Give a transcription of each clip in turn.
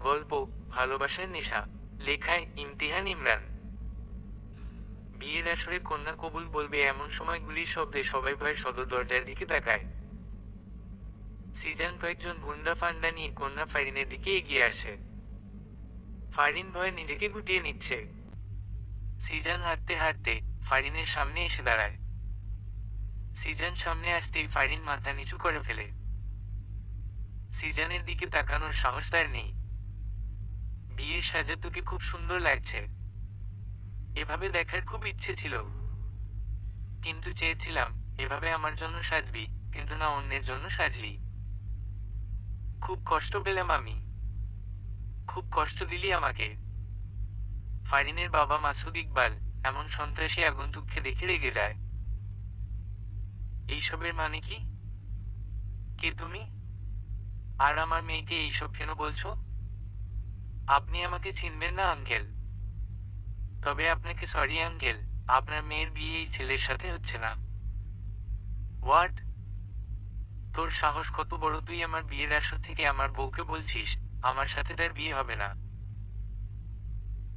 গল্প ভালোবাসার নেশা। লেখায় ইমতিহান ইমরান। বিয়ের আসরে কন্যা কবুল বলবে এমন সময়গুলির শব্দে সবাই ভয়ে সদর দরজার দিকে তাকায়। সিজান কয়েকজন গুন্ডা ফান্ডা নিয়ে কন্যা ফারিনের দিকে এগিয়ে আসে। ফারিন ভয়ে নিজেকে গুটিয়ে নিচ্ছে। সিজান হাঁটতে হাঁটতে ফারিনের সামনে এসে দাঁড়ায়। সিজান সামনে আসতেই ফারিন মাথা নিচু করে ফেলে। সিজানের দিকে তাকানোর সাহস তার নেই। বিয়ের সাজে তোকে খুব সুন্দর লাগছে। এভাবে দেখার খুব ইচ্ছে ছিল, কিন্তু চেয়েছিলাম এভাবে আমার জন্য সাজবি, কিন্তু না, অন্যের জন্য সাজলি। খুব কষ্ট পেলাম আমি। খুব কষ্ট দিলি আমাকে। ফারিনের বাবা মাসুদ ইকবাল এমন সন্ত্রাসী আগন্তুককে দেখে রেগে যায়। এইসবের মানে কি? কে তুমি? আর আমার মেয়েকে এইসব কেন বলছো? আপনি আমাকে চিনবেন না আঙ্কেল। তবে আপনাকে সরি আঙ্কেল, আপনার মেয়ের বিয়ে এই ছেলের সাথে হচ্ছে না। হোয়াট? তোর সাহস কত বড়, তুই আমার বিয়ের আসর থেকে আমার বউকে বলছিস আমার সাথে তার বিয়ে হবে না?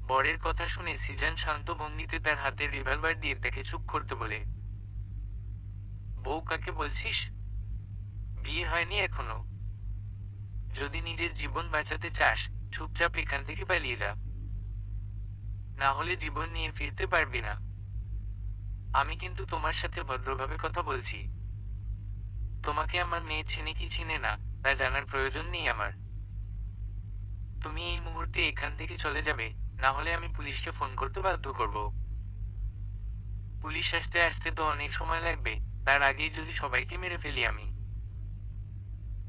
বরের কথা শুনে সিজান শান্ত ভঙ্গিতে তার হাতের রিভলভার দিয়ে তাকে চুপ করতে বলে। বউ কাকে বলছিস? বিয়ে হয়নি এখনো। যদি নিজের জীবন বাঁচাতে চাস চুপচাপ এখান থেকে পালিয়ে যা, না হলে জীবন নিয়ে ফিরতে পারবি না। আমি কিন্তু তোমার সাথে ভদ্রভাবে কথা বলছি। তোমাকে আমার মেয়ে চেনে কি চিনে না তা জানার প্রয়োজন নেই আমার। তুমি এই মুহূর্তে এখান থেকে চলে যাবে, না হলে আমি পুলিশকে ফোন করতে বাধ্য করব। পুলিশ আসতে আসতে তো অনেক সময় লাগবে, তার আগেই যদি সবাইকে মেরে ফেলি আমি।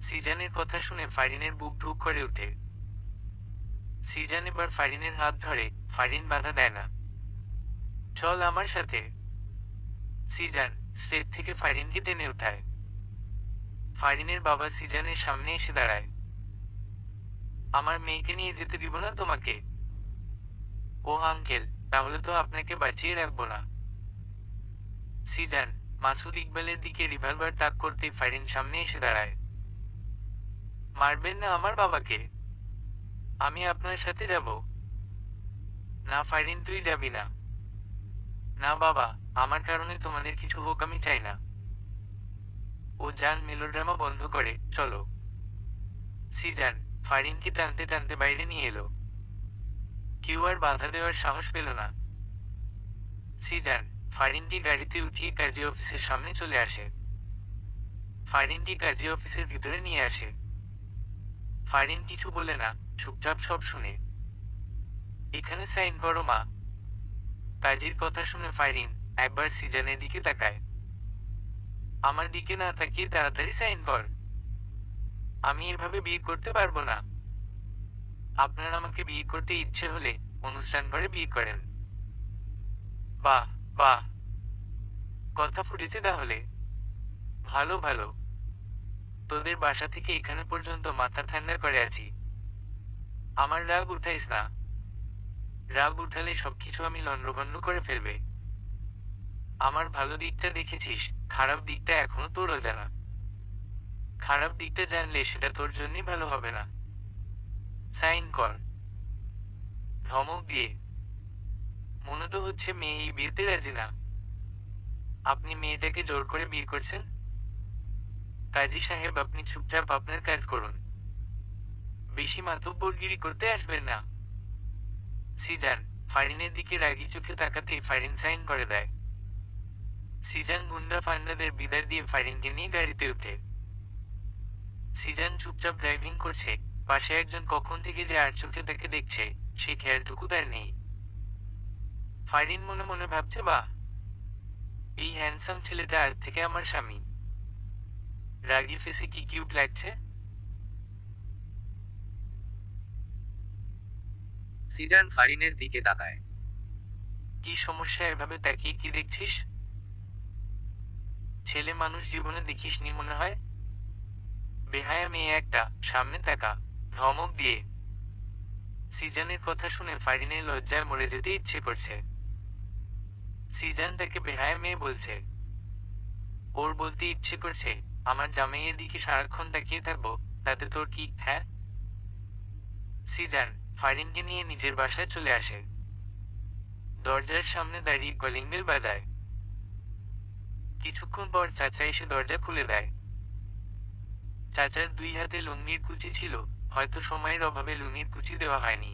সিজানের কথা শুনে ফারিনের বুক ধুক করে ওঠে। সিজান এবার ফারিনের হাত ধরে। ফারিন বাধা দেয় না। চল আমার সাথে। সিজান স্টেজ থেকে ফারিনকে টেনে উঠায়। ফারিনের বাবা সিজানের সামনে এসে দাঁড়ায়। আমার মেয়েকে নিয়ে যেতে দিব না তোমাকে। ও আঙ্কেল, তাহলে তো আপনাকে বাঁচিয়ে রাখবো না। সিজান মাসুদ ইকবালের দিকে রিভলভার তাক করতেই ফারিন সামনে এসে দাঁড়ায়। মারবেন না আমার বাবাকে। আমি আপনার সাথে যাব। না ফারিন, তুই যাবি না। না বাবা, আমার কারণে তোমাদের কিছু হোক আমি চাই না। ও যান, মেলোড্রামা বন্ধ করে চলো। সিজান ফারিনকে টানতে টানতে বাইরে নিয়ে এলো। কেউ আর বাধা দেওয়ার সাহস পেল না। সিজান ফারিনকে গাড়িতে উঠিয়ে কাজী অফিসের সামনে চলে আসে। ফারিনকে কাজী অফিসের ভিতরে নিয়ে আসে। ফারিন কিছু বলে না, চুপচাপ সব শুনে। এখানে সাইন করো মা। কাজীর কথা শুনে ফারিন একবার সিজানের দিকে তাকায়। আমার দিকে না তাকিয়ে তাড়াতাড়ি সাইন কর। আমি এভাবে বিয়ে করতে পারবো না। আপনার আমাকে বিয়ে করতে ইচ্ছে হলে অনুষ্ঠান করে বিয়ে করেন। বাহ বাহ, কথা ফুটেছে তাহলে। ভালো ভালো। তোদের বাসা থেকে এখানে পর্যন্ত মাথা ঠান্ডা করে আছি। আমার রাগ উঠাইস না। রাগ উঠালে সবকিছু আমি লন্ডভন্ড করে ফেলবে। আমার ভালো দিকটা দেখেছিস, খারাপ দিকটা এখনো তোরও জানা। খারাপ দিকটা জানলে সেটা তোর জন্যই ভালো হবে না। সাইন কর। ধমক দিয়ে। মনে তো হচ্ছে মেয়ে এই বিয়েতে রাজি না। আপনি মেয়েটাকে জোর করে বিয়ে করছেন। কাজী সাহেব, আপনি চুপচাপ আপনার কাজ করুন। বেশি মাতব্বরগিরি করতে আসবেন না। সিজান ফারিনের দিকে রাগি চোখে তাকাতেই ফারিন সাইন করে দেয়। সিজান গুন্ডা ফান্ডাদের বিদায় দিয়ে ফারিনকে নিয়ে গাড়িতে ওঠে। সিজান চুপচাপ ড্রাইভিং করছে। পাশে একজন কখন থেকে যে আর চোখে তাকে দেখছে সে খেয়ালটুকু তার নেই। ফারিন মনে মনে ভাবছে, বাহ, এই হ্যান্ডসাম ছেলেটা আজ থেকে আমার স্বামী। রাগি ফেসে কি কিউট লাগছে। সিজান ফারিনের দিকে তাকায়। কি সমস্যা, এভাবে তাকিয়ে কি দেখছিস? ছেলে মানুষ জীবনে দেখিসনি মনে হয়। বেহায়া মেয়ে একটা, সামনে তাকা। ধমক দিয়ে। সিজানের কথা শুনে ফারিনের লজ্জায় মরে যেতে ইচ্ছে করছে। সিজান তাকে বেহায়া মেয়ে বলছে। ওর বলতে ইচ্ছে করছে আমার জামাইয়ের দিকে সারাক্ষণ তাকিয়ে থাকবো, তাতে তোর কি? হ্যাঁ। সিজান ফারিনকে নিয়ে নিজের বাসায় চলে আসে। দরজার সামনে দাঁড়িয়ে কলিং বেল বাজায়। কিছুক্ষণ পর চাচা এসে দরজা খুলে দেয়। চাচার দুই হাতে লুঙ্গির কুচি ছিল, হয়তো সময়ের অভাবে লুঙ্গির কুচি দেওয়া হয়নি।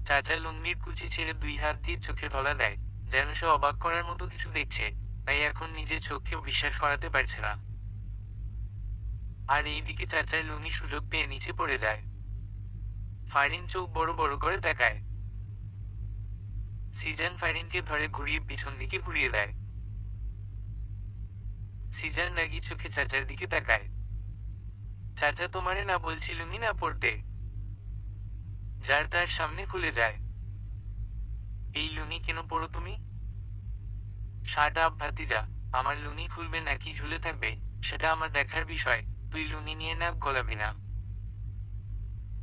চাচা লুঙ্গির কুচি ছেড়ে দুই হাত দিয়ে চোখে ঢলা দেয়, যেন সে অবাক করার মতো কিছু দেখছে, তাই এখন নিজের চোখকেও বিশ্বাস করাতে পারছে না। আর এইদিকে চাচার লুঙ্গি সুযোগ পেয়ে নিচে পড়ে যায়। ফারিন চোখ বড় বড় করে তাকায়। সিজান ফারিনকে ধরে ঘুরিয়ে পিছন দিকে ঘুরিয়ে দেয়। সিজান রাগি চোখে চাচার দিকে তাকায়। চাচা তোমারে না বলছি লুঙ্গি না পড়তে? যার তার সামনে খুলে যায়। এই লুঙ্গি কেন পড়ো তুমি? শার্ট আপ ভাতিজা, আমার লুঙ্গি খুলবে নাকি ঝুলে থাকবে সেটা আমার দেখার বিষয়, তুই লুঙ্গি নিয়ে নাক গলাবি না।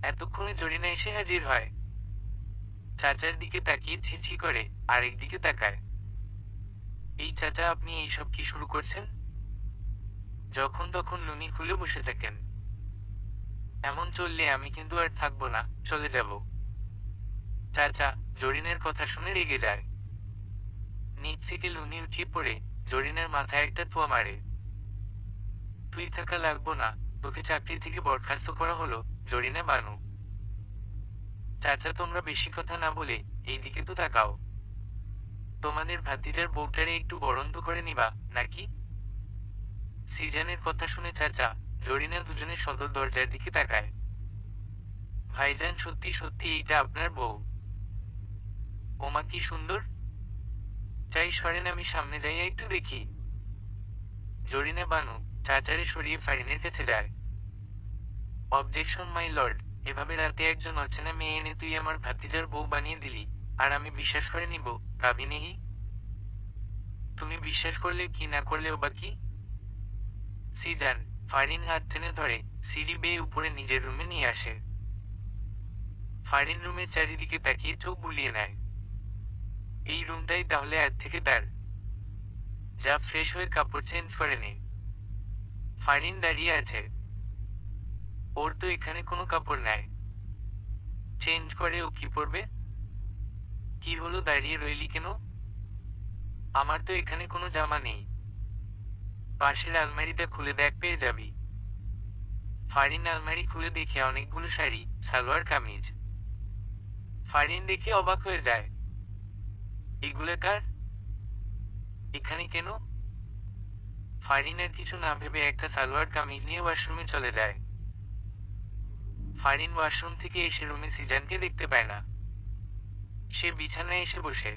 এতক্ষণে জরিনা এসে হাজির হয়। চাচার দিকে তাকিয়ে ছিছি করে আরেক দিকে তাকায়। এই চাচা, আপনি এইসব কি শুরু করছেন? যখন তখন লুঙ্গি খুলে বসে থাকেন। এমন চললে আমি কিন্তু আর থাকবো না, চলে যাব। চাচা জরিনের কথা শুনে রেগে যায়। নিচ থেকে লুঙ্গি উঠিয়ে পড়ে জরিনের মাথায় একটা ঠোয়া মারে। তুই থাকা লাগবো না, তোকে চাকরি থেকে বরখাস্ত করা হলো, জরিনা বানু। চাচা তোমরা বেশি কথা না বলে এইদিকে তো তাকাও। তোমাদের ভাতিজার বউটারে একটু বরন্ত করে নিবা নাকি? সিজানের কথা শুনে চাচা জরিনা দুজনে সদর দরজার দিকে তাকায়। ভাইজান, সত্যি সত্যি এইটা আপনার বউ? ওমা কি সুন্দর! চাই সরেন, আমি সামনে যাইয়া একটু দেখি। জরিনা বানু চাচারে সরিয়ে ফারিনের কাছে যায়। অবজেকশন মাই লর্ড, এভাবে রাতে একজন অচেনা মেয়ে এনে তুই আমার ভাতিজার বউ বানিয়ে দিলি, আর আমি বিশ্বাস করে নিব? কাবিনেহি, তুমি বিশ্বাস করলে কি না করলেও বা কি? সিজান ফারিন হাত টেনে ধরে সিঁড়ি বেয়ে উপরে নিজের রুমে নিয়ে আসে। ফারিন রুমের চারিদিকে তাকিয়ে চোখ বুলিয়ে নেয়। এই রুমটাই তাহলে আজ থেকে তার। যা ফ্রেশ হয়ে কাপড় চেঞ্জ করে নে। ফারিন দাঁড়িয়ে আছে। ওর তো এখানে কোনো কাপড় নাই, চেঞ্জ করে ও কি পরবে? কি হলো, দাঁড়িয়ে রইলি কেন? আমার তো এখানে কোনো জামা নেই। পাশের আলমারিটা খুলে দেখ, পেয়ে যাবি। ফারিন আলমারি খুলে দেখে অনেকগুলো শাড়ি, সালোয়ার কামিজ। ফারিন দেখে অবাক হয়ে যায়। এগুলো কার? এখানে কেন? ফারিন আর কিছু না ভেবে একটা সালোয়ার কামিজ নিয়ে ওয়াশরুমে চলে যায়। ফারিন ওয়াশরুম থেকে এসে রুমে সিজানকে দেখতে পায় না। সে বিছানায় এসে বসে।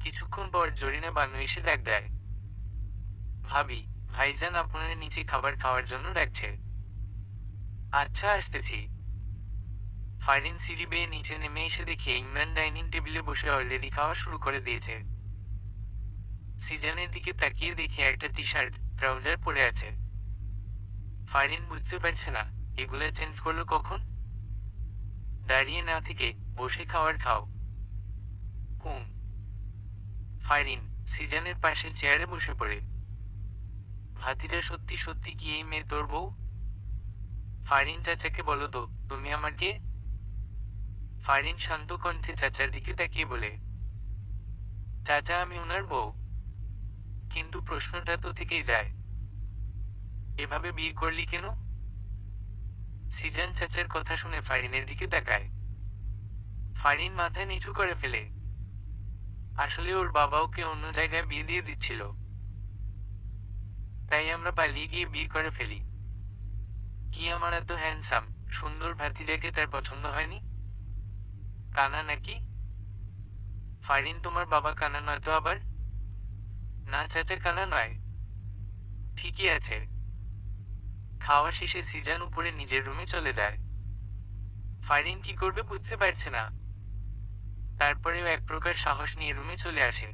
কিছুক্ষণ পর জরিনা বানু এসে ডাক দেয়। ভাবি, ভাইজান আপনার নিচে খাবার খাওয়ার জন্য ডাকছে। আচ্ছা, আসতেছি। ফারিন সিঁড়ি বেয়ে নিচে নেমে এসে দেখে ইমরান ডাইনিং টেবিলে বসে অলরেডি খাওয়া শুরু করে দিয়েছে। সিজানের দিকে তাকিয়ে দেখে একটা টি শার্ট ট্রাউজার পরে আছে। ফারিন বুঝতে পারছে না এগুলো চেঞ্জ করলো কখন। দাঁড়িয়ে না থেকে বসে খাবার খাও। হুম। ফারিন সিজানের পাশে চেয়ারে বসে পড়ে। ভাতিজা, সত্যি সত্যি কি এই মেয়ে তোর বউ? ফারিন চাচাকে বলো তো, তুমি আমার কে? ফারিন শান্ত কণ্ঠে চাচার দিকে তাকিয়ে বলে, চাচা আমি ওনার বউ। কিন্তু প্রশ্নটা তো থেকেই যায়, এভাবে বিয়ে করলি কেন? সিজান চাচার কথা শুনে ফারিনের দিকে তাকায়। ফারিন মাথা নিচু করে ফেলে। আসলে ওর বাবা ওকে অন্য জায়গায় বিয়ে দিয়ে দিচ্ছিল, তাই আমরা পালিয়ে গিয়ে বিয়ে করে ফেলি। কি আমার এত হ্যান্ডসাম সুন্দর ভাতিজাকে তার পছন্দ হয়নি? কানা নাকি? ফারিন তোমার বাবা কানা নয় তো আবার? না চাচা, কানা নয়। ঠিকই আছে। খাওয়া শেষে সিজান উপরে নিজের রুমে চলে যায়। ফারিন কি করবে বুঝতে পারছে না। তারপরেও এক প্রকার সাহস নিয়ে রুমে চলে আসে।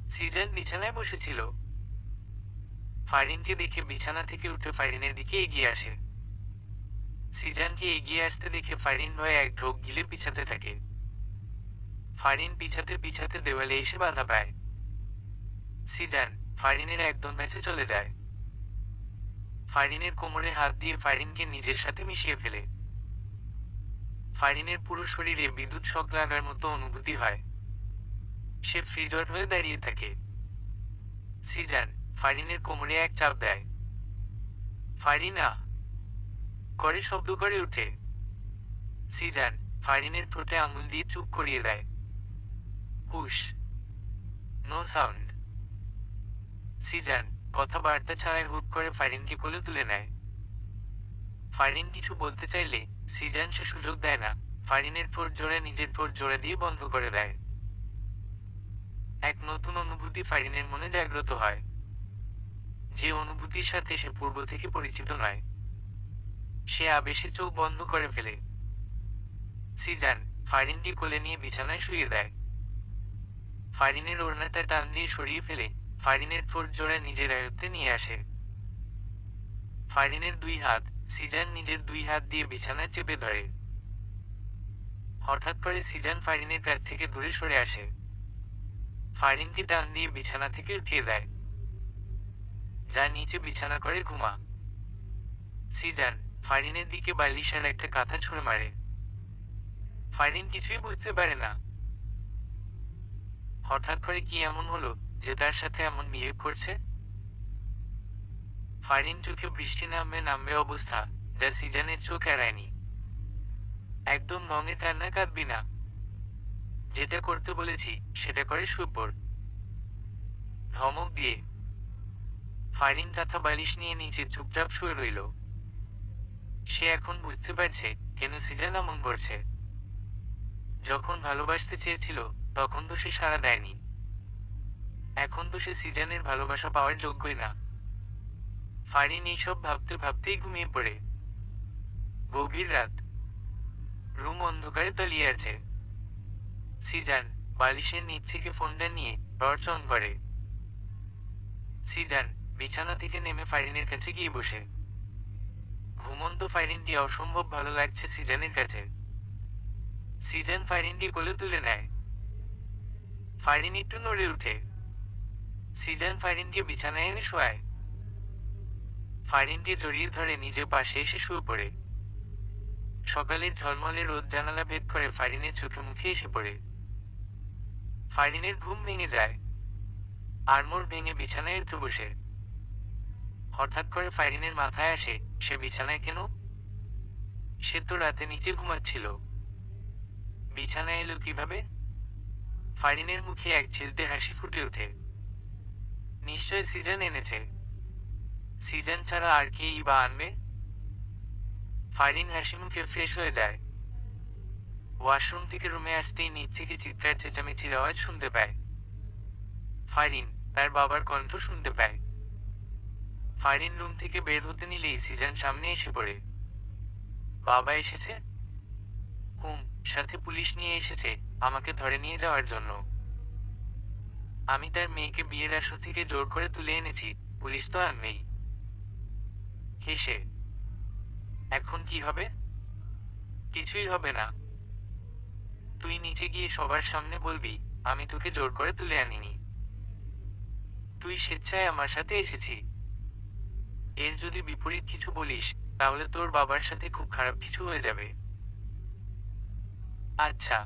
সিজান বিছানায় বসেছিল। ফারিনকে দেখে বিছানা থেকে উঠে ফারিনের দিকে এগিয়ে আসে। সিজানকে এগিয়ে আসতে দেখে ফারিন ভয়ে এক ঢোক গিলে পিছাতে থাকে। ফারিন পিছাতে পিছাতে দেওয়ালে এসে বাধা পায়। সিজান ফারিনের একদম কাছে চলে যায়। ফারিনের কোমরে হাত দিয়ে ফারিনকে নিজের সাথে মিশিয়ে ফেলে। ফারিনের পুরো শরীরে বিদ্যুৎ শক লাগার মতো অনুভূতি হয়। সে ফ্রিজড হয়ে দাঁড়িয়ে থাকে। সিজান ফারিনের কোমরে এক চাপ দেয়। ফারিনা করে শব্দ করে ওঠে। সিজান ফারিনের ঠোঁটে আঙুল দিয়ে চুপ করিয়ে দেয়। হুশ, নো সাউন্ড। সিজান কথাবার্তা ছাড়াই হুট করে ফারিনকে কোলে তুলে নেয়। ফারিন কিছু বলতে চাইলে সিজান সে সুযোগ দেয় না। ফারিনের ঠোঁট জোড়ে নিজের ঠোঁট জোড়া দিয়ে বন্ধ করে দেয়। এক নতুন অনুভূতি ফারিনের মনে জাগ্রত হয়, যে অনুভূতির সাথে সে পূর্ব থেকে পরিচিত নয়। সে আবেশে চোখ বন্ধ করে ফেলে। সিজান ফারিনকে কোলে নিয়ে বিছানায় শুইয়ে দেয়। ফারিনের ওড়নাটা টান দিয়ে সরিয়ে ফেলে ফারিনের ঠোঁট জোড়া নিজের আয়ত্তে নিয়ে আসে। ফারিনের দুই হাত সিজান নিজের দুই হাত দিয়ে বিছানায় চেপে ধরে। হঠাৎ করে সিজান ফারিনের কাছ থেকে দূরে সরে আসে। ফারিনকে টান দিয়ে বিছানা থেকে উঠিয়ে দেয়। যা নিচে বিছানা করে ঘুমা। সিজান ফারিনের দিকে বালিশের একটা কাঁথা ছুঁড়ে মারে। ফারিন কিছুই বুঝতে পারে না। হঠাৎ করে কি এমন হলো যে তার সাথে এমন বিহেভ করছে। ফারিন চোখে বৃষ্টি নামবে নামবে অবস্থা, যা সিজানের চোখ এড়ায়নি। একদম রঙে টান্না কাঁদবি না। যেটা করতে বলেছি সেটা করে শুয়ে পড়। ধমক দিয়ে ফারিন কাঁথা বালিশ নিয়ে নিচে চুপচাপ শুয়ে রইল। সে এখন বুঝতে পারছে কেন সিজান এমন করছে। যখন ভালোবাসতে চেয়েছিল তখন তো সে সাড়া দেয়নি। এখন তো সে সিজানের ভালোবাসা পাওয়ার যোগ্যই না। ফারিন এইসব ভাবতে ভাবতেই ঘুমিয়ে পড়ে। গভীর রাত, রুম অন্ধকারে তলিয়ে আছে। সিজান বালিশের নিচ থেকে ফোনটা নিয়ে টর্চ অন করে। সিজান বিছানা থেকে নেমে ফারিনের কাছে গিয়ে বসে। ঘুমন্ত ফারিনটি অসম্ভব ভালো লাগছে সিজানের কাছে। সিজান ফারিনটি কোলে তুলে নেয়। ফারিন একটু নড়ে উঠে। সিজান ফারিনকে বিছানায় এনে শোয়ায়। ফারিনকে জড়িয়ে ধরে নিজের পাশে এসে শুয়ে পড়ে। সকালের ঝলমলে রোদ জানালা ভেদ করে ফারিনের চোখে মুখে এসে পড়ে। ফারিনের ঘুম ভেঙে যায়। আড়মোড় ভেঙে বিছানায় উঠে বসে। হঠাৎ করে ফারিনের মাথায় আসে সে বিছানায় কেন। সে তো রাতে নিচে ঘুমাচ্ছিল। বিছানায় এলো কিভাবে? ফারিনের মুখে এক ছিলতে হাসি ফুটে ওঠে। নিশ্চয় সিজান এনেছে। সিজান ছাড়া আর কেই বা আনবে? ফারিন হাসি মুখে ফ্রেশ হয়ে যায়। ওয়াশরুম থেকে রুমে আসতেই নিচ থেকে চিৎকার চেঁচামেচির আওয়াজ শুনতে পায়। ফারিন তার বাবার কণ্ঠ শুনতে পায়। ফারিন রুম থেকে বের হতে নিলেই সিজান সামনে এসে পড়ে। বাবা এসেছে? হুম, সাথে পুলিশ নিয়ে এসেছে আমাকে ধরে নিয়ে যাওয়ার জন্য। আমি তার মেয়েকে বিয়ের আসর থেকে জোর করে তুলে এনেছি, পুলিশ তো আনবেই। হেসে, এখন কি হবে? কিছুই হবে না। তুই নিচে গিয়ে সবার সামনে বলবি আমি তোকে জোর করে তুলে আনিনি। তুই স্বেচ্ছায় আমার সাথে এসেছি। এর যদি বিপরীত কিছু বলিস তাহলে তোর বাবার সাথে খুব খারাপ কিছু হয়ে যাবে। আচ্ছা।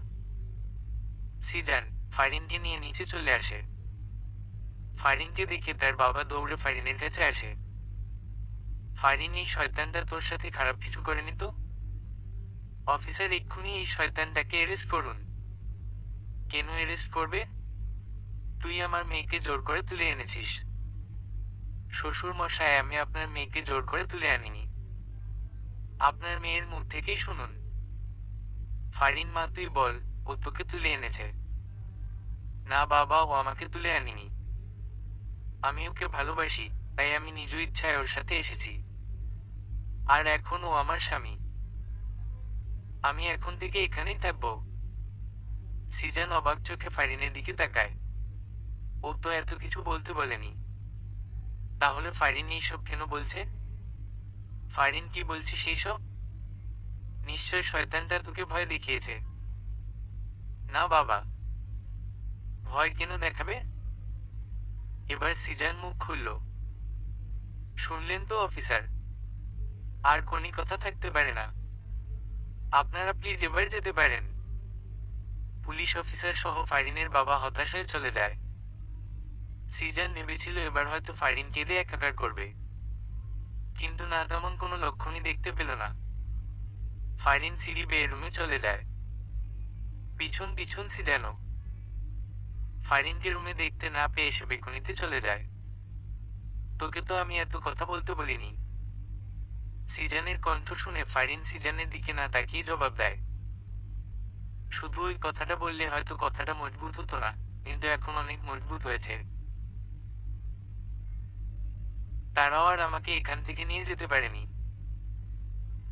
সিজান ফারিনকে নিয়ে নিচে চলে আসে। ফারিনকে দেখে তার বাবা দৌড়ে ফারিনের কাছে আসে। ফারিন, এই শয়তানটা তোর সাথে খারাপ কিছু করেনি তো? অফিসার এক্ষুনি এই শয়তানটাকে অ্যারেস্ট করুন। কেন অ্যারেস্ট করবে? তুই আমার মেয়েকে জোর করে তুলে এনেছিস। শ্বশুর মশাই, আমি আপনার মেয়েকে জোর করে তুলে আনিনি। আপনার মেয়ের মুখ থেকেই শুনুন। ফারিন, মা তুই বল, ও তোকে তুলে এনেছে। না বাবা, ও আমাকে তুলে আনিনি। আমি ওকে ভালোবাসি, তাই আমি নিজ ইচ্ছায় ওর সাথে এসেছি। আর এখন ও আমার স্বামী। আমি এখন থেকে এখানেই থাকবো। সিজান অবাক চোখে ফারিনের দিকে তাকায়। ও তো এত কিছু বলতে বলেনি। তাহলে ফারিন এইসব কেন বলছে? ফারিন কি বলছে সেই সব? নিশ্চয় শয়তানটা তোকে ভয় দেখিয়েছে। না বাবা, ভয় কেন দেখাবে? এবার সিজান মুখ খুলল। শুনলেন তো অফিসার, আর কোনই কথা থাকতে পারে না। আপনারা প্লিজ এবার যেতে পারেন। পুলিশ অফিসার সহ ফারিনের বাবা হতাশ হয়ে চলে যায়। সিজান ভেবেছিল এবার হয়তো ফারিন কেঁদে একাকার করবে, কিন্তু না, তেমন কোনো লক্ষণই দেখতে পেল না। ফারিন সিঁড়ি বেয়ে রুমে চলে যায়। পিছন পিছন সিজানও ফারিনকে রুমে দেখতে না পেয়ে এসে বেকুনিতে চলে যায়। তোকে তো আমি এত কথা বলতে বলিনি। সিজানের কণ্ঠ শুনে ফারিন সিজানের দিকে না তাকিয়ে জবাব দেয়, শুধু ওই কথাটা বললে হয়তো কথাটা মজবুত হতো না, কিন্তু এখন অনেক মজবুত হয়েছে। তারাও আর আমাকে এখান থেকে নিয়ে যেতে পারেনি।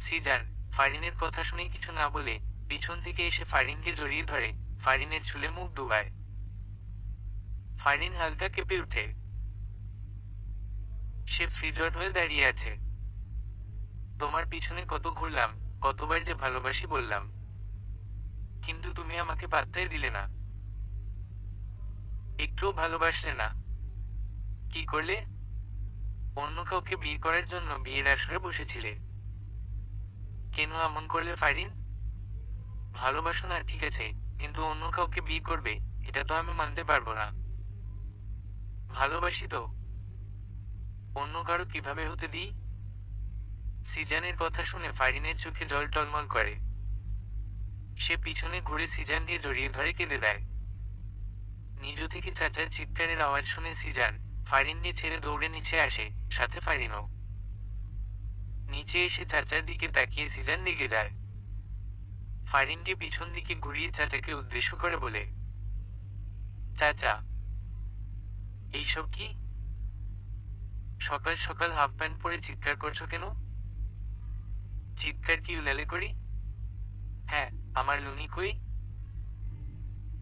সিজান ফারিনের কথা শুনে কিছু না বলে পিছন থেকে এসে ফারিনকে জড়িয়ে ধরে ফারিনের চুলে মুখ ডুবায়। ফারিন হালকা কেঁপে উঠে। সে ফ্রিজড হয়ে দাঁড়িয়ে আছে। তোমার পিছনে কত ঘুরলাম, কতবার যে ভালোবাসি বললাম, কিন্তু তুমি আমাকে পাত্তাই দিলে না, একটুও ভালোবাসলে না। কি করলে? অন্য কাউকে বিয়ে করার জন্য বিয়ের আসরে বসেছিলে। কেন এমন করলে ফারিন? ভালোবাসো না ঠিক আছে, কিন্তু অন্য কাউকে বিয়ে করবে এটা তো আমি মানতে পারবো না। ভালোবাসি তো, অন্য কারো কিভাবে হতে দিই? সিজানের কথা শুনে ফারিনের চোখে জল টলমল করে। সে পিছনে ঘুরে সিজানকে জড়িয়ে ধরে কেঁদে দেয়। নিজ থেকে চাচার চিৎকারের আওয়াজ শুনে সিজান ফারিনকে ছেড়ে দৌড়ে নিচে আসে, সাথে ফারিনও। নিচে এসে চাচার দিকে তাকিয়ে সিজান রেগে যায়। ফারিনকে পিছন দিকে ঘুরিয়ে চাচাকে উদ্দেশ্য করে বলে, চাচা, এইসব কি? সকাল সকাল হাফ প্যান্ট পরে চিৎকার করছো কেন? চিৎকার কি উলালে করি? হ্যাঁ, আমার লুনি কই?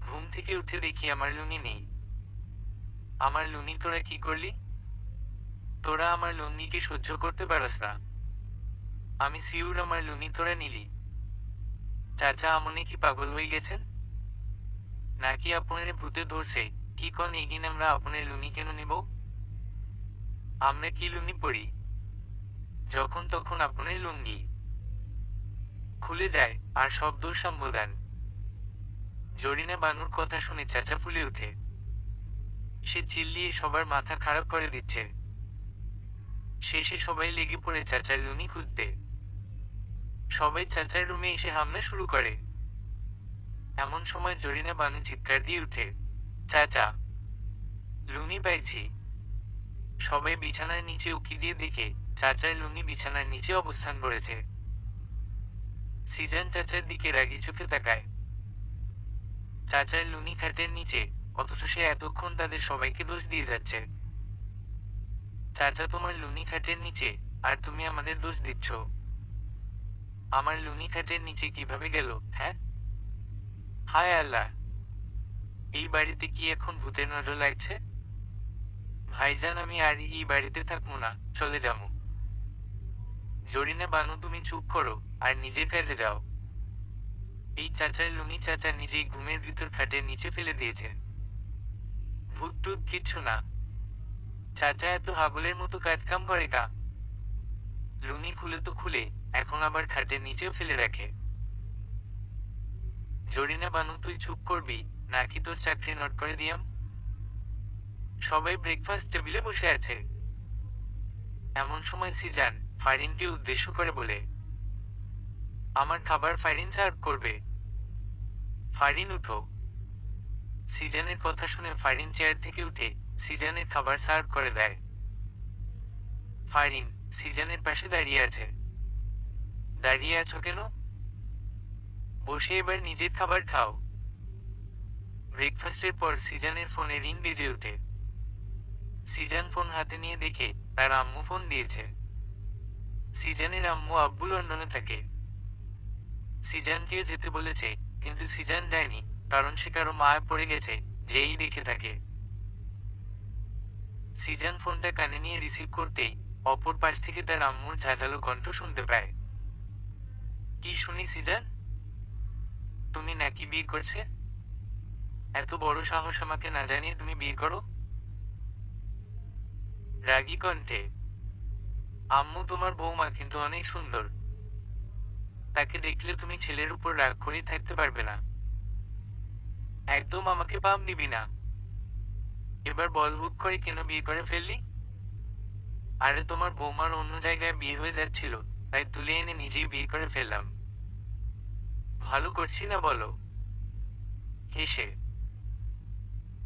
ঘুম থেকে উঠে দেখি আমার লুনি নেই। আমার লুনি তোরা কি করলি? তোরা আমার লুঙ্গিকে সহ্য করতে পারস না। আমি সিউর আমার লুনি তোরা নিলি। চাচা আমনে কি পাগল হয়ে গেছেন? নাকি আপনারে ভূতে ধরছে? কি কন এগিন আমরা আপনার লুনি কেন নিব? আমরা কি লুনি পড়ি? যখন তখন আপনার লুঙ্গি খুলে যায় আর সব দোষ সাম্য দেন। জরিনা বানুর কথা শুনে চাচা ফুলে ওঠে। সে চিল্লিয়ে সবার মাথা খারাপ করে দিচ্ছে। শেষে সবাই লেগে পড়ে চাচার লুনি খুঁজতে। সবাই চাচার রুমে এসে হামলা শুরু করে। এমন সময় জরিনা বানু চিৎকার দিয়ে উঠে, চাচা, লুনি পাইছি। সবাই বিছানার নিচে উকি দিয়ে দেখে চাচার লুনি বিছানার নিচে অবস্থান করেছে। সিজান চাচার দিকে রাগি চোখে তাকায়। চাচার লুনি খাটের নিচে, অথচ সে এতক্ষণ তাদের সবাইকে দোষ দিয়ে যাচ্ছে। চাচা তোমার লুনি খাটের নিচে, আর তুমি আমাদের দোষ দিচ্ছ। আমার লুনি খাটের নিচে কিভাবে গেল? হ্যাঁ, হায় আল্লাহ, এই বাড়িতে কি এখন ভূতের নজর লাগছে? ভাইজান আমি আর এই বাড়িতে থাকবো না, চলে যাবো। জরিনা বানু তুমি চুপ করো আর নিজের কাজে যাও। এই চাচার লুনি চাচা নিজেই ঘুমের ভিতর খাটের নিচে ফেলে দিয়েছে। ভূত টুত কিচ্ছু না। চাচা এত হাগলের মতো কাজ কাম করে কা? লুনি খুলে তো খুলে, এখন আবার খাটের নিচেও ফেলে রাখে। জরিনা বানু তুই চুপ করবি নাকি তোর চাকরি নট করে দিয়াম? সবাই ব্রেকফাস্ট টেবিলে বসে আছে। এমন সময় সিজান ফারিনকে উদ্দেশ্য করে বলে, আমার খাবার ফারিন সার্ভ করবে। ফারিন উঠো। সিজানের কথা শুনে ফারিন চেয়ার থেকে উঠে সিজানের খাবার সার্ভ করে দেয়। ফারিন সিজানের পাশে দাঁড়িয়ে আছে। দাঁড়িয়ে আছো কেন? বসে এবার নিজের খাবার খাও। ব্রেকফাস্টের পর সিজানের ফোনে রিং বেজে ওঠে। সিজান ফোন হাতে নিয়ে দেখে তার আম্মু ফোন দিয়েছে। সিজানের আম্মু আব্বু লন্ডনে থাকে। সিজানকেও যেতে বলেছে, কিন্তু সিজান যায়নি, কারণ সে কারো মায়া পড়ে গেছে, যেই দেখে থাকে। সিজান ফোনটা কানে নিয়ে রিসিভ করতেই অপর পাশ থেকে তার আম্মুর ঝাঁঝালো কণ্ঠ শুনতে পায়। কি শুনি সিজান? তুমি নাকি বিয়ে করছে? এত বড় সাহস আমাকে না জানিয়ে তুমি বিয়ে করো? রাগী কণ্ঠে, আম্মু তোমার বৌমা কিন্তু অনেক সুন্দর। তাকে দেখলে তুমি ছেলের উপর রাগ করেই থাকতে পারবে না। একদম আমাকে পাম নিবি না। এবার বল হুট করে কেন বিয়ে করে ফেললি? আরে তোমার বৌমার অন্য জায়গায় বিয়ে হয়ে যাচ্ছিল, তাই তুলে এনে নিজেই বিয়ে করে ফেললাম। ভালো করছি না বলো? হেসে,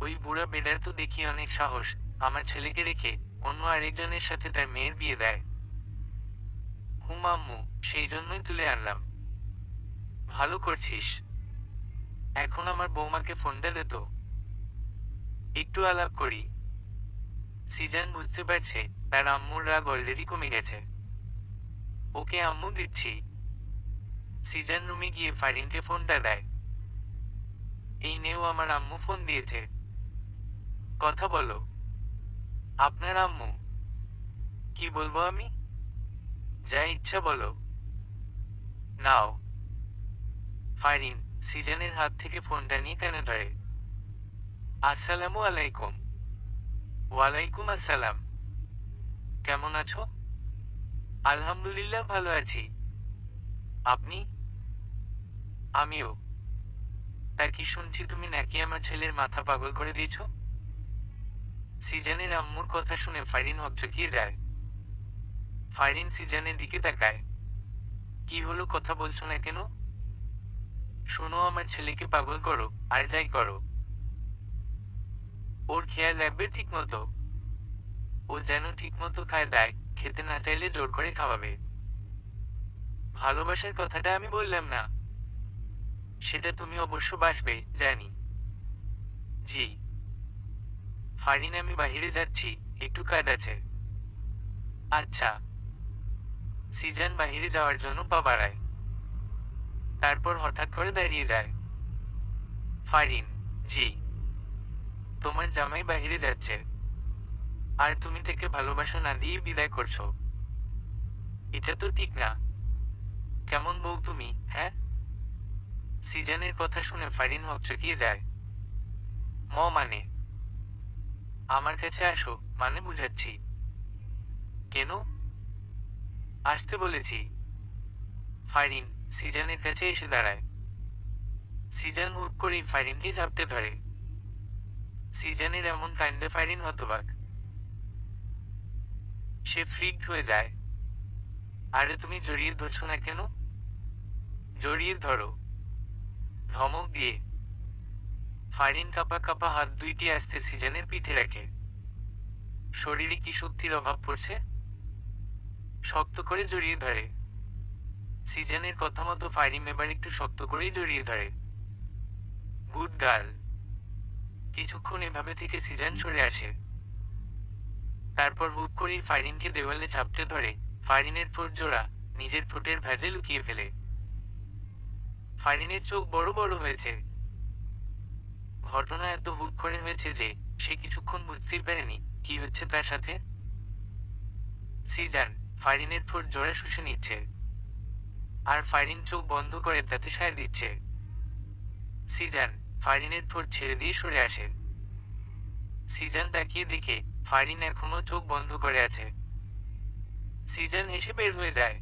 ওই বুড়া বেডার তো দেখি অনেক সাহস, আমার ছেলেকে রেখে অন্য আরেকজনের সাথে তার মেয়ের বিয়ে দেয়। হুম আম্মু, সেই জন্যই তুলে আনলাম। ভালো করছিস। এখন আমার বৌমাকে ফোনটা দে তো, একটু আলাপ করি। সিজান বুঝতে পারছে তার আম্মুর রাগ অলরেডি কমে গেছে। ওকে আম্মু দিচ্ছি। সিজান রুমে গিয়ে ফারিনকে ফোনটা দেয়। এই নেও, আমার আম্মু ফোন দিয়েছে, কথা বলো। আপনার আম্মু? কি বলবো আমি? যা ইচ্ছা বলো। নাও। ফারিন সিজানের হাত থেকে ফোনটা নিয়ে কানে ধরে। আসসালামু আলাইকুম। ওয়ালাইকুম আসসালাম। কেমন আছো? আলহামদুলিল্লাহ ভালো আছি। আপনি? আমিও। তা কি শুনছি তুমি নাকি আমার ছেলের মাথা পাগল করে দিয়েছো? সিজানের আম্মুর কথা শুনে ফারিন হকচকিয়ে যায়। ফারিন সিজানের দিকে তাকায়। কি হলো, কথা বলছো না কেন? শোনো, আমার ছেলেকে পাগল করো আর যাই করো, ওর খেয়াল রাখবে ঠিক মতো। ও যেন ঠিক মতো খায় দায়, খেতে না চাইলে জোর করে খাওয়াবে। ভালোবাসার কথাটা আমি বললাম না। সেটা তুমি অবশ্য বাসবে জানি। জি। ফারিন আমি বাহিরে যাচ্ছি, একটু কাজ আছে। আচ্ছা। সিজান বাহিরে যাওয়ার জন্য পা বাড়ায়, তারপর হঠাৎ করে দাঁড়িয়ে যায়। ফারিন, জি। তোমার জামাই বাহিরে যাচ্ছে, আর তুমি তাকে ভালোবাসা না দিয়ে বিদায় করছো। এটা তো ঠিক না। কেমন বউ তুমি, হ্যাঁ? সিজানের কথা শুনে ফারিন হকচকিয়ে যায়। মানে? আমার কাছে আসো, মানে বুঝাচ্ছি। কেন? আসতে বলেছি। ফারিন সিজানের কাছে এসে দাঁড়ায়। সিজান হুট করেই ফারিনকে চাপতে ধরে। সিজানের এমন কাণ্ডে ফারিন হতবাক। সে ফ্রিকড হয়ে যায়। আরে তুমি জড়িয়ে ধরছো না কেন? জড়িয়ে ধরো, ধমক দিয়ে। ফারিন কাঁপা কাঁপা হাত দুইটি আস্তে সিজানের পিঠে রাখে। শরীরে কি শক্তির অভাব পড়ছে? শক্ত করে জড়িয়ে ধরে। সিজানের কথা মতো ফারিন এবার একটু শক্ত করেই জড়িয়ে ধরে। Good girl. কিছুক্ষণ এভাবে থেকে সিজান সরে আসে। তারপর হুট করেই ফারিনকে দেওয়ালে চাপতে ধরে ফারিনের ঠোঁট জোড়া নিজের ঠোঁটের ভাঁজে লুকিয়ে ফেলে। ফারিনের চোখ বড় বড় হয়েছে। ঘটনা এত হুট করে হয়েছে যে সে কিছুক্ষণ বুঝতেই পারেনি কি হচ্ছে তার সাথে। সিজান ফারিনের ঠোঁট জোড়া শুষে নিচ্ছে, আর ফারিন চোখ বন্ধ করে তাতে সায় দিচ্ছে। সিজান ফারিনের ঠোঁট ছেড়ে দিয়ে সরে আসে। সিজান তাকিয়ে দেখে ফারিন এখনো চোখ বন্ধ করে আছে। সিজান হেসে বের হয়ে যায়।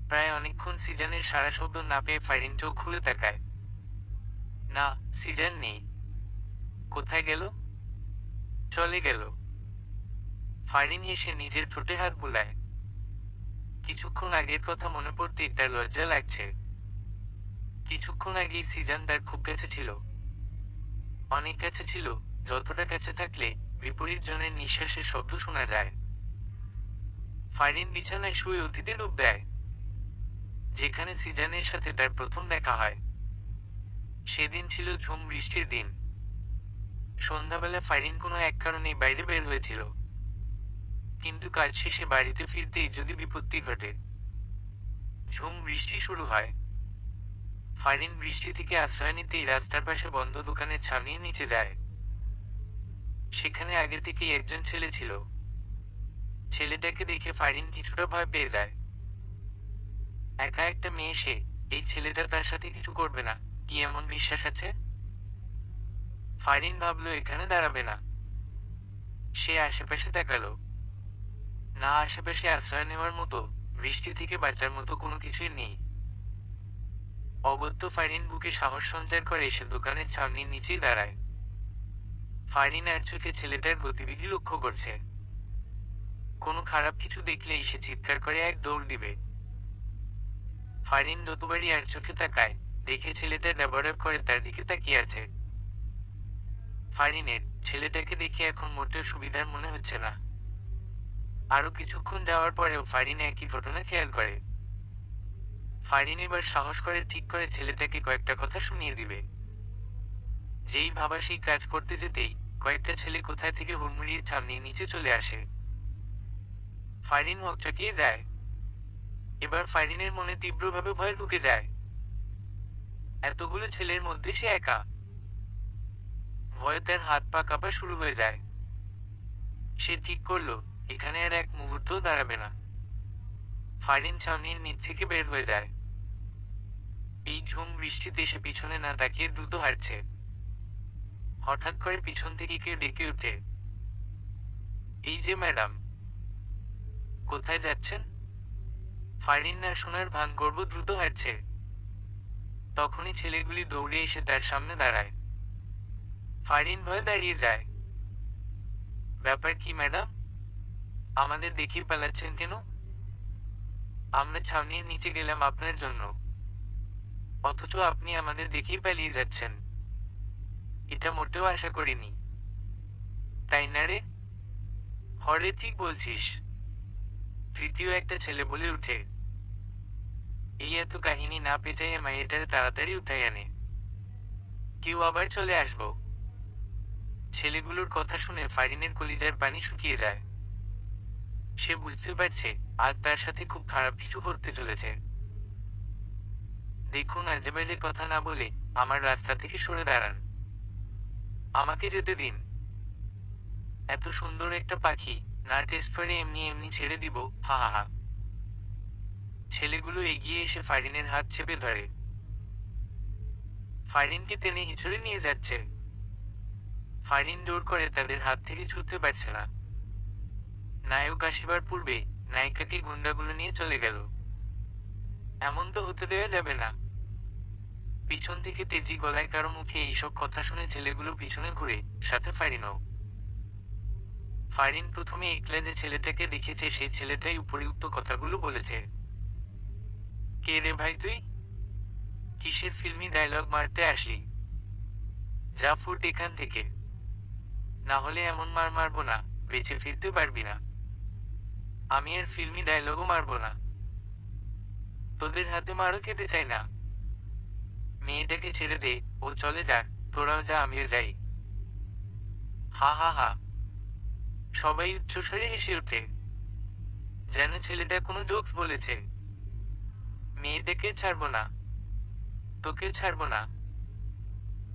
প্রায় অনেকক্ষণ সিজানের সারা শব্দ না পেয়ে ফারিন চোখ খুলে তাকায়। না, সিজান নেই। কোথায় গেল? চলে গেল। ফারিন এসে নিজের ঠোঁটে হাত বুলায়। কিছুক্ষণ আগের কথা মনে পড়তেই তার লজ্জা লাগছে। কিছুক্ষণ আগেই সিজান তার খুব কাছে ছিল, অনেক কাছে ছিল, যতটা কাছে থাকলে বিপরীত জনের নিঃশ্বাসের শব্দ শোনা যায়। ফারিন বিছানায় শুয়ে অতীতে ডুব দেয়, যেখানে সিজানের সাথে তার প্রথম দেখা হয়। সেদিন ছিল ঝুম বৃষ্টির দিন। সন্ধ্যাবেলা ফারিন কোনো এক কারণেই বাইরে বের হয়েছিল, কিন্তু কাজ শেষে বাড়িতে ফিরতেই যদি বিপত্তি ঘটে। ঝুম বৃষ্টি শুরু হয়। ফারিন বৃষ্টি থেকে আশ্রয় নিতেই রাস্তার পাশে বন্ধ দোকানের ছাউনির নিচে যায়। সেখানে আগে থেকেই একজন ছেলে ছিল। ছেলেটাকে দেখে ফারিন কিছুটা ভয় পেয়ে যায়। একা একটা মেয়ে সে, এই ছেলেটা তার সাথে কিছু করবে না, কি এমন বিশ্বাস আছে? ফারিন ভাবলো এখানে দাঁড়াবে না। সে আশেপাশে তাকালো। না, আশেপাশে আশ্রয় নেওয়ার মতো বৃষ্টি থেকে বাঁচার মতো কোনো কিছুই নেই। অগত্য ফারিন বুকে সাহস সঞ্চার করে এসে দোকানের ছাউনির নিচেই দাঁড়ায়। ফারিন আর চোখে ছেলেটার গতিবিধি লক্ষ্য করছে। কোনো খারাপ কিছু দেখলেই সে চিৎকার করে এক দৌড় দিবে। ফারিন যতবারই আর চোখে তাকায়, দেখে ছেলেটা ড্যাবড্যাব করে তার দিকে তাকিয়ে আছে। ফারিনের ছেলেটাকে দেখে এখন মোটেও সুবিধার মনে হচ্ছে না। আরো কিছুক্ষণ যাওয়ার পরেও ফারিন একই ঘটনা খেয়াল করে। ফারিন এবার সাহস করে ঠিক করে ছেলেটাকে কয়েকটা কথা শুনিয়ে দিবে। যেই ভাবা সেই কাজ করতে যেতেই কয়েকটা ছেলে কোথায় থেকে হুড়মুড়িয়ে ছাউনির নিচে চলে আসে। ফারিন হকচকিয়ে যায়। এবার ফারিনের মনে তীব্রভাবে ভয় ঢুকে যায়। এতগুলো ছেলের মধ্যে সে একা। ভয়ে তার হাত পা কাঁপা শুরু হয়ে যায়। সে ঠিক করলো এখানে আর এক মুহূর্তও দাঁড়াবে না। ফারিন ছাউনির নিচ থেকে বের হয়ে যায়। এই ঝুম বৃষ্টিতে সে পিছনে না তাকিয়ে দ্রুত হাঁটছে। হঠাৎ করে পিছন থেকে কেউ ডেকে ওঠে, এই যে ম্যাডাম। কোথায় যাচ্ছেন? ফারিন না শোনার ভান করব দ্রুত হাঁটছে। তখনই ছেলেগুলি দৌড়ে এসে তার সামনে দাঁড়ায়। ফারিন ভয়ে দাঁড়িয়ে যায়। ব্যাপার কি ম্যাডাম? আমাদের দেখে পালাচ্ছেন কেন? আমরা ছাউনির নিচে গেলাম আপনার জন্য, অথচ আপনি আমাদের দেখেই পালিয়ে যাচ্ছেন। এটা মোটেও আশা করিনি। তাই না রে? হরে ঠিক বলছিস, তৃতীয় একটা ছেলে বলে উঠে। এই এত কাহিনী না পেঁচাইয়ে মেয়েটারে তাড়াতাড়ি উঠাই আনে। কেউ আবার চলে আসবো। ছেলেগুলোর কথা শুনে ফারিনের কলিজার পানি শুকিয়ে যায়। সে বুঝতে পারছে আজ তার সাথে খুব খারাপ কিছু ঘটতে চলেছে। দেখুন, আজেবাজে কথা না বলে আমার রাস্তা থেকে সরে দাঁড়ান। আমাকে যেতে দিন। এত সুন্দর একটা পাখি না টেস্ট করে এমনি এমনি ছেড়ে দিব? হা হা হা। ছেলেগুলো এগিয়ে এসে ফারিনের হাত চেপে ধরে। ফারিনকে টেনে হিঁচড়ে নিয়ে যাচ্ছে। ফারিন জোর করে তাদের হাত থেকে ছুটতে পারছে না। নায়ক আসিবার পূর্বে নায়িকাকে গুন্ডাগুলো নিয়ে চলে গেল। এমন তো হতে দেওয়া যাবে না। পিছন থেকে তেজি গলায় কারো মুখে এইসব কথা শুনে ছেলেগুলো পিছনে ঘুরে, সাথে ফারিনও। ফারিন প্রথমে একলা যে ছেলেটাকে দেখেছে সেই ছেলেটাই উপরিউক্ত কথাগুলো বলেছে। কে রে ভাই তুই? কিসের ফিল্মি ডায়লগ মারতে আসলি? যা ফুট এখান থেকে, না হলে এমন মার মারবো না বেঁচে ফিরতে পারবি না। আমি আর ফিল্মি ডায়লগও মারবো না। তোদের হাতে মারও খেতে চাই না। মেয়েটাকে ছেড়ে দে, ও চলে যাক, তোরাও যা আমিও যাই। হা হা হা। সবাই উচ্চস্বরে হেসে ওঠে, যেন ছেলেটা কোনো জোকস বলেছে। মেয়েটাকে ছাড়বো না, তোকে ছাড়বো না।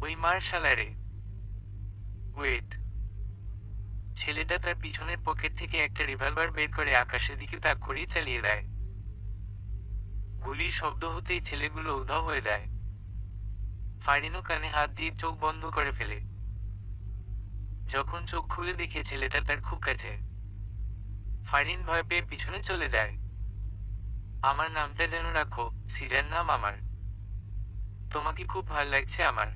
ওই মার শালারে। ওয়েট। ছেলেটা তার পিছনের পকেট থেকে একটা রিভলভার বের করে আকাশের দিকে তাক করিয়ে চালিয়ে দেয়। গুলির শব্দ হতেই ছেলেগুলো উধাও হয়ে যায়। ফারিনও কানে হাত দিয়ে চোখ বন্ধ করে ফেলে। যখন চোখ খুলে দেখে ছেলেটা তার খুব কাছে, ফারিন ভয় পেয়ে পিছনে চলে যায়। আমার নামটা যেন রাখো, সিজার নাম আমার। তোমাকে খুব ভালো লাগছে আমার।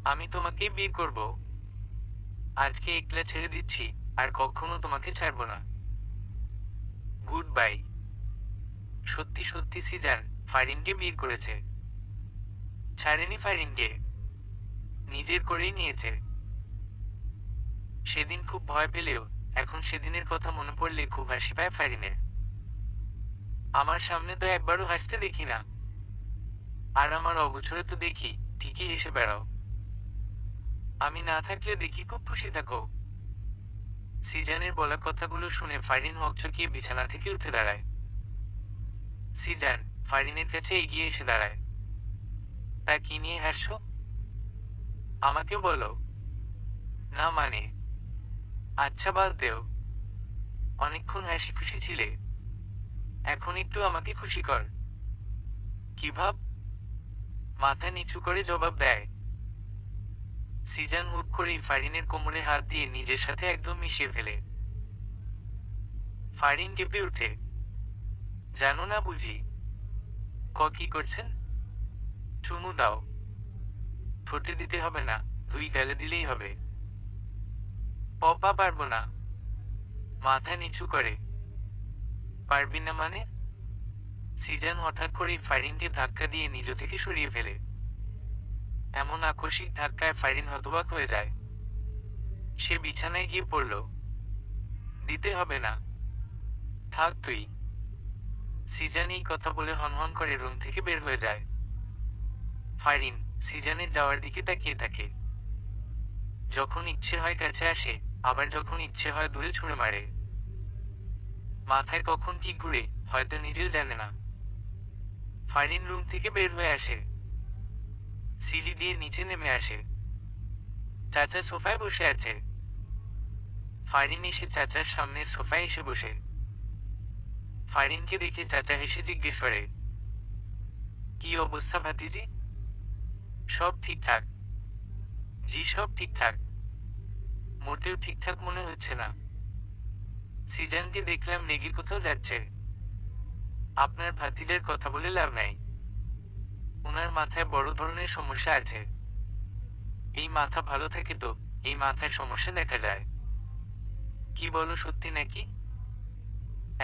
আমি তোমাকে বিয়ে করব। আজকে একলা ছেড়ে দিচ্ছি, আর কখনো তোমাকে ছাড়বো না। Good bye. সত্যি সত্যি সিজান ফারিনকে বিয়ে করেছে। ছাড়েনি ফারিনকে, নিজের করেই নিয়েছে। সেদিন খুব ভয় পেলেও এখন সেদিনের কথা মনে পড়লে খুব হাসি পায় ফারিনের। আমার সামনে তো একবারও হাসতে দেখি না, আর আমার অগোচরে তো দেখি ঠিকই হেসে বেড়াও। আমি না থাকলে দেখি খুব খুশি থাকো। সিজানের বলা কথাগুলো শুনে ফারিন হকচকিয়ে বিছানা থেকে উঠে দাঁড়ায়। সিজান ফারিনের কাছে এগিয়ে এসে দাঁড়ায়। তা কি নিয়ে হাসছো? আমাকে বলো। না মানে? আচ্ছা বাদ দেও। অনেকক্ষণ হাসি খুশি ছিলে, এখন একটু আমাকে খুশি কর। কি ভাব? মাথা নিচু করে জবাব দেয়। সিজান হুট করেই ফারিনের কোমরে হাত দিয়ে নিজের সাথে একদম মিশিয়ে ফেলে। ফারিন কেঁপে উঠে। জানো না বুঝি? কি করছেন? চুমু দাও। ঠোঁটে দিতে হবে না, 2 গালে দিলেই হবে। পারবো না। মাথা নিচু করে। পারবি না মানে? সিজান হঠাৎ করেই ফারিনকে ধাক্কা দিয়ে নিজ থেকে সরিয়ে ফেলে। এমন আকস্মিক ধাক্কায় ফারিন হতবাক হয়ে যায়। সে বিছানায় গিয়ে পড়ল। দিতে হবে না, থাক তুই। সিজান এই কথা বলে হনহন করে রুম থেকে বের হয়ে যায়। ফারিন সিজানের যাওয়ার দিকে তাকিয়ে থাকে। যখন ইচ্ছে হয় কাছে আসে, আবার যখন ইচ্ছে হয় দূরে ছুঁড়ে মারে। মাথায় কখন কি ঘুরে হয়তো নিজেও জানে না। ফারিন রুম থেকে বের হয়ে আসে। সিঁড়ি দিয়ে নিচে নেমে আসে। চাচা সোফায় বসে আছে। ফারিন এসে চাচার সামনের সোফায় এসে বসে। ফারিনকে দেখে চাচা হেসে জিজ্ঞেস করে, কি অবস্থা ভাতিজি? সব ঠিকঠাক? জি সব ঠিকঠাক। মোটেও ঠিকঠাক মনে হচ্ছে না। সিজানকে দেখলাম রেগে কোথাও যাচ্ছে। আপনার ভাতিজার কথা বলে লাভ নাই। ওনার মাথায় বড় ধরনের সমস্যা আছে। এই মাথা ভালো থাকে তো এই মাথায় সমস্যা দেখা যায়। কি বলো, সত্যি নাকি?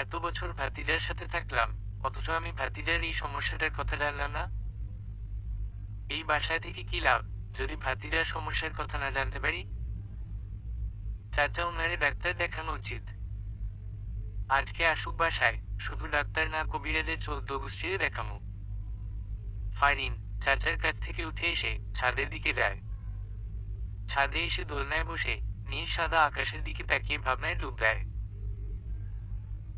এত বছর ভাতিজার সাথে থাকলাম, অথচ আমি ভাতিজার এই সমস্যাটার কথা জানলাম না। এই বাসায় থেকে কি লাভ যদি ভাতিজার সমস্যার কথা না জানতে পারি? চাচা, ওনারে ডাক্তার দেখানো উচিত। আজকে আসুক বাসায়, শুধু ডাক্তার না কবিরাজের 14 গোষ্ঠীরে দেখামু। ফারিন চাচার কাছ থেকে উঠে এসে ছাদের দিকে যায়। ছাদে এসে দোলনায় বসে নীল সাদা আকাশের দিকে তাকিয়ে ভাবনায় ডুব দেয়।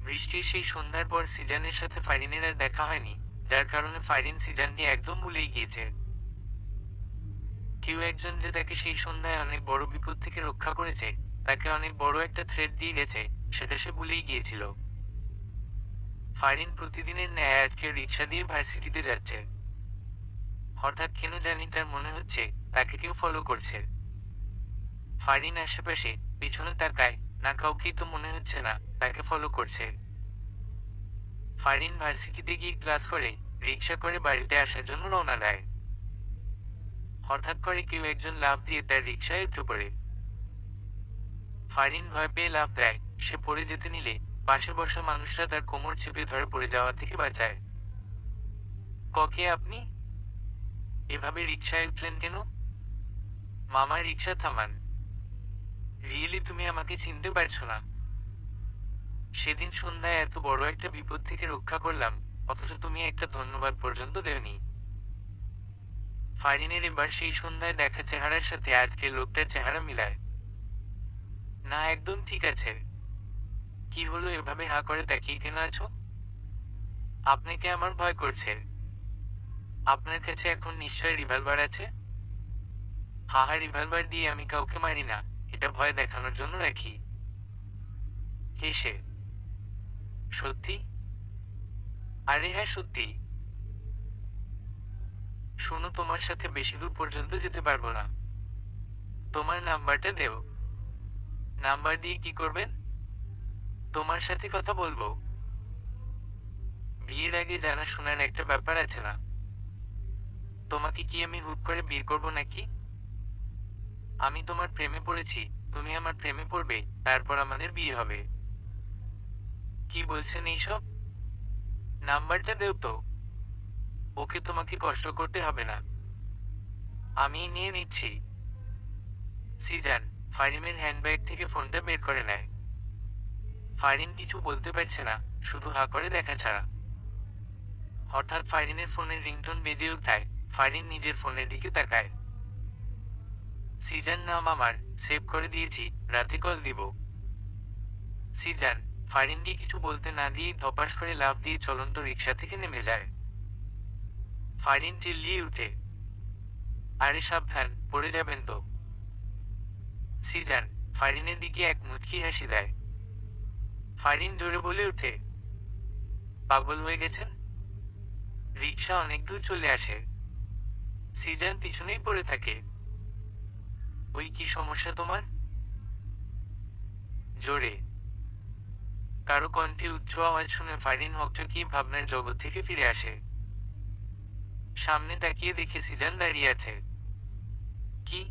বৃষ্টির সেই সন্ধ্যার পর সিজানের সাথে ফারিনের আর দেখা হয়নি, যার কারণে ফারিন সিজানকে একদম ভুলেই গিয়েছে। কেউ একজন যে তাকে সেই সন্ধ্যায় অনেক বড় বিপদ থেকে রক্ষা করেছে, তাকে অনেক বড় একটা থ্রেট দিয়ে গেছে, সেটা সে ভুলেই গিয়েছিল। ফারিন প্রতিদিনের ন্যায় আজকে রিক্সা দিয়ে ভার্সিটিতে যাচ্ছে। হঠাৎ কেন জানি তার মনে হচ্ছে তাকে কেউ ফলো করছে। ফারিন আশেপাশে পিছনে তাকায়, না কাউকেই তো মনে হচ্ছে না তাকে ফলো করছে। ফারিন ভার্সিটিতে গিয়ে ক্লাস করে রিক্সা করে বাড়িতে আসার জন্য রওনা দেয়। হঠাৎ করে কেউ একজন লাফ দিয়ে তার রিক্সায় উঠে পড়ে। ফারিন ভয় পেয়ে লাফ দেয়। সে পড়ে যেতে নিলে পাশে বসা মানুষরা তার কোমর চেপে ধরে পড়ে যাওয়া থেকে বাঁচায়। কে আপনি? এভাবে রিক্সায় উঠলেন কেন? মামা, রিক্সা থামান। রিয়েলি তুমি আমাকে চিনতে পারছো না? সেদিন সন্ধ্যায় এত বড় একটা বিপদ থেকে রক্ষা করলাম, অথচ তুমি একটা ধন্যবাদ পর্যন্ত দেওনি। ফারিনের এবার সেই সন্ধ্যায় দেখা চেহারার সাথে আজকের লোকটার চেহারা মিলায় না। একদম ঠিক আছে। কি হলো, এভাবে হা করে তাকিয়ে কেন আছো? আপনাকে আমার ভয় করছে। আপনার কাছে এখন নিশ্চয় রিভলভার আছে? হা, রিভলভার দিয়ে আমি কাউকে মারি না, এটা ভয় দেখানোর জন্য রাখি। হেসে, সত্যি? আরে হ্যাঁ, সত্যি। শোনো, তোমার সাথে বেশি দূর পর্যন্ত যেতে পারবো না। তোমার নাম্বারটা দেও। নাম্বার দিয়ে কি করবেন? তোমার সাথে কথা বলবো। বিয়ের আগে জানা শোনার একটা ব্যাপার আছে না? তোমাকে কি আমি হুট করে বিয়ে করবো নাকি? আমি তোমার প্রেমে পড়েছি, তুমি আমার প্রেমে পড়বে, তারপর আমাদের বিয়ে হবে। কি বলছেন এইসব? নাম্বারটা দেও তো। ওকে, তোমাকে কষ্ট করতে হবে না, আমি নিয়ে নিচ্ছি। সিজান ফারিনের হ্যান্ডব্যাগ থেকে ফোনটা বের করে নেয়। ফারিন কিছু বলতে পারছে না, শুধু হা করে দেখা ছাড়া। হঠাৎ ফারিনের ফোনের রিংটোন বেজে ওঠায়। ফারিন নিজের ফোনের দিকে তাকায়। সিজান নাম আমার, সেভ করে দিয়েছি, রাতে কল দিব। সিজান ফারিনকে কিছু বলতে না দিয়েই ধপাস করে লাফ দিয়ে চলন্ত রিক্সা থেকে নেমে যায়। ফারিন চিল্লিয়ে উঠে, আরে সাবধান, পড়ে যাবেন তো। সিজান ফারিনের দিকে এক মুচকি হাসি দেয়। ফারিন জোরে বলে উঠে, পাগল হয়ে গেছেন? রিক্সা অনেক দূর চলে আসে। সিজান পিছনেই পড়ে থাকে। ওই কি সমস্যা তোমার? জোরে। কারো কণ্ঠে উচ্চ আওয়াজ শুনে ফারিন হকচকিয়ে ভাবনার জগৎ থেকে ফিরে আসে। সামনে তাকিয়ে দেখে সিজান দাঁড়িয়ে আছে। কি?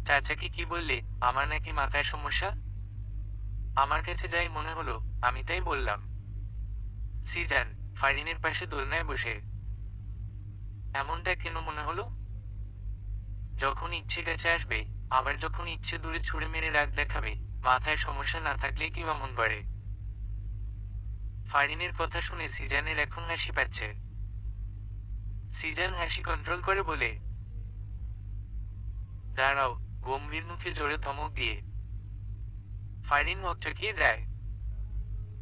চাচাকে কি বললে আমার নাকি মাথায় সমস্যা? আমার কাছে যাই মনে হলো আমি তাই বললাম। সিজান ফারিনের পাশে দোলনায় বসে। এমনটা কেন মনে হলো? যখন ইচ্ছে কাছে আসবে, আবার যখন ইচ্ছে দূরে ছুঁড়ে মেরে রাগ দেখাবে, মাথায় সমস্যা না থাকলে কি এমন বাড়ে? ফারিনের কথা শুনে সিজানের এখন হাসি পাচ্ছে। সিজান হাসি কন্ট্রোল করে বলে, দাঁড়াও, গম্ভীর মুখে জোরে ধমক দিয়ে। ফারিন হকচকিয়ে যায়।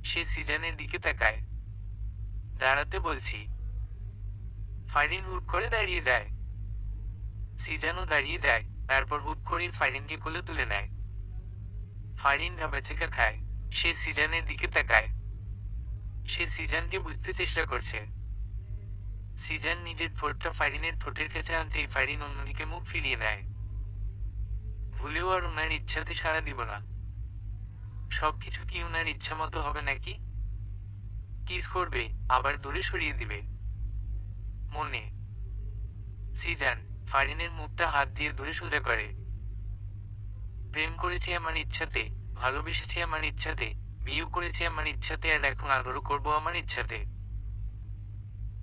সে সিজানের দিকে তাকায়। দাঁড়াতে বলছি। ফারিন হুট করে দাঁড়িয়ে যায়। সিজানও দাঁড়িয়ে যায়, তারপর হুট করে ফারিনকে কোলে তুলে নেয়। ফারিন ঘাবাচেকা খায়। সে সিজানের দিকে তাকায়। সে সিজানকে বুঝতে চেষ্টা করছে। সিজান নিজের ঠোঁটটা ফারিনের ঠোঁটের কাছে আনতেই ফারিন অন্যদিকে মুখ ফিরিয়ে নেয়। ভুলেও আর ওনার ইচ্ছাতে সাড়া দিব না। সবকিছু কি ওনার ইচ্ছা মতো হবে নাকি? কিস করবে, আবার দূরে সরিয়ে দিবে। মনে। সিজান ফারিনের মুখটা হাত দিয়ে দূরে সোজা করে। প্রেম করেছি আমার ইচ্ছাতে, ভালোবেসেছি আমার ইচ্ছাতে, বিয়ে করেছি আমার ইচ্ছাতে, আর এখন আদরও করবো আমার ইচ্ছাতে।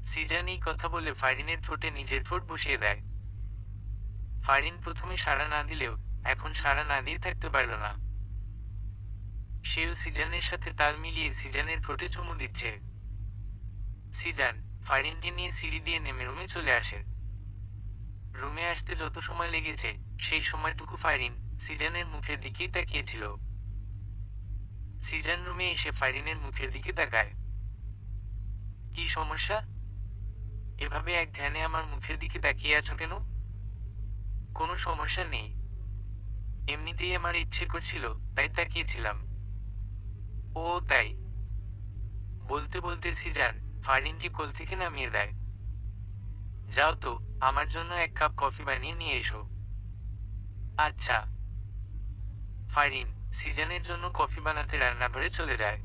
সিজান এই কথা বলে ফারিনের ঠোঁটে নিজের ঠোঁট বসিয়ে দেয়। ফারিন প্রথমে সাড়া না দিলেও এখন সাড়া না দিয়ে থাকতে পারল না। সেও সিজানের সাথে তাল মিলিয়ে সিজানের ঠোঁটে চুমু দিচ্ছে। সিজান ফারিনকে নিয়ে সিঁড়ি দিয়ে নেমে রুমে চলে আসে। রুমে আসতে যত সময় লেগেছে সেই সময়টুকু ফারিন সিজানের মুখের দিকেই তাকিয়েছিল। সিজান রুমে এসে ফারিনের মুখের দিকে তাকায়। কি সমস্যা? এভাবে এক ধ্যানে আমার মুখের দিকে তাকিয়ে আছো কেন? কোনো সমস্যা নেই, এমনিতেই আমার ইচ্ছে করছিল তাই তাকিয়েছিলাম। ও তাই? বলতে বলতে সিজান ফারিনকে কোল থেকে নামিয়ে দেয়। যাও তো, আমার জন্য এক কাপ কফি বানিয়ে নিয়ে এসো। আচ্ছা। ফারিন সিজানের জন্য কফি বানাতে রান্নাঘরে চলে যায়।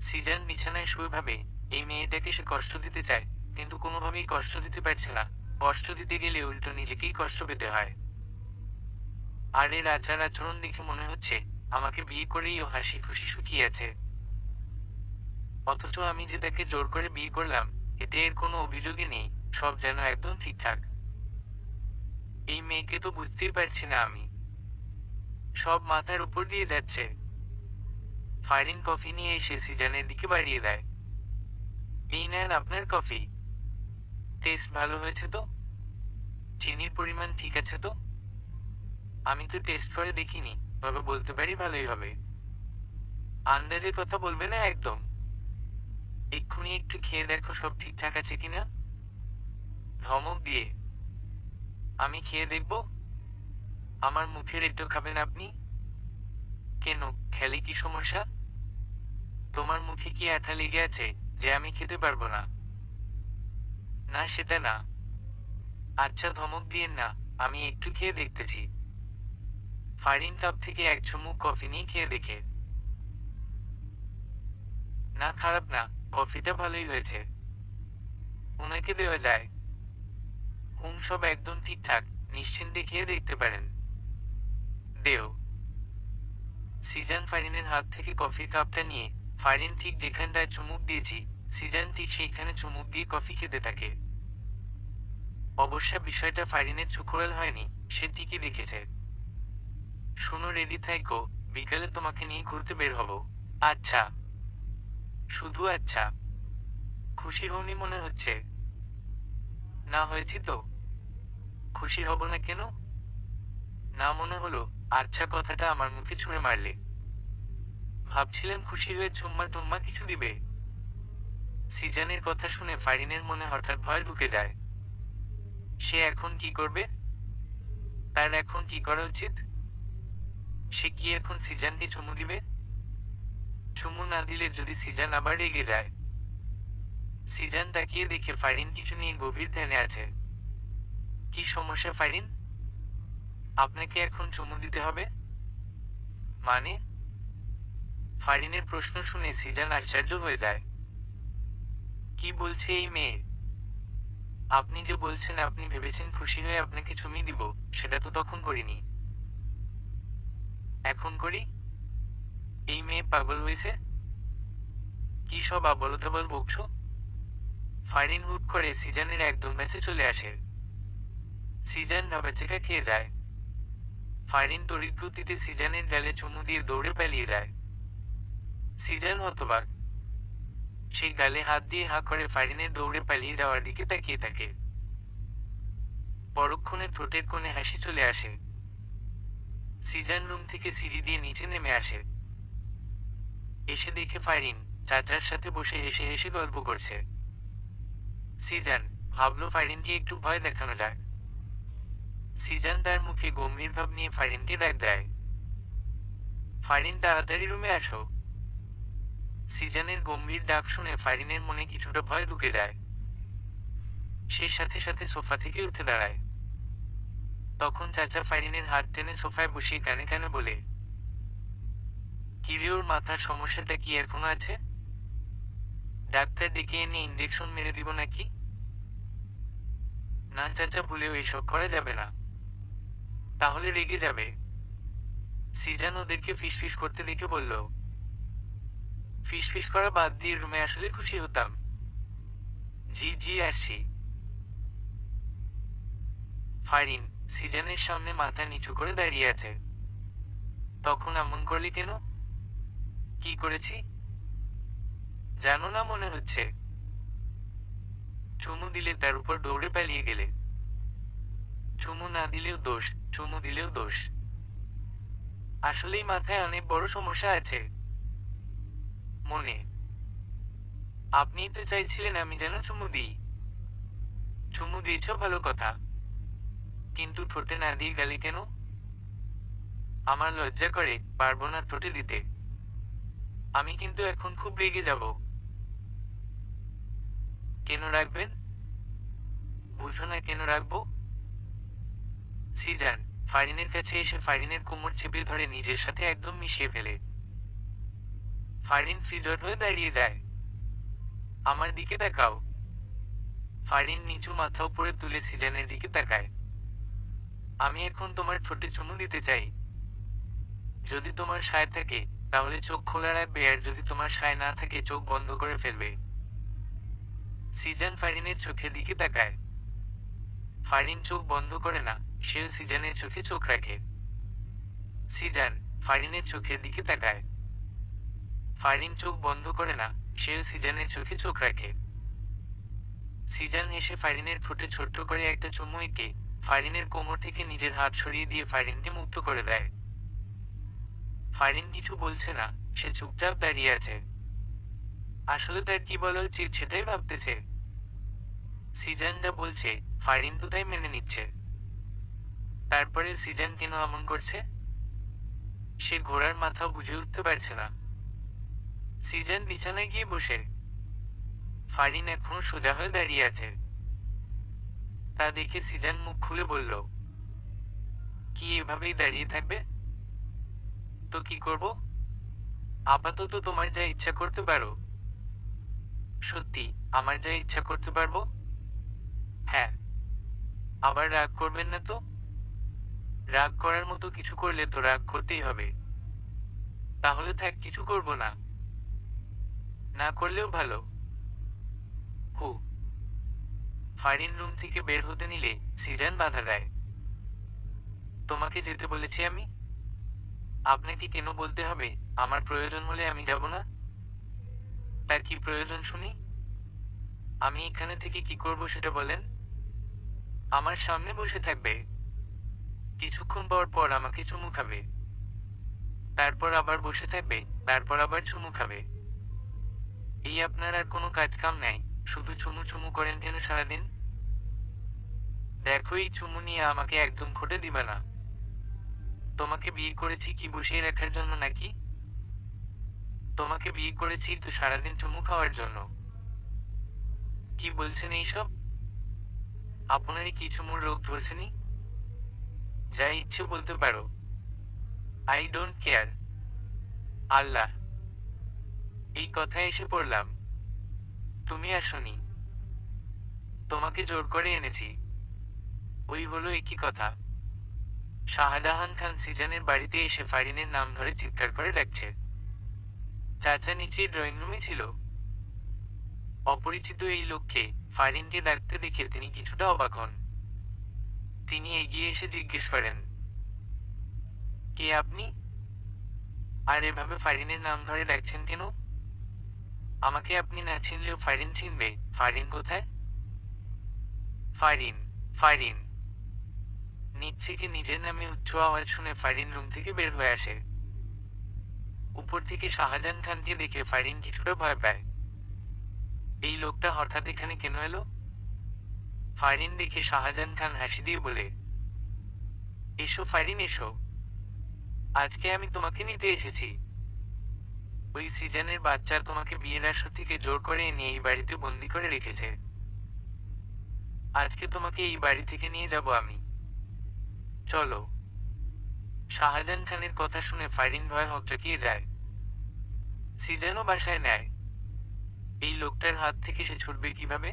সিজান বিছানায় শুয়ে ভাবে, এই মেয়েটাকে সে কষ্ট দিতে চায়, কিন্তু কোনোভাবেই কষ্ট দিতে পারছে না। কষ্ট দিতে গেলে উল্টো নিজেকেই কষ্ট পেতে হয়। আর এর আচার আচরণ দেখে মনে হচ্ছে আমাকে বিয়ে করেই ও হাসি খুশি সুখী আছে। অথচ আমি যে তাকে জোর করে বিয়ে করলাম, এতে এর কোনো অভিযোগই নেই, সব যেন একদম ঠিকঠাক। এই মেয়েকে তো বুঝতেই পারছি না আমি। সব মাথার উপর দিয়ে যাচ্ছে। ফারিন কফি নিয়ে এসে সিজানের দিকে বাড়িয়ে দেয়। এই নেন আপনার কফি। টেস্ট ভালো হয়েছে তো? চিনির পরিমাণ ঠিক আছে তো? আমি তো টেস্ট করে দেখিনি, তবে বলতে পারি ভালোই হবে। আন্দাজে কথা বলবে না একদম। এক্ষুনি একটু খেয়ে দেখো সব ঠিকঠাক আছে কিনা। ধমক দিয়ে। আমি খেয়ে দেখব? আমার মুখের একটু খাবেন আপনি? কেন, খেলে কি সমস্যা? তোমার মুখে কি আঠা লেগে আছে যে আমি খেতে পারবো না? না সেটা না। আচ্ছা ধমক দিয়েন না, আমি একটু খেয়ে দেখতেছি। ফারিন কাপ থেকে এক চুমুক কফি নিয়ে খেয়ে দেখে। না খারাপ না, কফিটা ভালোই হয়েছে। ওনাকে দেওয়া যায়। সব একদম ঠিকঠাক, নিশ্চিন্তে খেয়ে দেখতে পারেন। দেও। সিজান ফারিনের হাত থেকে কফির কাপটা নিয়ে, ফারিন ঠিক যেখানটায় চুমুক দিয়েছি সিজান ঠিক সেইখানে চুমুক দিয়ে কফি খেতে থাকে। অবশ্য বিষয়টা ফারিনের চোখরাল হয়নি, সে ঠিকই দেখেছে। শোনো, রেডি থাইকো, বিকালে তোমাকে নিয়ে ঘুরতে বের হব। আচ্ছা। শুধু আচ্ছা? খুশি হওনি মনে হচ্ছে। না হয়েছি তো? খুশি হব না কেন? না মনে হলো আচ্ছা কথাটা আমার মুখে ছুঁড়ে মারলে। ভাবছিলেন খুশি হয়ে চুম্মা টুম্মা কিছু দিবে। সিজানের কথা শুনে ফারিনের মনে হঠাৎ ভয় ঢুকে যায়। সে এখন কি করবে? তার এখন কি করা উচিত? সে কি এখন সিজানকে চুমু দিবে? চুমু না দিলে যদি সিজান আবার রেগে যায়? সিজান তাকিয়ে দেখে ফারিন কিছু নিয়ে গভীর ধ্যানে আছে। কি সমস্যা ফারিন? আপনাকে এখন চুমু দিতে হবে? মানে? ফারিনের প্রশ্ন শুনে সিজান আশ্চর্য হয়ে যায়। কি বলছে এই মেয়ে? আপনি যে বলছেন আপনি ভেবেছেন খুশি হয়ে আপনাকে চুমি দিব, সেটা তো তখন করিনি। এখন করি? এই মেয়ে পাগল হয়েছে? কি সব আবল-তাবল বকছো? ফারিন হুট করে সিজানের একদম কাছে চলে আসে। সিজান ভ্যাবাচ্যাকা খেয়ে যায়। ফারিন তড়িৎ গতিতে সিজানের গালে চুমু দিয়ে দৌড়ে পালিয়ে যায়। সিজান হতবাক। সে গালে হাত দিয়ে হা করে ফারিনের দৌড়ে পালিয়ে যাওয়ার দিকে তাকিয়ে থাকে। পরক্ষণে ঠোঁটের কোণে হাসি চলে আসে। সিজান রুম থেকে সিঁড়ি দিয়ে নিচে নেমে আসে। এসে দেখে ফারিন চাচার সাথে বসে হেসে হেসে গল্প করছে। সিজান ভাবল ফারিনকে একটু ভয় দেখানো যাক। সিজান তার মুখে গম্ভীর ভাব নিয়ে ফারিনকে ডাক দেয়। ফারিন তাড়াতাড়ি রুমে আসো। সিজানের গম্ভীর ডাক শুনে ফারিনের মনে কিছুটা ভয় ঢুকে যায়। সে সাথে সাথে সোফা থেকে উঠে দাঁড়ায়। তখন চাচা ফারিনের হাত টেনে সোফায় বসিয়ে কানে কানে বলে, কিরে ওর মাথার সমস্যাটা কি এখনো আছে? ডাক্তার ডেকে এনে ইঞ্জেকশন মেরে দিব নাকি? না চাচা, ভুলেও এসব করা যাবে না, তাহলে রেগে যাবে। সিজান ওদেরকে ফিসফিস করতে দেখে বলল, ফিসফিস করা বাদ দিয়ে রুমে আসলে খুশি হতাম। জি জি আসছি। ফারিন সিজানের সামনে মাথা নিচু করে দাঁড়িয়ে আছে। তখন এমন করলি কেন? কি করেছি জানো না মনে হচ্ছে? চুমু দিলে তার উপর দৌড়ে পালিয়ে গেলে। চুমু না দিলেও দোষ, চুমু দিলেও দোষ। আসলেই মাথায় অনেক বড় সমস্যা আছে মনে। আপনিই তো চাইছিলেন আমি যেন চুমু দিই। চুমু দিয়েছ ভালো কথা, কিন্তু ঠোঁটে না দিয়ে গেলে কেন? আমার লজ্জা করে, পারবো না ঠোঁটে দিতে। আমি কিন্তু এখন খুব রেগে যাব। কেন রাখবেন? বুঝো না কেন রাখবো? সিজান ফারিনের কাছে এসে ফারিনের কোমর চেপে ধরে নিজের সাথে একদম মিশিয়ে ফেলে। ফারিন ফ্রিজড হয়ে দাঁড়িয়ে যায়। আমার দিকে তাকাও। ফারিন নিচু মাথা উপরে তুলে সিজানের দিকে তাকায়। আমি এখন তোমার ঠোঁটে চুমু দিতে চাই। যদি তোমার সায় থাকে তাহলে চোখ খোলা রাখবে, আর যদি তোমার সায় না থাকে চোখ বন্ধ করে ফেলবে। সিজান ফারিনের চোখের দিকে তাকায়। ফারিন চোখ বন্ধ করে না, সেও সিজানের চোখে চোখ রাখে। সিজান ফারিনের চোখের দিকে তাকায়। ফারিন চোখ বন্ধ করে না, সেও সিজানের চোখে চোখ রাখে। সিজান এসে ফারিনের ঠোঁটে ছোট্ট করে একটা চুমু এঁকে ফারিনের কোমর থেকে নিজের হাত সরিয়ে দিয়ে ফারিনকে মুক্ত করে দেয়। ফারিন কিছু বলছে না, সে চুপচাপ দাঁড়িয়ে আছে। আসলে তার কি বলা উচিত সেটাই ভাবতেছে। সিজান যা বলছে ফারিন তো তাই মেনে নিচ্ছে। তারপরে সিজান কেন এমন করছে সে ঘোড়ার মাথাও বুঝে উঠতে পারছে না। সিজান বিছানায় গিয়ে বসে। ফারিন এখনো সোজা হয়ে দাঁড়িয়ে আছে। তা দেখে সিজান মুখ খুলে বলল, কি এভাবেই দাঁড়িয়ে থাকবে? তো কি করব? আপাতত তোমার যা ইচ্ছা করতে পারো। সত্যি আমার যা ইচ্ছা করতে পারবো? হ্যাঁ। আবার রাগ করবেন না তো? রাগ করার মতো কিছু করলে তো রাগ করতেই হবে। তাহলে থাক, কিছু করব না। না করলেও ভালো। হু। ফারিন রুম থেকে বের হতে নিলে সিজান বাধা দেয়। তোমাকে যেতে বলেছি আমি। আপনাকে কেন বলতে হবে? আমার প্রয়োজন হলে আমি যাব না। তার কি প্রয়োজন শুনি? আমি এখানে থেকে কি করব সেটা বলেন। আমার সামনে বসে থাকবে, কিছুক্ষণ পর পর আমাকে চুমু খাবে, তারপর আবার বসে থাকবে, তারপর আবার চুমু খাবে। এই আপনার আর কোনো কাজ কাম নাই, শুধু চুমু চুমু করেন কেন সারাদিন? দেখো, এই চুমু নিয়ে আমাকে একদম খোটে দিবা না। তোমাকে বিয়ে করেছি কি বসিয়ে রাখার জন্য নাকি? তোমাকে বিয়ে করেছি তো সারাদিন চুমু খাওয়ার জন্য। কি বলছেন এইসব? আপনারই কি চুমুর রোগ ধরছেনি? যা ইচ্ছে বলতে পারো, আই ডোন্ট কেয়ার। আল্লাহ। এই কথায় এসে পড়লাম। তুমি আসনি, তোমাকে জোর করে এনেছি। ওই হলো একই কথা। শাহজাহান খান সিজানের বাড়িতে এসে ফারিনের নাম ধরে চিৎকার করে ডাকছে। চাচা নিচেই ড্রয়িং রুমে ছিল। অপরিচিত এই লোককে ফারিনকে ডাকতে দেখে তিনি কিছুটা অবাক হন। তিনি এগিয়ে এসে জিজ্ঞেস করেন, কে আপনি? আর এভাবে ফারিনের নাম ধরে ডাকছেন কেন? আমাকে আপনি না চিনলেও ফারিন চিনবে। ফারিন কোথায়? ফারিন, ফারিন। নিচ থেকে নিজের নামে উচ্চ আওয়াজ শুনে ফারিন রুম থেকে বের হয়ে আসে। উপর থেকে শাহজাহান খানকে দেখে ফারিন কিছুটা ভয় পায়। এই লোকটা হঠাৎ এখানে কেন এলো? ফারিন দেখে শাহজাহান খান হাসি দিয়ে বলে, এসো ফারিন এসো, আজকে আমি তোমাকে নিতে এসেছি। ওই সিজানের বাচ্চা তোমাকে বিয়ের আসর থেকে জোর করে এনে এই বাড়িতে বন্দি করে রেখেছে। আজকে তোমাকে এই বাড়ি থেকে নিয়ে যাব আমি। চলো। শাহজাহান খানের কথা শুনে ফারিন ভয় হকচকিয়ে যায়। সিজানও বাসায় নেয়। এই লোকটার হাত থেকে সে ছুটবে কিভাবে?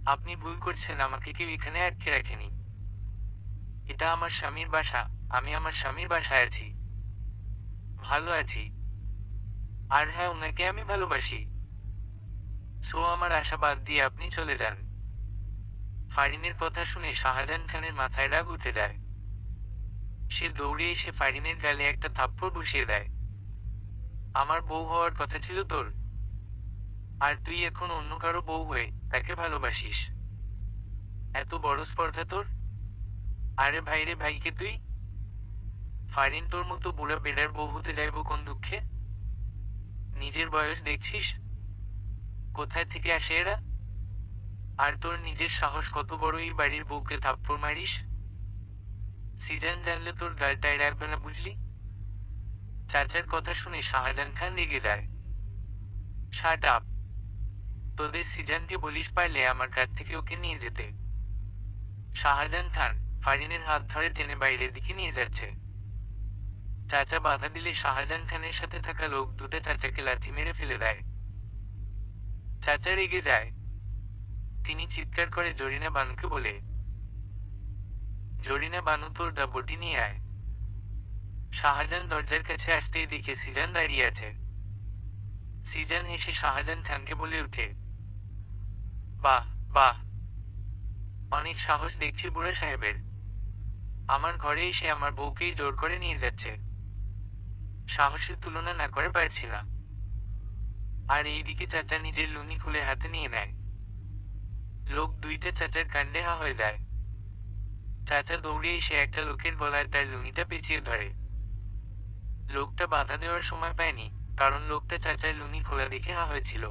আপনি ভুল করছেন, আমাকে কেউ এখানে আটকে রাখেনি। এটা আমার স্বামীর বাসা, আমি আমার স্বামীর বাসায় আছি, ভালো আছি। আর হ্যাঁ, ওনাকে আমি ভালোবাসি। সো আমার আশা বাদ দিয়ে আপনি চলে যান। ফারিনের কথা শুনে শাহজাহান খানের মাথায় রাগ উঠে যায়। সে দৌড়ে এসে ফারিনের গালে একটা থাপ্পড় বসিয়ে দেয়। আমার বউ হওয়ার কথা ছিল তোর, আর তুই এখন অন্য কারো বউ হয়ে তাকে ভালোবাসিস। এত বড় স্পর্ধা তোর? আরে ভাইরে ভাইকে তুই! ফারিন তোর মতো বুড়া বেড়ার বউ হতে যাইব কোন দুঃখে? নিজের বয়স দেখছিস? কোথায় থেকে আসে এরা? আর তোর নিজের সাহস কত বড় এই বাড়ির বউকে থাপ্পড় মারিস? সিজান জানলে তোর গালটায় রাখবে না, বুঝলি? চাচার কথা শুনে শাহজাহান খান রেগে যায়। Shut up! তোদের সিজানকে বলিস পারলে আমার কাছ থেকে ওকে নিয়ে যেতে। শাহজাহান খান ফারিনের হাত ধরে টেনে বাইরের দিকে নিয়ে যাচ্ছে। চাচা বাধা দিলে শাহজাহান খানের সাথে থাকা লোক দুটো চাচাকে লাথি মেরে ফেলে দেয়। চাচা রেগে যায়। তিনি চিৎকার করে জরিনা বানুকে বলে, জরিনা বানু, তোর দাবটি নিয়ে আয়। শাহজাহান দরজার কাছে আসতেই দেখে সিজান দাঁড়িয়ে আছে। সিজান হেসে শাহজাহান খানকে বলে উঠে, বাহ বাহ, অনেক সাহস দেখছি বুড়া সাহেবের। আমার ঘরে এসে আমার বউকেই জোর করে নিয়ে যাচ্ছে। সাহসের তুলনা না করে পারছি না। আর এইদিকে চাচা নিজের লুঙ্গি খুলে হাতে নিয়ে নেয়। লোক দুইটা চাচার কাণ্ডে হা হয়ে যায়। চাচা দৌড়ে এসে একটা লোকের গলায় তার লুঙ্গিটা পেঁচিয়ে ধরে। লোকটা বাধা দেওয়ার সময় পায়নি, কারণ লোকটা চাচার লুঙ্গি খোলা দেখে হা হয়েছিল।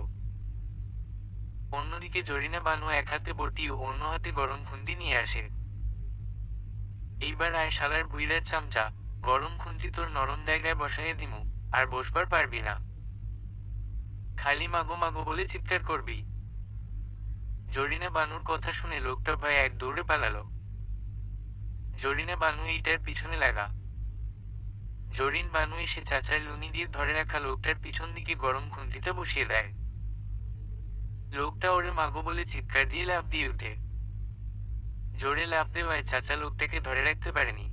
অন্যদিকে জরিনা বানু এক হাতে বটি ও অন্য হাতে গরম খুন্তি নিয়ে আসে। এইবার আয় শালার বুইড়ার চামচা, গরম খুন্তি তোর নরম জায়গায় বসাইয়ে দিমু, আর বসবার পারবি না। খালি মাগো মাগো বলে চিৎকার করবি। জরিনা বানুর কথা শুনে লোকটা ভয়ে এক দৌড়ে পালালো। জরিনা বানু এইটার পিছনে লাগা। জরিন বানু এসে চাচার লুনি দিয়ে ধরে রাখা লোকটার পিছন দিকে গরম খুন্তিটা বসিয়ে দেয়। লোকটা ওরে মাগো বলে চিৎকার দিয়ে লাফ দিয়ে উঠে। জোরে লাফ দেওয়ায় চাচা লোকটাকে ধরে রাখতে পারেনি।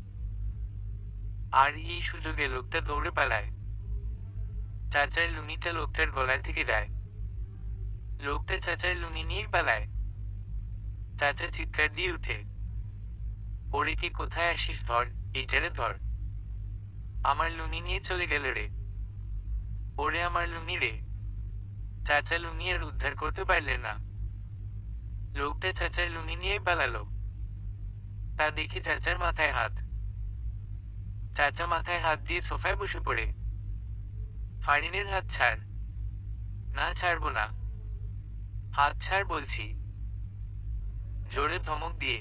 আর এই সুযোগে লোকটা দৌড়ে পালায়। চাচার লুনিটা লোকটার গলা থেকে যায়। লোকটা চাচার লুনি নিয়েই পালায়। চাচা চিৎকার দিয়ে উঠে, ওরে কি কোথায় আসিস, ধর এইটারে ধর। আমার লুনি নিয়ে চলে গেল রে। ওরে আমার লুনি রে। চাচা লুনি আর উদ্ধার করতে পারলে না। লোকটা চাচার লুনি নিয়েই পালালো। তা দেখে চাচার মাথায় হাত। চাচা মাথায় হাত দিয়ে সোফায় বসে পড়ে। ফারিনের হাত ছাড়। না, ছাড়বো না। হাত ছাড় বলছি। জোরে ধমক দিয়ে।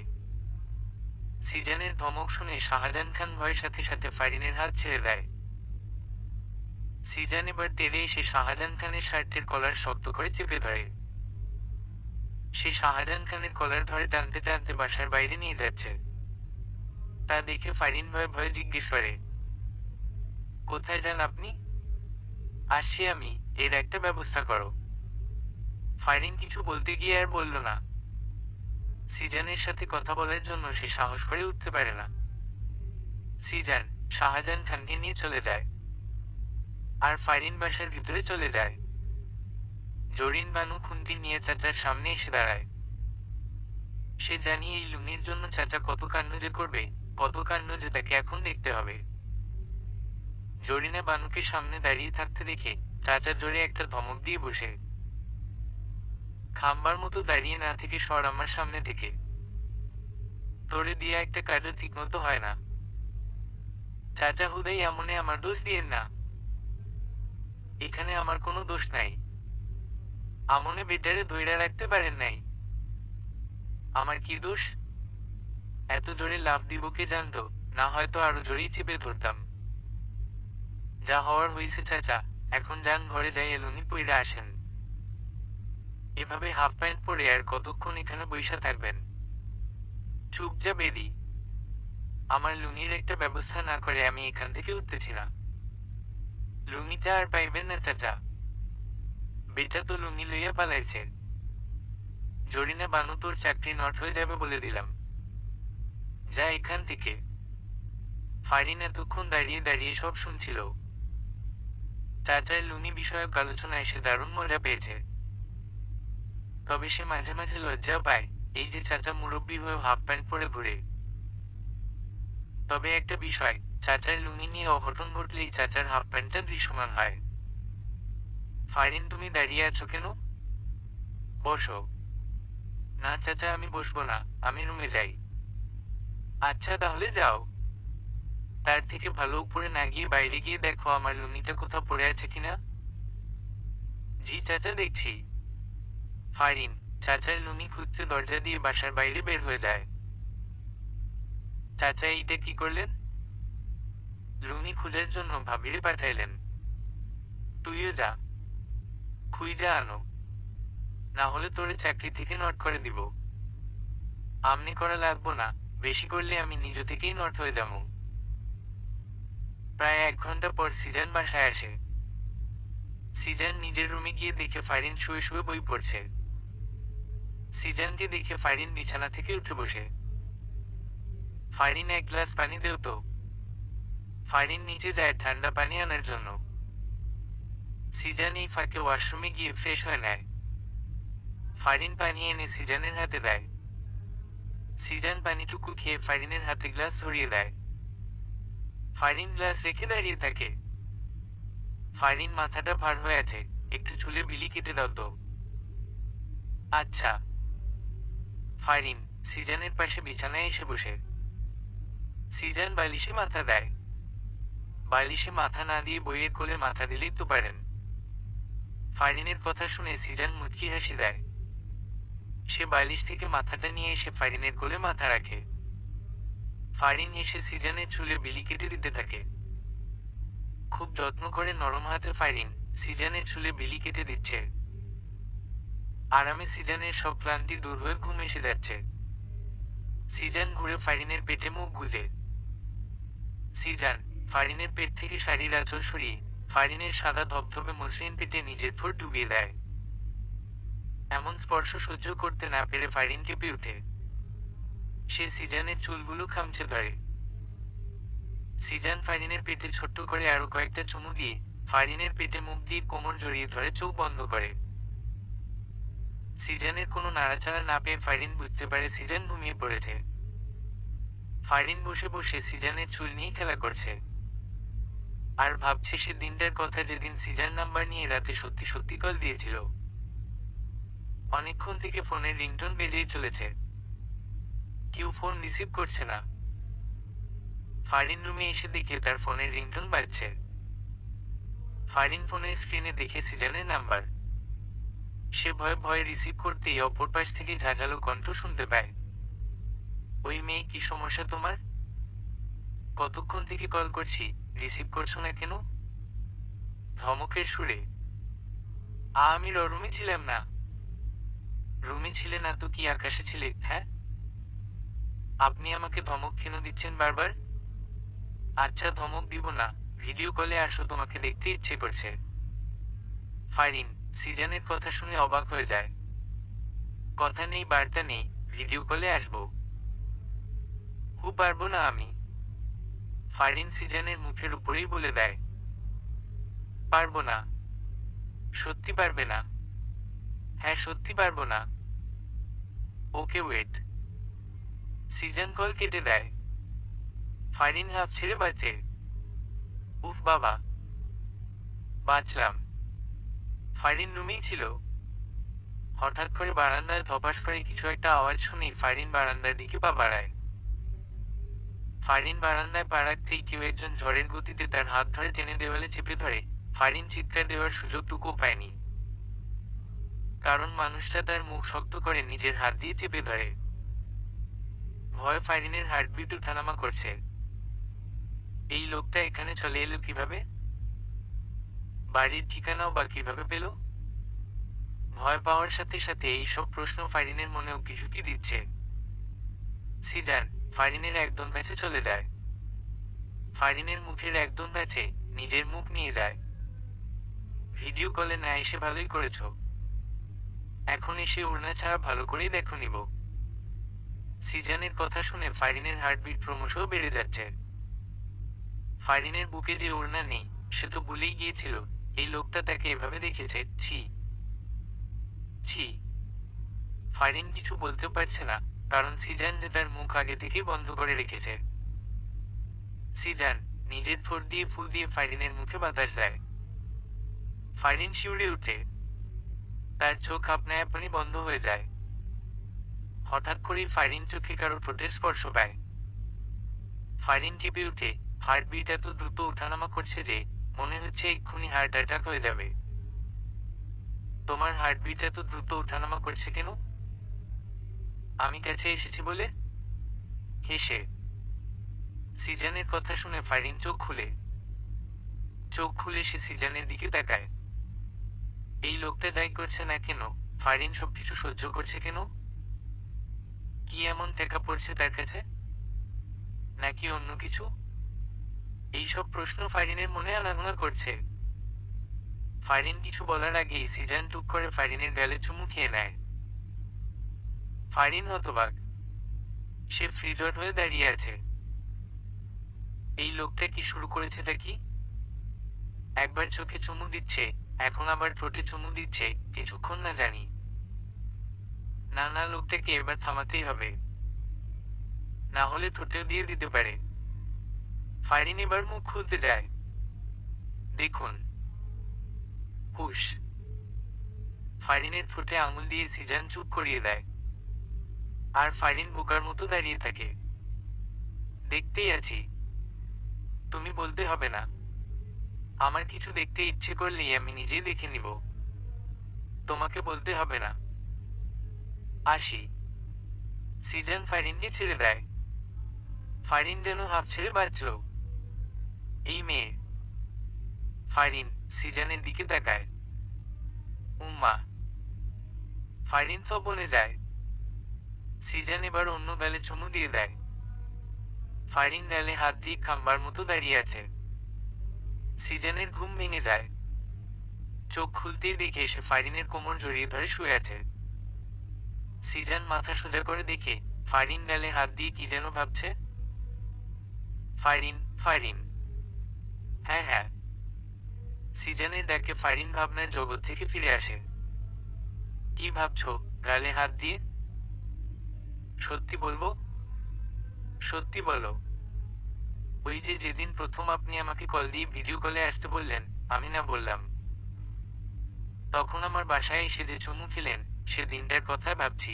সিজানের ধমক শুনে শাহজাহান খান ভয়ের সাথে সাথে ফারিনের হাত ছেড়ে দেয়। সিজান এবার তেড়ে এসে শাহজাহান খানের শার্টের কলার শক্ত করে চেপে ধরে। সে শাহজাহান খানের কলার ধরে টানতে টানতে বাসার বাইরে নিয়ে যাচ্ছে। তা দেখে ফারিন ভয়ে ভয়ে জিজ্ঞেস করে, কোথায় যান আপনি? আসছি আমি। এর একটা ব্যবস্থা করো। ফারিন কিছু বলতে গিয়ে আর বলল না। সিজানের সাথে কথা বলার জন্য সে সাহস করে উঠতে পারে না। সিজান শাহজাহান খানকে নিয়ে চলে যায়, আর ফারিন বাসার ভিতরে চলে যায়। জরিন বানু খুন্তি নিয়ে চাচার সামনে এসে দাঁড়ায়। সে জানি এই লুঙ্গির জন্য চাচা কত কাণ্ড যে করবে, কত কাণ্ড যে তাকে এখন দেখতে হবে। জরিনা বানুকে সামনে দাঁড়িয়ে থাকতে দেখে চাচা জোরে একটা ধমক দিয়ে বসে, খাম্বার মতো দাঁড়িয়ে না থেকে সর আমার সামনে থেকে। তোরে দিয়ে একটা কাজও ঠিক মতো হয় না। চাচা হুদাই এমনে আমার দোষ দিয়েন না। এখানে আমার কোনো দোষ নাই। আমনে বেটারে ধইরা রাখতে পারেন নাই। আমার কি দোষ? এত জোরে লাফ দিব কে জানতো, না হয়তো আরো জোরেই চেপে ধরতাম। যা হওয়ার হইছে চাচা, এখন যান ঘরে যাই এলুনি পইরা আসেন। এভাবে হাফ প্যান্ট পরে আর কতক্ষণ এখানে বইসা থাকবেন? চুপ যা বেরি। আমার লুঙ্গির একটা ব্যবস্থা না করে আমি এখান থেকে উঠতেছি না। লুঙ্গিটা আর পাইবেন না চাচা। বেটা তো লুঙ্গি লইয়া পালাইছে। জরিনা বানু তোর চাকরি নট হয়ে যাবে বলে দিলাম। যা এখান থেকে। ফারিন এতক্ষণ দাঁড়িয়ে দাঁড়িয়ে সব শুনছিল। চাচার লুঙ্গি বিষয়ক আলোচনায় সে দারুণ মজা পেয়েছে। তবে সে মাঝে মাঝে লজ্জা পায়, এই যে চাচা মুরব্বী হয়ে হাফ প্যান্ট পরে ঘুরে। তবে একটা বিষয়, চাচার লুঙ্গি নিয়ে অঘটন ঘটলেই চাচার হাফ প্যান্টটা দৃশ্যমান হয়। ফারিন তুমি দাঁড়িয়ে আছো কেন? বসো। না চাচা আমি বসবো না, আমি রুমে যাই। আচ্ছা তাহলে যাও। তার থেকে ভালো উপরে না গিয়ে বাইরে গিয়ে দেখো আমার লুঙ্গিটা কোথাও পড়ে আছে কিনা। জি চাচা দেখছি। ফারিন চাচার লুঙ্গি খুঁজতে দরজা দিয়ে বাসার বাইরে বের হয়ে যায়। চাচা এইটা কি করলেন? লুঙ্গি খোঁজার জন্য ভাবিরে পাঠাইলেন। তুইও যা, খুঁজা আনো, না হলে তোরে চাকরি থেকে নট করে দিব। আমনি করা লাগবো না, বেশি করলে আমি নিজ থেকেই নট হয়ে যাবো। প্রায় 1 ঘন্টা পর সিজান বাসায় আসে। সিজান নিজের রুমে গিয়ে দেখে ফারিন শুয়ে শুয়ে বই পড়ছে। সিজানকে দেখে ফারিন বিছানা থেকে উঠে বসে। ফারিন 1 গ্লাস পানি দেও তো। ফারিন নিচে যায় ঠান্ডা পানি আনার জন্য। সিজান এই ফাঁকে ওয়াশরুমে গিয়ে ফ্রেশ হয়ে নেয়। ফারিন পানি এনে সিজানের হাতে দেয়। সিজান পানিটুকু খেয়ে ফারিনের হাতে গ্লাস ধরিয়ে দেয়। ফারিন গ্লাস রেখে দাঁড়িয়ে থাকে। ফারিন মাথাটা ভার হয়ে আছে, একটু চুলে বিলি কেটে দাও তো। আচ্ছা। ফারিন সিজানের পাশে বিছানায় এসে বসে। সিজান বালিশে মাথা দেয়। বালিশে মাথা না দিয়ে বইয়ের কোলে মাথা দিলেই তো পারেন। ফারিনের কথা শুনে সিজান মুচকি হাসি দেয়। সে বালিশ থেকে মাথাটা নিয়ে এসে ফারিনের কোলে মাথা রাখে। ফারিন এসে সিজানের চুলে বিলি কেটে দিতে থাকে। খুব যত্ন করে নরম হাতে ফারিন সিজানের চুলে বিলি কেটে দিচ্ছে। আরামে সিজানের সব ক্লান্তি দূর হয়ে ঘুম এসে যাচ্ছে। সিজান ঘুরে ফারিনের পেটে মুখ গুজে। সিজান ফারিনের পেট থেকে শাড়ির আঁচল সরিয়ে ফারিনের সাদা ধবধবে মসৃণ পেটে নিজের ঠোঁট ডুবিয়ে দেয়। এমন স্পর্শ সহ্য করতে না পেরে ফারিন কেঁপে ওঠে। সে সিজানের চুলগুলো খামচে ধরে। সিজান ফারিনের পেটে ছোট্ট করে আরো কয়েকটা চুমু দিয়ে ফারিনের পেটে মুখ দিয়ে কোমর জড়িয়ে ধরে চোখ বন্ধ করে। সিজানের কোনো নাড়াচাড়া না পেয়ে ফারিন বুঝতে পারে সিজান ঘুমিয়ে পড়েছে। ফারিন বসে বসে সিজানের চুল নিয়ে খেলা করছে আর ভাবছে সে দিনটার কথা যেদিন সিজান নাম্বার নিয়ে রাতে সত্যি সত্যি কল দিয়েছিল। অনেকক্ষণ থেকে ফোনের রিংটোন বেজেই চলেছে, কেউ ফোন রিসিভ করছে না। ফারিন রুমে এসে দেখে তার ফোনের রিংটোন বাজছে। ফারিন ফোনের স্ক্রিনে দেখে সিজানের নাম্বার। সে ভয়ে ভয়ে রিসিভ করতেই অপর পাশ থেকে ঝাঁঝালো কণ্ঠ শুনতে পায়। ওই মেয়ে, কি সমস্যা তোমার? কতক্ষণ থেকে কল করছি, রিসিভ করছো না কেন? ধমকের সুরে। আমি রুমে ছিলাম না। রুমে ছিলে না তো কি আকাশে ছিলে? হ্যাঁ, আপনি আমাকে ধমক কেন দিচ্ছেন বারবার? আচ্ছা ধমক দিব না, ভিডিও কলে আসো, তোমাকে দেখতে ইচ্ছে করছে। ফারিন সিজানের কথা শুনে অবাক হয়ে যায়। কথা নেই বার্তা নেই, ভিডিও কলে আসবো। পারবো না আমি। ফারিন সিজানের মুখের উপরেই বলে দেয়, পারবো না। সত্যি পারবে না? হ্যাঁ সত্যি পারবো না। Okay wait. সিজান কল কেটে দেয়। ফারিন হাফ ছেড়ে বাঁচে। উফ বাবা, বাঁচলাম। ফারিন রুমেই ছিল। হঠাৎ করে বারান্দায় ধপাস করে কিছু একটা আওয়াজ শুনেই ফারিন বারান্দার দিকে পা বাড়ায়। ফারিন বারান্দায় পা রাখতেই কেউ একজন ঝড়ের গতিতে তার হাত ধরে টেনে দেওয়ালে চেপে ধরে। ফারিন চিৎকার দেওয়ার সুযোগটুকুও পায়নি, কারণ মানুষটা তার মুখ শক্ত করে নিজের হাত দিয়ে চেপে ধরে। ভয়ে ফারিনের হার্টবিট ওঠানামা করছে। এই লোকটা এখানে চলে এলো কিভাবে? বাড়ির ঠিকানাও বা কিভাবে পেল? ভয় পাওয়ার সাথে সাথে এইসব প্রশ্ন ফারিনের মনেও কিছুকি দিচ্ছে। সিজান ফারিনের একদম কাছে চলে যায়। ফারিনের মুখের একদম কাছে নিজের মুখ নিয়ে যায়। ভিডিও কলে না এসে ভালোই করেছ। এখন এসে ওড়না ছাড়া ভালো করেই দেখো নিব। সিজানের কথা শুনে ফারিনের হার্টবিট ক্রমশ বেড়ে যাচ্ছে। ফারিনের বুকে যে ওড়না নেই সে তো ভুলেই গিয়েছিল এই লোকটা তাকে এভাবে দেখেছে। ছি ছি। ফারিন কিছু বলতে পারছে না, কারণ সিজান যে তার মুখ আগে থেকেই বন্ধ করে রেখেছে। সিজান নিজের ঠোঁট দিয়ে ফুল দিয়ে ফারিনের মুখে বাতাস দেয়। ফারিন শিউরে উঠে। তার চোখ আপনা আপনি বন্ধ হয়ে যায়। হঠাৎ করেই ফারিন চোখে কারো ঠোঁটের স্পর্শ পায়। ফারিন কেঁপে উঠে। হার্টবিট এত দ্রুত ওঠানামা করছে যে মনে হচ্ছে এক্ষুনি হার্ট অ্যাটাক হয়ে যাবে। তোমার হার্টবিট এত দ্রুত ওঠানামা করছে কেন? আমি কাছে এসেছি বলে? হেসে। সিজানের কথা শুনে ফারিন চোখ খুলে সে সিজানের দিকে তাকায়। এই লোকটা যাই করছে না কেন, ফারিন সবকিছু সহ্য করছে কেন? কি এমন টেকা পড়ছে তার কাছে? নাকি অন্য কিছু? এইসব প্রশ্ন ফারিনের মনে আনাগোনা করছে। ফারিন কিছু বলার আগেই সিজান টুক করে ফারিনের গালে চুমু খেয়ে নেয়। ফারিন হতবাক। সে ফ্রিজড হয়ে দাঁড়িয়ে আছে। এই লোকটা কি শুরু করেছেটা কি? একবার চোখে চুমু দিচ্ছে, এখন আবার ঠোঁটে চুমু দিচ্ছে, কিছুক্ষণ না জানি। না না, লোকটাকে এবার থামাতেই হবে, না হলে ঠোঁটেও দিয়ে দিতে পারে। ফারিন এবার মুখ খুলতে যায়। দেখুন। হুশ। ফারিনের ঠোঁটে আঙুল দিয়ে সিজান চুপ করিয়ে দেয়। আর ফারিন বোকার মতো দাঁড়িয়ে থাকে। দেখতেই আছি। তুমি বলতে হবে না। আমার কিছু দেখতে ইচ্ছে করলেই আমি নিজেই দেখে নিব। তোমাকে বলতে হবে না। আসি। সিজান ফারিনকে ছেড়ে দেয়। ফারিন যেন হাফ ছেড়ে বাঁচল। এই মেয়ে। ফারিন সিজানের দিকে তাকায়। উম্মা। ফারিন তো বনে যায়। সিজান এবার অন্য গালে চুমু দিয়ে দেয়। ফারিন গালে হাত দিয়ে খাম্বার মতো দাঁড়িয়ে আছে। সিজানের ঘুম ভেঙে যায়। চোখ খুলতেই দেখে সে ফারিনের কোমর জড়িয়ে ধরে শুয়ে আছে। সিজান মাথা সোজা করে দেখে ফারিন গালে হাত দিয়ে কি যেন ভাবছে। ফারিন ফারিন। হ্যাঁ হ্যাঁ। সিজানের ডাকে ফারিন ভাবনার জগৎ থেকে ফিরে আসে। কি ভাবছো গালে হাত দিয়ে? সত্যি বলবো? সত্যি বলো। ওই যে যেদিন প্রথম আপনি আমাকে কল দিয়ে ভিডিও কলে আসতে বললেন, আমি না বললাম। তখন আমার বাসায় এসে যে চুমু খেলেন, সে দিনটার কথা ভাবছি।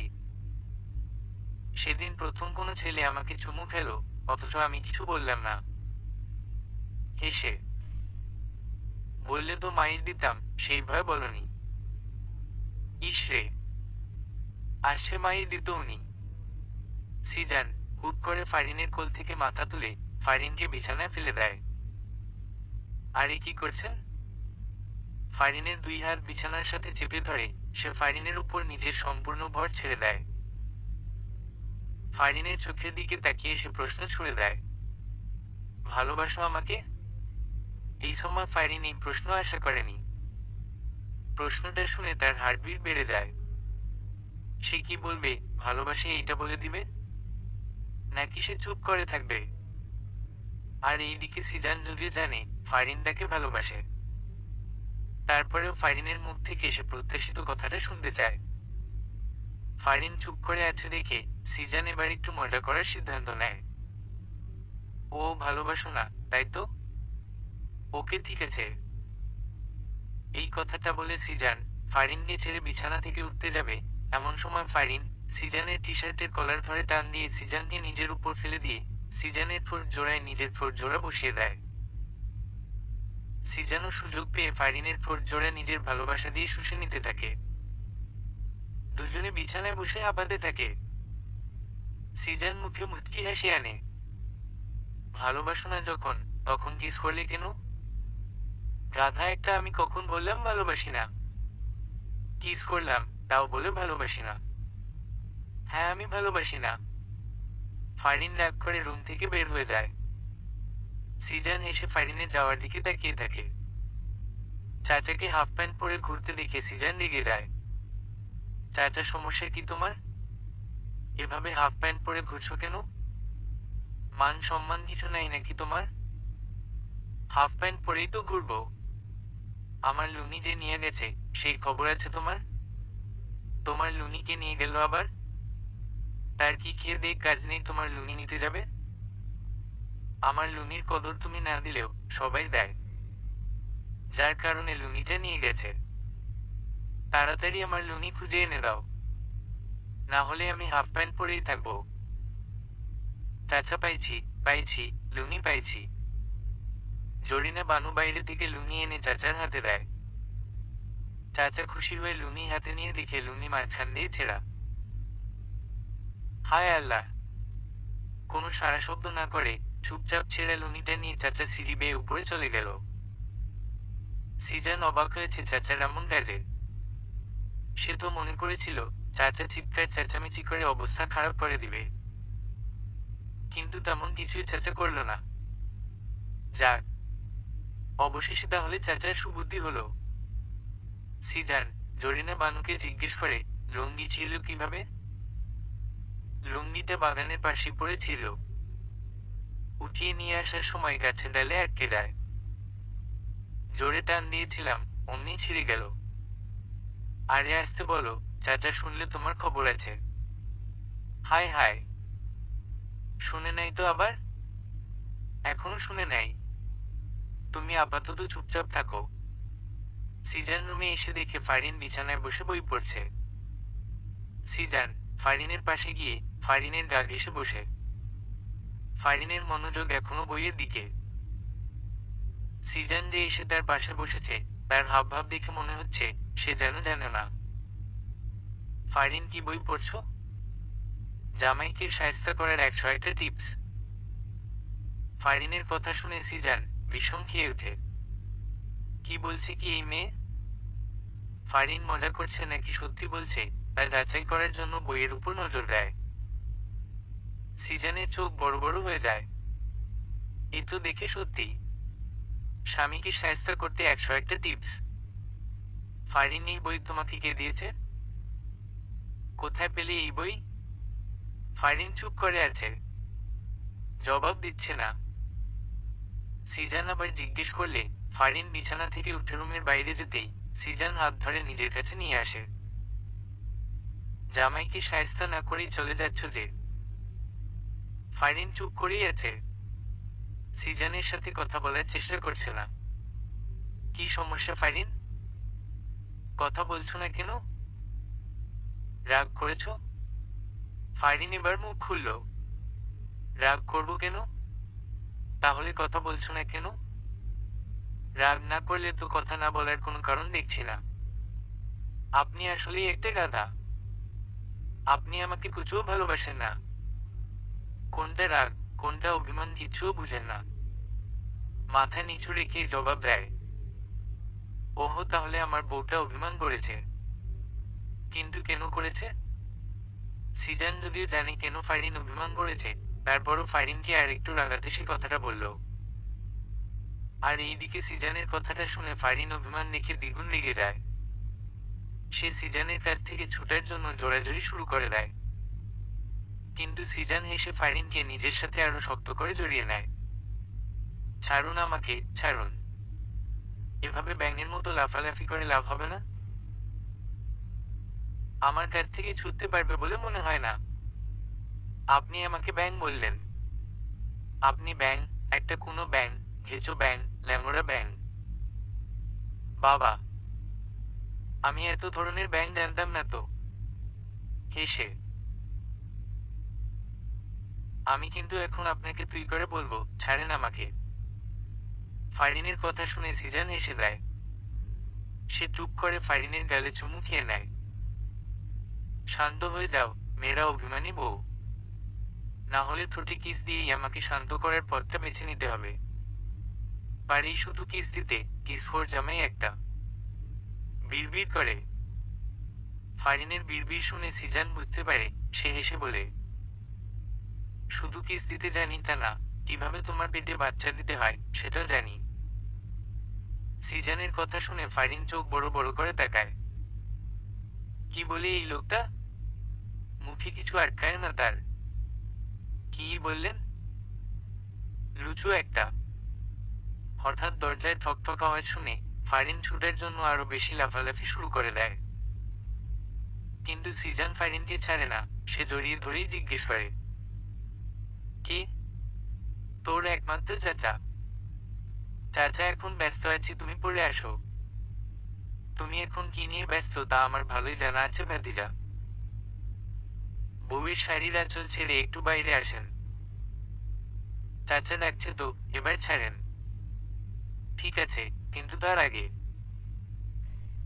সেদিন প্রথম কোনো ছেলে আমাকে চুমু খেলো, অথচ আমি কিছু বললাম না। হেসে। বললে তো মাইর দিতাম, সেই ভয় বলনি। ইসরে। আর সে মাইর দিত উনি। সিজান হুট করে ফারিনের কোল থেকে মাথা তুলে ফারিনকে বিছানায় ফেলে দেয়। আরে কি করছেন? ফারিনের দুই হাত বিছানার সাথে চেপে ধরে সে ফারিনের উপর নিজের সম্পূর্ণ ভর ছেড়ে দেয়। ফারিনের চোখের দিকে তাকিয়ে সে প্রশ্ন ছুড়ে দেয়, ভালোবাসো আমাকে? এই সময় ফারিন এই প্রশ্ন আশা করেনি। প্রশ্নটা শুনে তার হার্টবিট বেড়ে যায়। সে কি বলবে, ভালোবাসে এইটা বলে দিবে, নাকি সে চুপ করে থাকবে? আর এইদিকে সিজান যদিও জানে ফারিন তাকে ভালোবাসে, তারপরেও ফারিনের মুখ থেকে সে প্রত্যাশিত কথাটা শুনতে চায়। ফারিন চুপ করে আছে দেখে সিজান এবার একটু মজা করার সিদ্ধান্ত নেয়। ও ভালোবাসো না, তাই তো? ওকে, ঠিক আছে। এই কথাটা বলে সিজান ফারিনকে ছেড়ে বিছানা থেকে উঠতে যাবে, এমন সময় ফারিন সিজানের টি শার্টের কলার ধরে টান দিয়ে সিজানকে নিজের উপর ফেলে দিয়ে সিজানের ঠোঁট জোড়ায় নিজের ঠোঁট জোড়া বসিয়ে দেয়। সিজানও সুযোগ পেয়ে ফারিনের ঠোঁট জোড়া নিজের ভালোবাসা দিয়ে শুষে নিতে থাকে। দুজনে বিছানায় বসে আপাতে থাকে। সিজান মুখে মুচকি হাসি আনে। ভালোবাসো না যখন, তখন কিস করলে কেন? গাধা একটা, আমি কখন বললাম ভালোবাসি না? কিস করলাম, তাও বলে ভালোবাসি না? হ্যাঁ, আমি ভালোবাসি না। ফারিন রাগ করে রুম থেকে বের হয়ে যায়। সিজান এসে ফারিনের যাওয়ার দিকে তাকিয়ে থাকে। চাচাকে হাফ প্যান্ট পরে ঘুরতে দেখে সিজান রেগে যায়। চাচা, সমস্যা কি তোমার? এভাবে হাফ প্যান্ট পরে ঘুরছো কেন? মান সম্মান কিছু নাই নাকি তোমার? হাফ প্যান্ট পরেই তো ঘুরবো। আমার লুনি যে নিয়ে গেছে, সেই খবর আছে তোমার? তোমার লুনিকে নিয়ে গেল আবার? তার কি খেয়ে দেখ কাজ নেই, তোমার লুনি নিতে যাবে? আমার লুনির কদর তুমি না দিলেও সবাই দেয়, যার কারণে লুনিটা নিয়ে গেছে। তাড়াতাড়ি আমার লুনি খুঁজে এনে দাও, না হলে আমি হাফ প্যান্ট পরেই থাকবো। চাচা, পাইছি পাইছি, লুনি পাইছি। জরিনা বানু বাইরে থেকে লুনি এনে চাচার হাতে দেয়। চাচা খুশি হয়ে লুনি হাতে নিয়ে দেখে লুনি মাঝখান দিয়ে ছেঁড়া। হায় আল্লাহ! কোনো সারা শব্দ না করে চুপচাপ ছেঁড়া লুনিটা নিয়ে চাচা সিঁড়ি বেয়ে উপরে চলে গেল। সিজান অবাক হয়েছে চাচার এমন কাজে। সে তো মনে করেছিল চাচা চিৎকার চেঁচামেচি করে অবস্থা খারাপ করে দিবে, কিন্তু তেমন কিছুই চাচা করল না। যাক, অবশেষে তাহলে চাচার সুবুদ্ধি হলো। সিজান জরিনা বানুকে জিজ্ঞেস করে, লুঙ্গি ছিল কিভাবে? লুঙ্গিটা বাগানের পাশে পড়েছিল, উঠিয়ে নিয়ে আসার সময় গাছের ডালে আটকে যায়। জোরে টান দিয়েছিলাম, অমনি ছিঁড়ে গেল। আরে আসতে বলো, চাচা শুনলে তোমার খবর আছে। হায় হায়! শুনে নাই তো আবার? এখনো শুনে নাই? তুমি আপাতত চুপচাপ থাকো। সিজান রুমে এসে দেখে ফারিন বিছানায় বসে বই পড়ছে। সিজান ফারিনের পাশে গিয়ে ফারিনের গা ঘেঁষে বসে। ফারিনের মনোযোগ এখনো বইয়ের দিকে। সিজান যে এসে তার পাশে বসেছে, তার হাবভাব দেখে মনে হচ্ছে সে যেন জানে না। ফারিন, কি বই পড়ছো? জামাইকে শায়েস্তা করার 101টা টিপস। ফারিনের কথা শুনে সিজান বিষম খেয়ে ওঠে। কি বলছে কি এই মেয়ে? ফারিন মজা করছে নাকি সত্যি বলছে তা যাচাই করার জন্য বইয়ের উপর নজর দেয়। সিজানের চোখ বড় বড় হয়ে যায়। এ তো দেখে সত্যি স্বামীকে শায়েস্তা করতে 101টা টিপস। ফারিন, এই বই তোমাকে কে দিয়েছে? কোথায় পেলে এই বই? ফারিন চুপ করে আছে, জবাব দিচ্ছে না। সিজান আবার জিজ্ঞেস করলে ফারিন বিছানা থেকে উঠে রুমের বাইরে যেতেই সিজান হাত ধরে নিজের কাছে নিয়ে আসে। জামাইকে শায়েস্তা না করেই চলে যাচ্ছ যে? ফারিন চুপ করেই আছে, সিজানের সাথে কথা বলার চেষ্টা করছে না। কি সমস্যা ফারিন? কথা বলছো না কেন? রাগ করেছ? ফারিন এবার মুখ খুলল। রাগ করবো কেন? তাহলে কথা বলছো না কেন? রাগ না করলে তো কথা না বলার কোনো কারণ দেখছি না। আপনি আসলেই একটা গাধা। আপনি আমাকে কুচুও ভালোবাসেন না। কোনটা রাগ, কোনটা অভিমান কিচ্ছুও বুঝেন না। মাথা নিচু রেখে জবাব দেয়, ওহো, তাহলে আমার বউটা অভিমান করেছে। কিন্তু কেন করেছে? সিজান যদিও জানে কেন ফারিন অভিমান করেছে, তারপরও ফারিনকে আর একটু রাগাতে সে কথাটা বলল। আর এইদিকে সিজানের কথাটা শুনে ফারিন অভিমান দেখে দ্বিগুণ রেগে যায়। সে সিজানের কাছ থেকে ছুটার জন্য জোরাজুরি শুরু করে দেয়, কিন্তু সিজান হেসে ফারিনকে নিজের সাথে আরো শক্ত করে জড়িয়ে নেয়। ছাড়ুন আমাকে, ছাড়ুন। এভাবে ব্যাঙের মতো লাফালাফি করে লাভ হবে না। আমার কাছ থেকে ছুটতে পারবে বলে মনে হয় না। আপনি আমাকে ব্যাঙ বললেন। আপনি ব্যাঙ, একটা কোনো ব্যাঙ, ঘেঁচো ব্যাঙ, ল্যাংড়া ব্যাঙ। বাবা, আমি এত ধরনের ব্যাঙ জানতাম না তো। হেসে, আমি কিন্তু এখন আপনাকে তুই করে বলবো, ছাড়েন আমাকে। ফারিনের কথা শুনে সিজান হেসে দেয়। সে চুপ করে ফারিনের গালে চুমু খেয়ে নেয়। শান্ত হয়ে যাও, মেয়েরা অভিমানী বউ। না হলে ঠোঁটে কিস দিয়েই আমাকে শান্ত করার পথটা বেছে নিতে হবে। পারি শুধু কিস দিতে, কিস ফোর জামাই একটা। বিড়বিড় করে। ফারিনের বিড়বিড় শুনে সিজান বুঝতে পারে। সে হেসে বলে, শুধু কিস দিতে জানি তা না, কিভাবে তোমার পেটে বাচ্চা দিতে হয় সেটাও জানি। সিজানের কথা শুনে ফারিন চোখ বড় বড় করে তাকায়। কি বলে এই লোকটা? মুখে কিছু আটকায় না তার। কি বললেন? লুচু একটা। হঠাৎ দরজায় ঠকঠক আওয়াজ শুনে ফারিন ছুটার জন্য আরো বেশি লাফালাফি শুরু করে দেয়। কিন্তু সিজান ফারিনকে ছাড়ে না। সে জড়িয়ে ধরেই জিজ্ঞেস করে, কে? তোর একমাত্র চাচা। চাচা এখন ব্যস্ত আছি, তুমি পড়ে আসো। তুমি এখন কি নিয়ে ব্যস্ত তা আমার ভালোই জানা আছে ভাতিজা। বউয়ের শাড়ির আঁচল ছেড়ে একটু বাইরে আসেন। চাচা ডাকছে তো, এবার ছাড়েন। ঠিক আছে, কিন্তু তার আগে।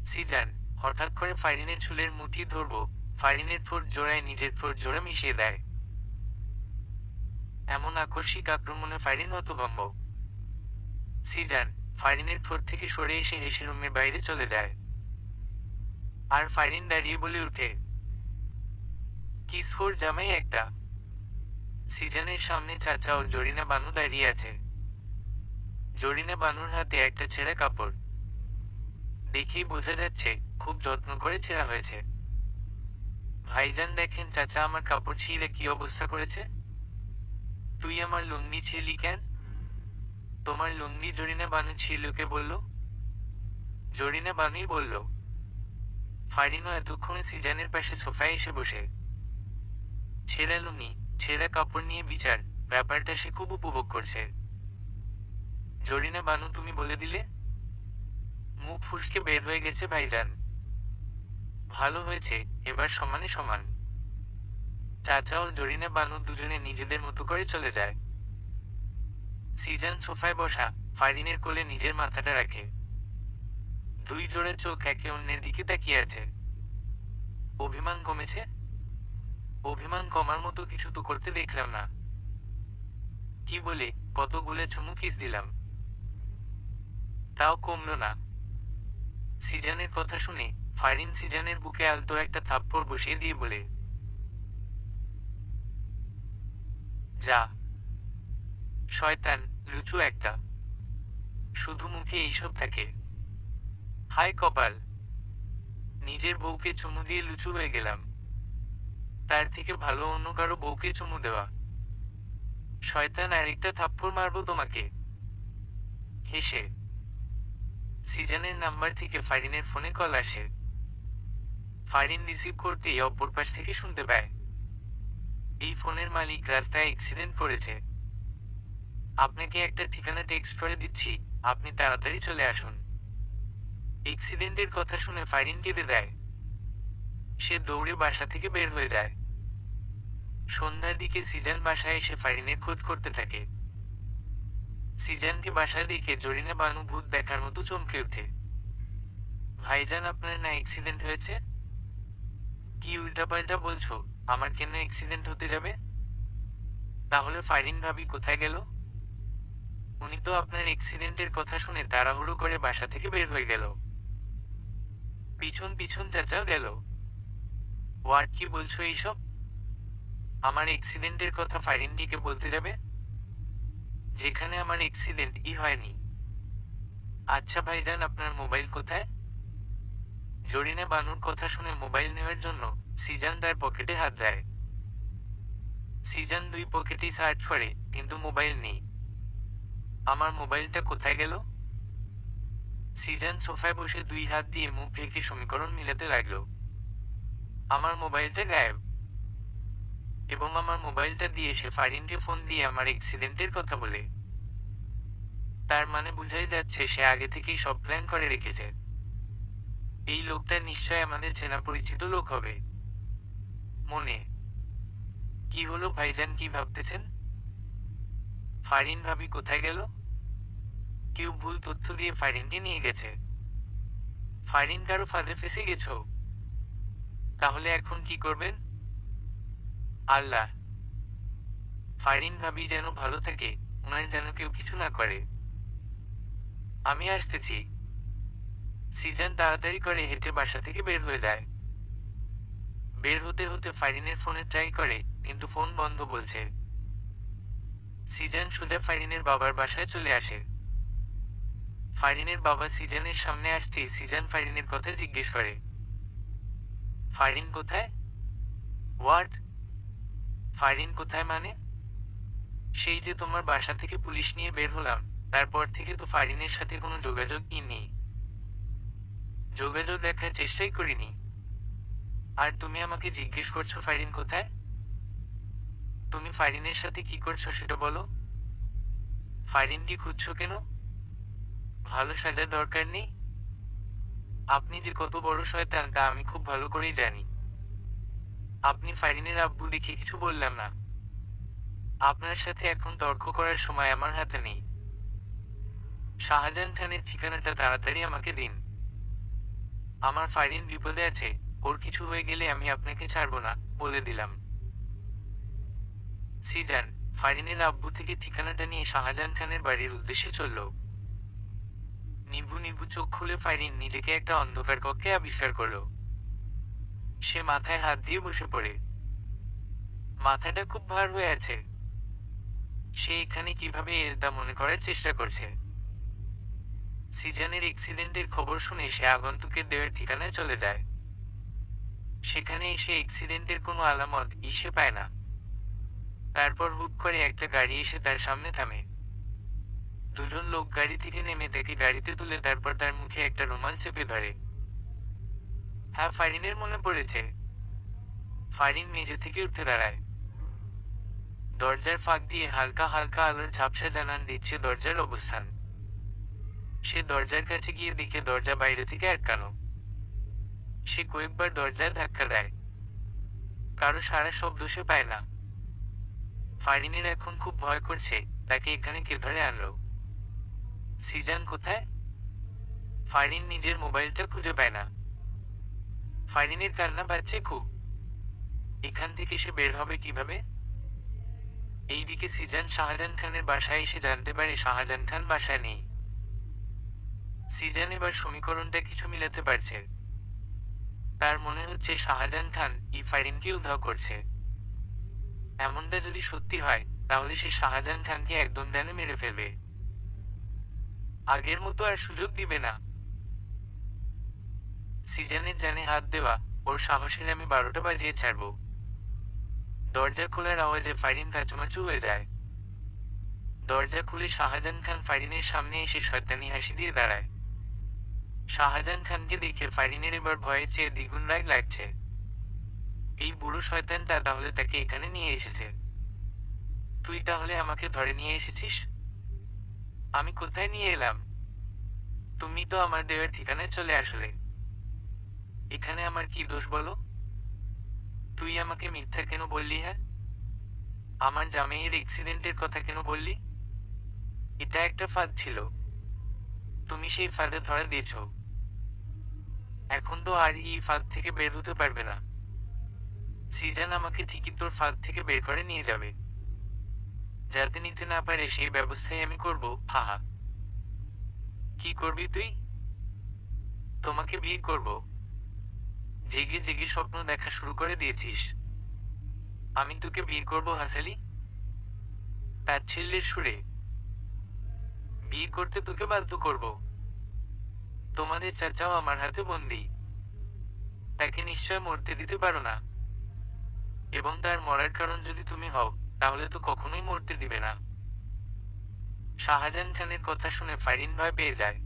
সিজান হঠাৎ করে ফারিনের চুলের মুঠি ধরবো, ফারিনের ঠোঁট জোড়ায় নিজের ঠোঁট জোড়া মিশিয়ে দেয়। এমন আকস্মিক আক্রমণে ফারিন হতভম্ব। সিজান ফারিনের ঠোঁট থেকে সরে এসে হেসে রুমের বাইরে চলে যায়। আর ফারিন দাঁড়িয়ে বলে উঠে, কিসফোর জামাই একটা। সিজানের সামনে চাচা ও জরিনা বানু দাঁড়িয়ে আছে। জরিনা বানুর হাতে একটা ছেঁড়া কাপড়। দেখেই বোঝা যাচ্ছে খুব যত্ন করে ছেঁড়া হয়েছে। ভাইজান দেখেন চাচা আমার কাপড় ছিঁড়ে কি অবস্থা করেছে। তুই আমার লুঙ্গি ছিঁড়লি কেন? তোমার লুঙ্গি জরিনা বানু ছিঁড়ল কে বলল? জরিনা বানুই বলল। ফারিনও এতক্ষণে সিজানের পাশে সোফায় এসে বসে। ছেঁড়া লুঙ্গি, ছেঁড়া কাপড় নিয়ে বিচার, ব্যাপারটা সে খুব উপভোগ করছে। জরিনা বানু তুমি বলে দিলে? মুখ ফুসকে বের হয়ে গেছে ভাইজান। ভালো হয়েছে, এবার সমানে সমান। চাচা ও জরিনা বানু দুজনে নিজেদের মতো করে চলে যায়। সিজান সোফায় বসা ফারিনের কোলে নিজের মাথাটা রাখে। দুই জোড়া চোখ একে অন্যের দিকে তাকিয়ে আছে। অভিমান কমেছে? অভিমান কমার মতো কিছু তো করতে দেখলাম না। কি বলে কতগুলো চুমু কিস দিলাম, তাও কমলো না। সিজানের কথা শুনে ফারিন সিজানের বুকে আলতো একটা থাপ্পড় বসিয়ে দিয়ে বলে, যা শয়তান, লুচু একটা। শুধু মুখে এইসব থাকে। হায় কপাল, নিজের বউকে চুমু দিয়ে লুচু হয়ে গেলাম। তার থেকে ভালো অন্য কারো বউকে চুমু দেওয়া। শয়তান, আরেকটা থাপ্পড় মারবো তোমাকে। হেসে সিজানের নাম্বার থেকে ফারিনের ফোনে কল আসে। ফারিন রিসিভ করতেই অপর পাশ থেকে শুনতে পায়, এই ফোনের মালিক রাস্তায় অ্যাক্সিডেন্ট করেছে। আপনাকে একটা ঠিকানা টেক্সট করে দিচ্ছি, আপনি তাড়াতাড়ি চলে আসুন। অ্যাক্সিডেন্টের কথা শুনে ফারিন কেঁদে দেয়। সে দৌড়ে বাসা থেকে বের হয়ে যায়। সন্ধ্যার দিকে সিজান বাসায় এসে ফারিনের খোঁজ করতে থাকে। সিজানকে বাসায় দেখে জরিনা বানু ভূত দেখার মতো চমকে ওঠে। ভাইজান, আপনার না অ্যাক্সিডেন্ট হয়েছে? কি উল্টাপাল্টা বলছো? আমার কেন অ্যাক্সিডেন্ট হতে যাবে? তাহলে ফারিন ভাবি কোথায় গেল? উনি তো আপনার অ্যাক্সিডেন্টের কথা শুনে তাড়াহুড়ো করে বাসা থেকে বের হয়ে গেল। পিছন পিছন চাচাও গেল। ওয়ার্ড, কি বলছো এইসব? আমার অ্যাক্সিডেন্টের কথা ফারিনটিকে বলতে যাবে, যেখানে আমার অ্যাক্সিডেন্টই হয়নি। আচ্ছা ভাইজান, আপনার মোবাইল কোথায়? জরিনা বানুর কথা শুনে মোবাইল নেওয়ার জন্য সিজান তার পকেটে হাত দেয়। সিজান দুই পকেটেই সার্চ করে, কিন্তু মোবাইল নেই। আমার মোবাইলটা কোথায় গেল? সিজান সোফায় বসে দুই হাত দিয়ে মুখ ঢেকে সমীকরণ মিলাতে লাগলো। আমার মোবাইলটা গায়েব। এবং আমার মোবাইলটা দিয়ে সে ফারিনকে ফোন দিয়ে আমার অ্যাক্সিডেন্টের কথা বলে। তার মানে বোঝাই যাচ্ছে সে আগে থেকেই সব প্ল্যান করে রেখেছে। এই লোকটা নিশ্চয় আমাদের চেনা পরিচিত লোক হবে। মনে কি হলো ভাইজান, কি ভাবতেছেন? ফারিন ভাবি কোথায় গেল? কেউ ভুল তথ্য দিয়ে ফারিনকে নিয়ে গেছে। ফারিন কারো ফাঁদে ফেসে গেছো? তাহলে এখন কি করবেন? আল্লাহ, ফারিন ভাবি যেন ভালো থাকে, ওনার যেন কেউ কিছু না করে। আমি আসতেছি। সিজান তাড়াতাড়ি করে হেঁটে বাসা থেকে বের হয়ে যায়। বের হতে হতে ফারিনের ফোনে ট্রাই করে, কিন্তু ফোন বন্ধ বলছে। সিজান সোজা ফারিনের বাবার বাসায় চলে আসে। ফারিনের বাবা সিজানের সামনে আসতেই সিজান ফারিনের কথা জিজ্ঞেস করে। ফারিন কোথায়? হোয়াট? ফারিন কোথায় মানে? সেই যে তোমার বাসা থেকে পুলিশ নিয়ে বের হলাম, তারপর থেকে তো ফারিনের সাথে কোনো যোগাযোগই নেই। যোগাযোগ রাখার চেষ্টাই করিনি। আর তুমি আমাকে জিজ্ঞেস করছো ফারিন কোথায়? তুমি ফারিনের সাথে কি করছো সেটা বলো। ফারিনকে খুঁজছো কেন? ভালো সাজার দরকার নেই। আপনি যে কত বড় শয়তান তা আমি খুব ভালো করেই জানি। আপনি ফারিনের আব্বু দেখে কিছু বললাম না। আপনার সাথে এখন তর্ক করার সময় আমার হাতে নেই। শাহজাহান খানের ঠিকানাটা তাড়াতাড়ি আমাকে দিন। আমার ফারিন বিপদে আছে, ওর কিছু হয়ে গেলে আমি আপনাকে ছাড়বো না, বলে দিলাম। সিজান ফারিনের আব্বু থেকে ঠিকানাটা নিয়ে শাহজাহান খানের বাড়ির উদ্দেশ্যে চলল। নিভু নিভু চোখ খুলে ফারিন নিজেকে একটা অন্ধকার কক্ষে আবিষ্কার করল। সে মাথায় হাত দিয়ে বসে পড়ে। মাথাটা খুব ভার হয়ে আছে। সে এখানে কিভাবে এর তা মনে করার চেষ্টা করছে। সিজানের অ্যাক্সিডেন্টের খবর শুনে সে আগন্তুকের দেওয়ার ঠিকানায় চলে যায়। সেখানে এসে অ্যাক্সিডেন্টের কোনো আলামত সে পায় না। তারপর হুট করে একটা গাড়ি এসে তার সামনে থামে। দুজন লোক গাড়ি থেকে নেমে তাকে গাড়িতে তুলে তারপর তার মুখে একটা রুমাল চেপে ধরে। হ্যাঁ, ফারিনের মনে পড়েছে। ফারিন মেঝে থেকে উঠে দাঁড়ায়। দরজার ফাঁক দিয়ে হালকা হালকা আলোর ঝাপসা জানান দিচ্ছে দরজার অবস্থান। সে দরজার কাছে গিয়ে দেখে দরজা বাইরে থেকে আটকানো। সে কয়েকবার দরজায় ধাক্কা দেয়। কারো সারা শব্দ সে পায় না। ফারিনের এখন খুব ভয় করছে, তাকে এখানে কে ধরে আনলো? সিজান কোথায়? ফারিন নিজের মোবাইলটা খুঁজে পায় না। ফারিনের কান্না পাচ্ছে খুব। এখান থেকে সে বের হবে কিভাবে? এইদিকে সিজান শাহজাহান খানের বাসায় এসে জানতে পারে শাহজাহান খান বাসায় নেই। সিজান এবার সমীকরণটা কিছু মিলাতে পারছে। তার মনে হচ্ছে শাহজাহান খান ফারিনকে উধাও করছে। এমনটা যদি সত্যি হয়, তাহলে সে শাহজাহান খানকে একদম দানে মেরে ফেলবে। আগের মতো আর সুযোগ দিবে না। সিজানের জানে হাত দেওয়া, ওর সাহসের আমি 12টা বাজিয়ে ছাড়ব। দরজা খোলার আওয়াজে ফারিন কাচুমাচু হয়ে যায়। দরজা খুলে শাহজাহান খান ফারিনের সামনে এসে শয়তানি হাসি দিয়ে দাঁড়ায়। শাহজাহান খানকে দেখে ফারিনের এবার ভয়ের চেয়ে দ্বিগুণ রাগ লাগছে। এই বুড়ো শয়তানটা তাহলে তাকে এখানে নিয়ে এসেছে। তুই তাহলে আমাকে ধরে নিয়ে এসেছিস? আমি কোথায় নিয়ে এলাম? তুমি তো আমার দেওয়ার ঠিকানায় চলে আসলে। এখানে আমার কি দোষ বলো? তুই আমাকে মিথ্যা কেন বললি? হ্যাঁ, আমার জামাইয়ের অ্যাক্সিডেন্টের কথা কেন বললি? এটা একটা ফাঁদ ছিল। তুমি সেই ফাঁদে ধরা দিয়েছ। এখন তো আর এই ফাঁদ থেকে বের হতে পারবে না। সিজান আমাকে ঠিকই তোর ফাঁদ থেকে বের করে নিয়ে যাবে। যাতে নিতে না পারে সেই ব্যবস্থাই আমি করব। হাহা। কি করবি তুই? তোমাকে বিয়ে করব। জেগে জেগে স্বপ্ন দেখা শুরু করে দিয়েছিস। আমি তোকে বিয়ে করব হাসালি? তাচ্ছিল্যের সুরে। বিয়ে করতে তোকে বাধ্য করব। তোমাদের চাচাও আমার হাতে বন্দি। তাকে নিশ্চয় মরতে দিতে পারো না, এবং তার মরার কারণ যদি তুমি হও তাহলে তো কখনোই মরতে দিবে না। শাহজাহান খানের কথা শুনে ফারিন ভয় পেয়ে যায়।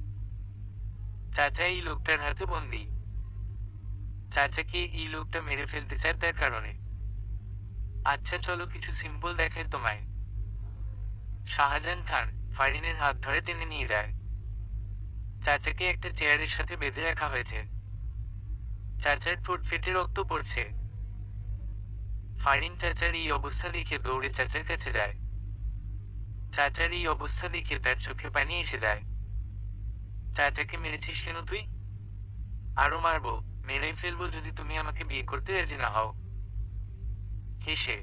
চাচা এই লোকটার হাতে বন্দী। চাচাকে এই লোকটা মেরে ফেলতে চায় তার কারণে। আচ্ছা চলো কিছু সিম্পল দেখায় তোমায়। শাহজাহান খান ফারিনের হাত ধরে টেনে নিয়ে যায়। চাচাকে একটা চেয়ারের সাথে বেঁধে রাখা হয়েছে। চাচার ঠোঁট ফেটে রক্ত পড়ছে। ফারিন চাচার এই অবস্থা দেখে দৌড়ে চাচার কাছে যায়। চাচার এই অবস্থা দেখে তার চোখে পানি এসে যায়। চাচাকে মেরেছিস কেন তুই? আরো মারবো, মেরেই ফেলবো যদি তুমি আমাকে বিয়ে করতে রাজি না হও। হেসে,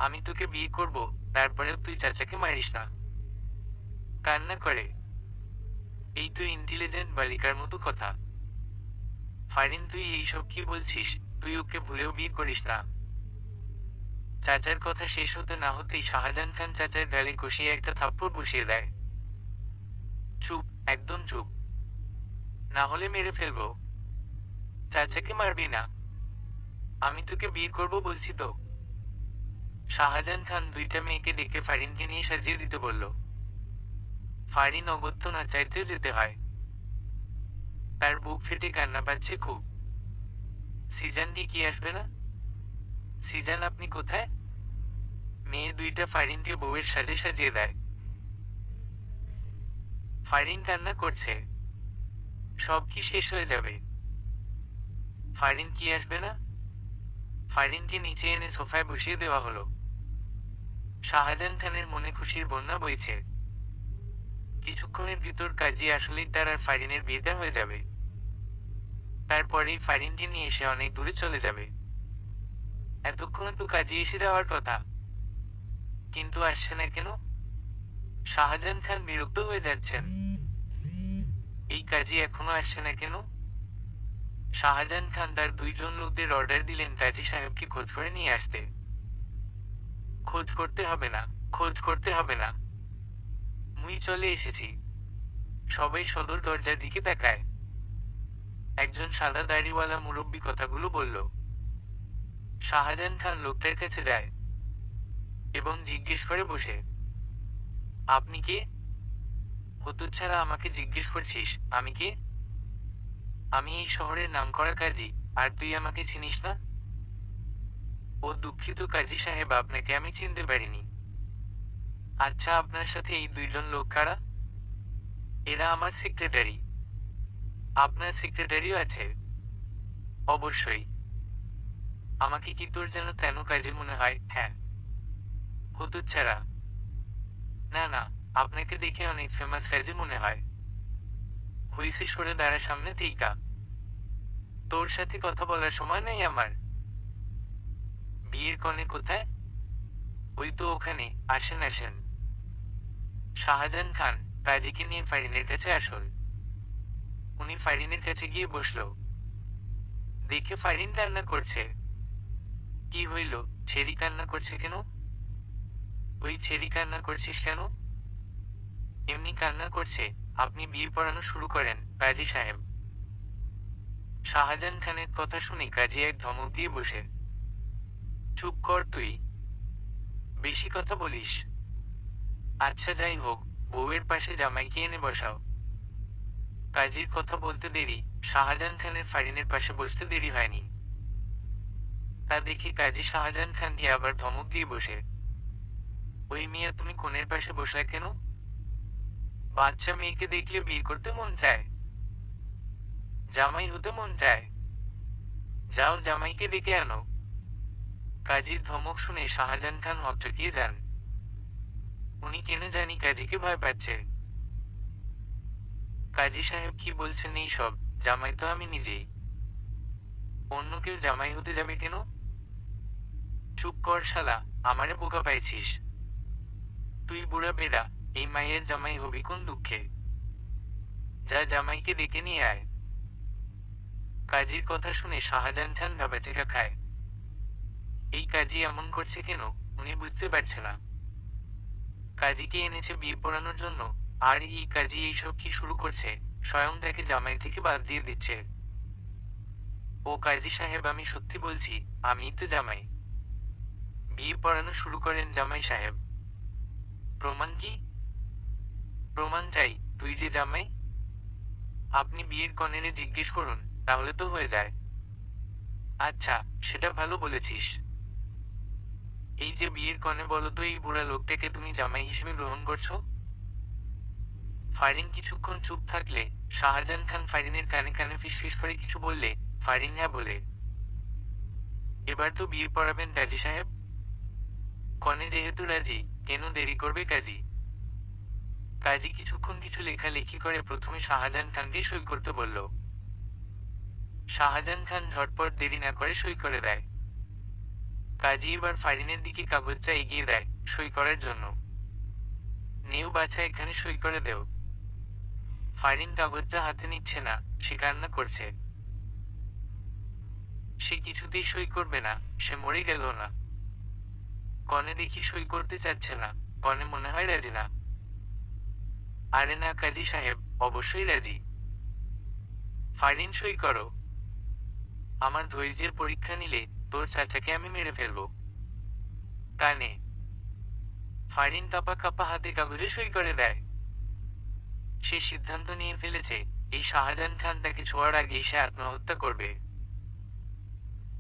আমি তোকে বিয়ে করব, তারপরেও তুই চাচাকে মারিস না। কান্না করে, এই তুই ইন্টেলিজেন্ট বালিকার মতো কথা। ফারিন তুই এইসব কি বলছিস? তুই ওকে ভুলেও বিয়ে করিস না। চাচার কথা শেষ হতে না হতেই শাহজাহান খান চাচার গালে কষিয়ে একটা থাপ্পড় বসিয়ে দেয়। চুপ, একদম চুপ, না হলে মেরে ফেলবো। চাচাকে মারবি না, আমি তোকে বিয়ে করব বলছি তো। শাহজাহান খান দুইটা মেয়েকে ডেকে ফারিনকে নিয়ে সাজিয়ে দিতে বলল। ফারিন অগত্য না চাইতেও যেতে হয়। তার বুক ফেটে কান্না পাচ্ছে খুব। সিজান কি আসবে না? সিজান আপনি কোথায়? মেয়ে দুইটা ফারিনকে বউয়ের সাজে সাজিয়ে দেয়। ফারিন কান্না করছে, সব কি শেষ হয়ে যাবে? ফারিন কি আসবে না? ফারিনকে নিচে এনে সোফায় বসিয়ে দেওয়া হলো। শাহজাহান খানের মনে খুশির বন্যা বইছে। কিছুক্ষণের ভিতর কাজী আসলেই তার আর ফারিনের বিয়েটা হয়ে যাবে। তারপরেই ফারিনকে নিয়ে এসে অনেক দূরে চলে যাবে। এতক্ষণে তো কাজী এসে যাওয়ার কথা, কিন্তু আসছে না কেন? শাহজাহান খান বিরক্ত হয়ে যাচ্ছেন। এই কাজী এখনো আসছে না কেন? শাহজাহান খান তার দুইজন লোকদের অর্ডার দিলেন কাজী সাহেবকে খোঁজ করে নিয়ে আসতে। খোঁজ করতে হবে না, খোঁজ করতে হবে না, মুই চলে এসেছি। সবাই সদর দরজার দিকে তাকায়। একজন সাদা দাড়িওয়ালা মুরব্বী কথাগুলো বলল। শাহজাহান খান লোকটার কাছে যায় এবং জিজ্ঞেস করে বসে, আপনি কে? হতচ্ছাড়া আমাকে জিজ্ঞেস করছিস আমি কে? আমি এই শহরের নামকরা কাজী, আর তুই আমাকে চিনিস না? ও দুঃখিত কাজী সাহেব, আপনাকে আমি চিনতে পারিনি। আচ্ছা আপনার সাথে এই দুইজন লোক কারা? এরা আমার সেক্রেটারি। আপনার সেক্রেটারিও আছে? অবশ্যই। আমাকে কি তোর যেন তেন কাজে মনে হয়? হ্যাঁ। হতচ্ছাড়া, না না, আপনাকে দেখে অনেক ফেমাস কাজে মনে হয়। হইছে সরে দাঁড়া সামনে থেইকা। তোর সাথে কথা বলার সময় নেই আমার। বিয়ের কনে কোথায়? ওই তো ওখানে, আসেন আসেন। শাহজাহান খান কাজীকে নিয়ে ফারিনের কাছে আসল। উনি ফারিনের কাছে গিয়ে বসল। দেখে ফারিন কান্না করছে। কি হইল, ছেড়ি কান্না করছে কেন? ওই ছেড়ি কান্না করছিস কেন? এমনি কান্না করছে। আপনি বিয়ে পড়ানো শুরু করেন কাজী সাহেব। শাহজাহান খানের কথা শুনে কাজী এক ধমক দিয়ে বসে। চুপ কর তুই, বেশি কথা বলিস। আচ্ছা যাই হোক, বউয়ের পাশে জামাইকে এনে বসাও। কাজীর কথা বলতে দেরি, শাহজাহান খানের ফারিনের পাশে বসতে দেরি হয়নি। তা দেখে কাজী শাহজাহান খানকে আবার ধমক দিয়ে বসে। ওই মিয়া তুমি কোণের পাশে বসলে কেন? বাচ্চা মেয়েকে দেখলে বিয়ে করতে মন চায়, জামাই হতে মন চায়। যাও জামাইকে ডেকে আনো। কাজীর ধমক শুনে শাহজাহান খান হকচকিয়ে যান। উনি কেন জানি কাজীকে ভয় পাচ্ছে। কাজী সাহেব কি বলছেন এই সব? জামাই তো আমি নিজেই। অন্য কেউ জামাই হতে যাবে কেন? চুপ কর শালা, আমারে বোকা পাইছিস। তুই বুড়া বেড়া, এই মায়ের জামাই হবি কোন দুঃখে? যা জামাইকে ডেকে নিয়ে আয়। কাজীর কথা শুনে শাহজাহান খান ভেবাচেকা খায়। এই কাজী এমন করছে কেন উনি বুঝতে পারছে না। কাজীকে এনেছে বিয়ে পড়ানোর জন্য, আর এই কাজী এইসব কি শুরু করছে? স্বয়ং তাকে জামাই থেকে বাদ দিয়ে দিচ্ছে। ও কাজী সাহেব, আমি সত্যি বলছি, আমিই তো জামাই। বিয়ে পড়ানো শুরু করেন জামাই সাহেব। প্রমাণ কি? প্রমাণ চাই, তুই যে জামাই। আপনি বিয়ের কনেরে জিজ্ঞেস করুন, তাহলে তো হয়ে যায়। আচ্ছা, সেটা ভালো বলেছিস। এই যে বিয়ের কনে, বলো তো এই বুড়া লোকটাকে তুমি জামাই হিসেবে গ্রহণ করছো? ফারিন কিছুক্ষণ চুপ থাকলে শাহজাহান খান ফারিনের কানে কানে ফিসফিস করে কিছু বললে ফারিন হ্যাঁ বলে। এবার তো বিয়ে পড়াবেন কাজী সাহেব? কনে যেহেতু রাজি, কেন দেরি করবে কাজী? কাজী কিছুক্ষণ কিছু লেখালেখি করে প্রথমে শাহজাহান খানকে সই করতে বলল। শাহজাহান খান ঝটপট দেরি না করে সই করে দেয়। কাজী এবার ফারিনের দিকে কাগজটা এগিয়ে দেয় সই করার জন্য। নেও বাছা, এখানে সই করে দেও। ফারিন কাগজটা হাতে নিচ্ছে না, সে কান্না করছে। সে কিছুতেই সই করবে না, সে মরে গেল না। কনে দেখি সই করতে চাচ্ছে না, কনে মনে হয় রাজি না। আরে না কাজী সাহেব, অবশ্যই রাজি। ফারিন সই করো। আমার ধৈর্যের পরীক্ষা নিলে তোর চাচাকে আমি মেরে ফেলবো। কানে। ফারিন কাপা কাপা হাতে কাগজে সই করে দেয়। সে সিদ্ধান্ত নিয়ে ফেলেছে, এই শাহজাহান খান তাকে ছোঁয়ার আগেই সে আত্মহত্যা করবে।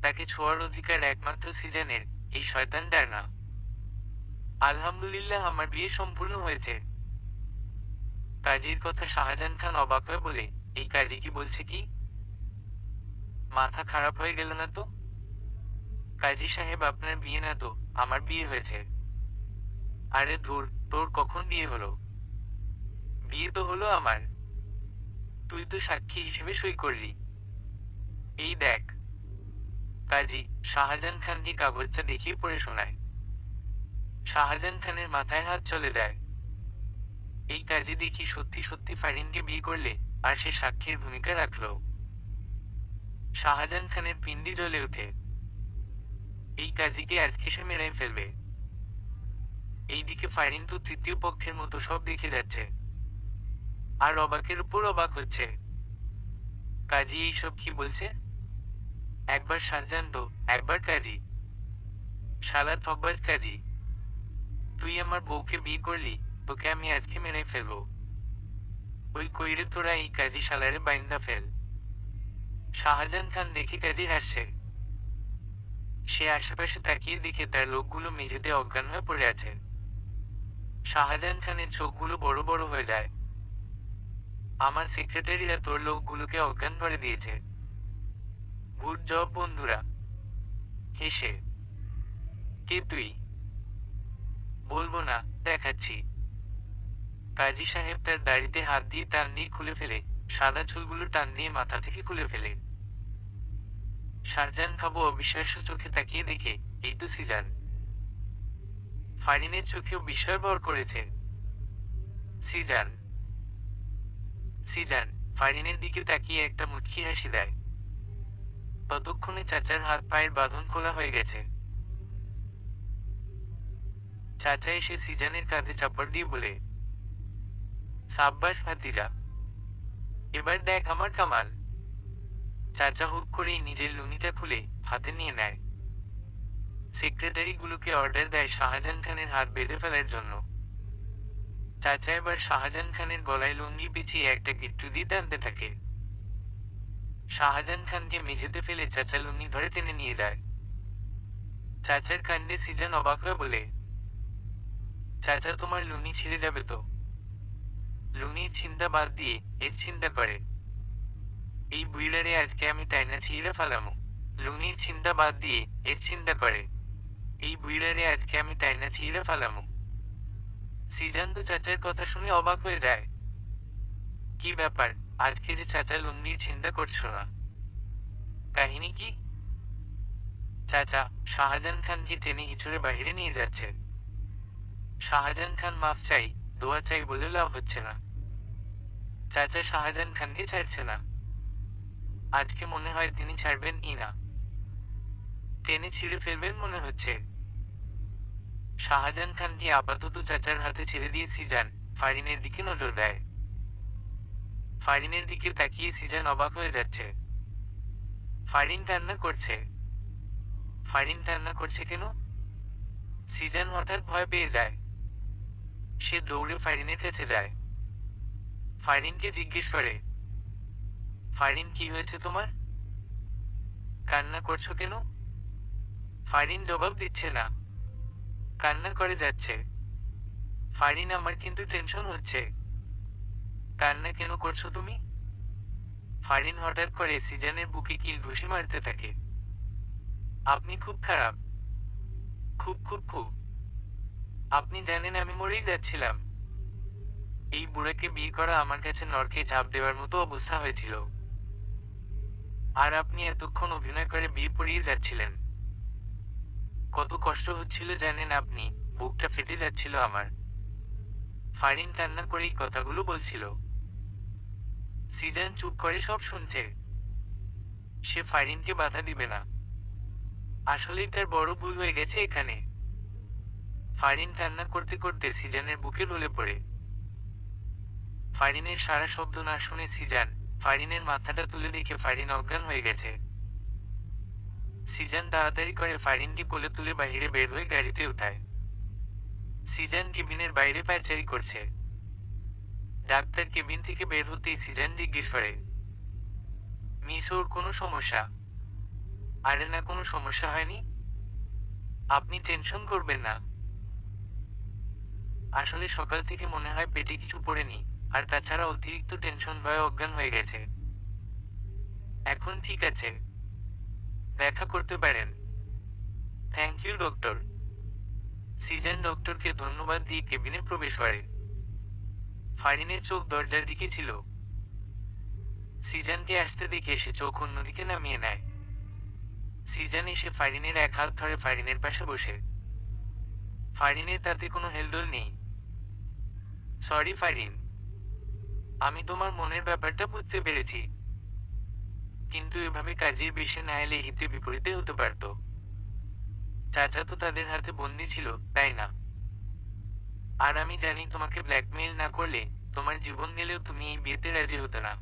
তাকে ছোঁয়ার অধিকার একমাত্র সিজানের, এই শয়তানটার না। আলহামদুলিল্লাহ, আমার বিয়ে সম্পূর্ণ হয়েছে। কাজীর কথা শাহজাহান খান অবাক হয়ে বলে, এই কাজী কি বলছে কি? মাথা খারাপ হয়ে গেল না তো? কাজী সাহেব, আপনার বিয়ে না তো, আমার বিয়ে হয়েছে। আরে ধুর, তোর কখন বিয়ে হলো? বিয়ে তো হলো আমার। তুই তো সাক্ষী হিসেবে সই করলি। এই দেখ। কাজী শাহজাহান খানকে কাগজটা দেখিয়ে পড়ে শোনায়। শাহজাহান খানের মাথায় হাত চলে যায়। এই কাজী দেখি সত্যি সত্যি ফারিনকে বিয়ে করলে, আর সে সাক্ষীর ভূমিকা রাখলো। শাহজাহান খানের পিণ্ডি জ্বলে ওঠে। এই কাজীকে আজকে সে মেরে ফেলবে। এইদিকে ফারিন তো তৃতীয় পক্ষের মতো সব দেখে যাচ্ছে, আর অবাকের উপর অবাক হচ্ছে। কাজী এইসব কি বলছে? একবার শাহজাহান তো একবার কাজী। শালা ঠকবাজ কাজী, তুই আমার বউকে বিয়ে করলি, তোকে আমি আজকে মেরে ফেলবো। ওই কইরে তোরা এই কাজী শালারে বাইন্দা ফেল। শাহজাহান খান দেখে কাজী হাসছে। সে আশেপাশে তাকিয়ে দেখে তার লোকগুলো মেঝেতে অজ্ঞান হয়ে পড়ে আছে। শাহজাহান খানের চোখগুলো বড় বড় হয়ে যায়। আমার সেক্রেটারিরা তোর লোকগুলোকে অজ্ঞান করে দিয়েছে। গুড জব বন্ধুরা। হেসে। কে তুই? বলবো না, দেখাচ্ছি। কাজী সাহেব তার দাড়িতে হাত দিয়ে টান দিয়ে খুলে ফেলে, সাদা চুলগুলো টান দিয়ে মাথা থেকে খুলে ফেলে। শাহজাহান খাবো অবিশ্বাস্য চোখে তাকিয়ে দেখে, এই তো সিজান। ফারিনের চোখেও বিস্ময় ভর করেছে। সিজান। সিজান ফারিনের দিকে তাকিয়ে একটা মুচকি হাসি দেয়। ততক্ষণে চাচার হাত পায়ের বাঁধন খোলা হয়ে গেছে। চাচা এসে সিজানের কাঁধে চাপড় দিয়ে বলে, সাব্বাস ভাতিজা, এবার দেখ আমার কামাল। চাচা হুট করেই নিজের লুঙ্গিটা খুলে হাতে নিয়ে নেয়। সেক্রেটারিগুলোকে অর্ডার দেয় শাহজাহান খানের হাত বেঁধে ফেলার জন্য। চাচা এবার শাহজাহান খানের গলায় লুঙ্গি পেঁচিয়ে একটা গিট্টু দিয়ে টানতে থাকে। শাহজাহান খানকে মেঝেতে ফেলে চাচা লুঙ্গি ধরে টেনে নিয়ে যায়। চাচার কাণ্ডে সিজান অবাক হয়ে বলে, চাচা তোমার লুঙ্গি ছিঁড়ে যাবে তো? লুঙ্গির চিন্তা বাদ দিয়ে এর চিন্তা করে, এই বুইড়ারে আজকে আমি টাইনা ছিঁড়ে ফেলামু। লুঙ্গির চিন্তা বাদ দিয়ে এর চিন্তা করে, এই বুইড়ারে আজকে আমি টাইনা ছিঁড়ে ফেলামু। সিজান তো চাচার কথা শুনে অবাক হয়ে যায়। কি ব্যাপার, আজকে যে চাচা লুঙ্গির চিন্তা করছো না? কাহিনী কি? চাচা শাহজাহান খানকে টেনে হিঁচড়ে বাইরে নিয়ে যাচ্ছে। শাহজাহান খান মাফ চাই, দোয়া চাই বলে লাভ হচ্ছে না। চাচা শাহজাহান খানকে ছাড়ছে না। আজকে মনে হয় তিনি ছাড়বেন ই না, টেনে ছিঁড়ে ফেলবেন মনে হচ্ছে। শাহজাহান খানকে আপাতত চাচার হাতে ছেড়ে দিয়ে সিজান ফারিনের দিকে নজর দেয়। ফারিনের দিকে তাকিয়ে সিজান অবাক হয়ে যাচ্ছে। ফারিন কান্না করছে। ফারিন কান্না করছে কেন? সিজান হঠাৎ ভয় পেয়ে যায়। সে দৌড়ে ফারিনের কাছে যায়। ফারিনকে জিজ্ঞেস করে, ফারিন কি হয়েছে তোমার? কান্না করছো কেন? ফারিন জবাব দিচ্ছে না, কান্না করে যাচ্ছে। ফারিন আমার কিন্তু টেনশন হচ্ছে। কান্না কেন করছো তুমি? ফারিন হঠাৎ করে সিজানের বুকে কিল ঘুষি মারতে থাকে। আপনি খুব খারাপ, খুব খুব খুব। আপনি জানেন আমি মরেই যাচ্ছিলাম। এই বুড়াকে বিয়ে করা আমার কাছে নরকে ঝাঁপ দেওয়ার মতো অবস্থা হয়েছিল। আর আপনি এতক্ষণ অভিনয় করে বিয়ে পড়িয়ে যাচ্ছিলেন। কত কষ্ট হচ্ছিল জানেন আপনি? বুকটা ফেটে যাচ্ছিল আমার। ফারিন কান্না করেই কথাগুলো বলছিল। সিজান চুপ করে সব শুনছে। সে ফারিনকে বাধা দিবে না। আসলেই তার বড় ভুল হয়ে গেছে এখানে। ফারিন কান্না করতে করতে সিজানের বুকে ঢলে পড়ে। ফারিনের সারা শব্দ না শুনে সিজান ফারিনের মাথাটা তুলে দেখে ফারিন অজ্ঞান হয়ে গেছে। সিজান তাড়াতাড়ি করে ফারিনকে কোলে তুলে বাইরে বের হয়ে গাড়িতে উঠায়। সিজান কেবিনের বাইরে পায়চারি করছে। ডাক্তার কেবিন থেকে বের হতেই সিজান জিজ্ঞেস করে, মিস ওর কোনো সমস্যা? আরে না, কোনো সমস্যা হয়নি। আপনি টেনশন করবেন না। আসলে সকাল থেকে মনে হয় পেটে কিছু পড়েনি, আর তাছাড়া অতিরিক্ত টেনশন ভয়ে অজ্ঞান হয়ে গেছে। এখন ঠিক আছে, দেখা করতে পারেন। Thank you doctor. সিজান ডক্টরকে ধন্যবাদ দিয়ে কেবিনে প্রবেশ করে। ফারিনের চোখ দরজার দিকে ছিল। সিজানকে আসতে দেখে সে চোখ অন্যদিকে নামিয়ে নেয়। সিজান এসে ফারিনের এক হাত ধরে ফারিনের পাশে বসে। ফারিনের তাতে কোনো হেলদোল নেই। সরি ফারিন, আমি তোমার মনের ব্যাপারটা বুঝতে পেরেছি, কিন্তু এভাবে কাজের বেশি না এলে হিতে বিপরীতে হতে পারত। চাচা তো তাদের হাতে বন্দি ছিল, তাই না? আর আমি জানি তোমাকে ব্ল্যাকমেইল না করলে তোমার জীবন গেলেও তুমি এই বিয়েতে রাজি হতে না।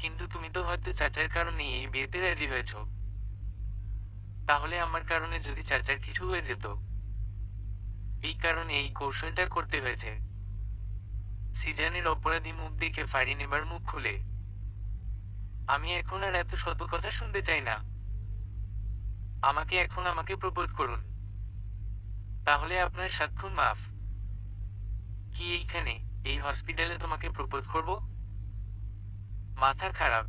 কিন্তু তুমি তো হয়তো চাচার কারণে এই বিয়েতে রাজি হয়েছ। তাহলে আমার কারণে যদি চাচার কিছু হয়ে যেত, এই কারণে এই কৌশলটা করতে হয়েছে। সিজানের অপরাধী মুখ দেখে ফারিন এবার মুখ খুলে, আমি এখন আর এত শত কথা শুনতে চাই না। আমাকে প্রপোজ করুন, তাহলে আপনার সাত খুন মাফ। কি এইখানে, এই হসপিটালে তোমাকে প্রপোজ করব? মাথা খারাপ?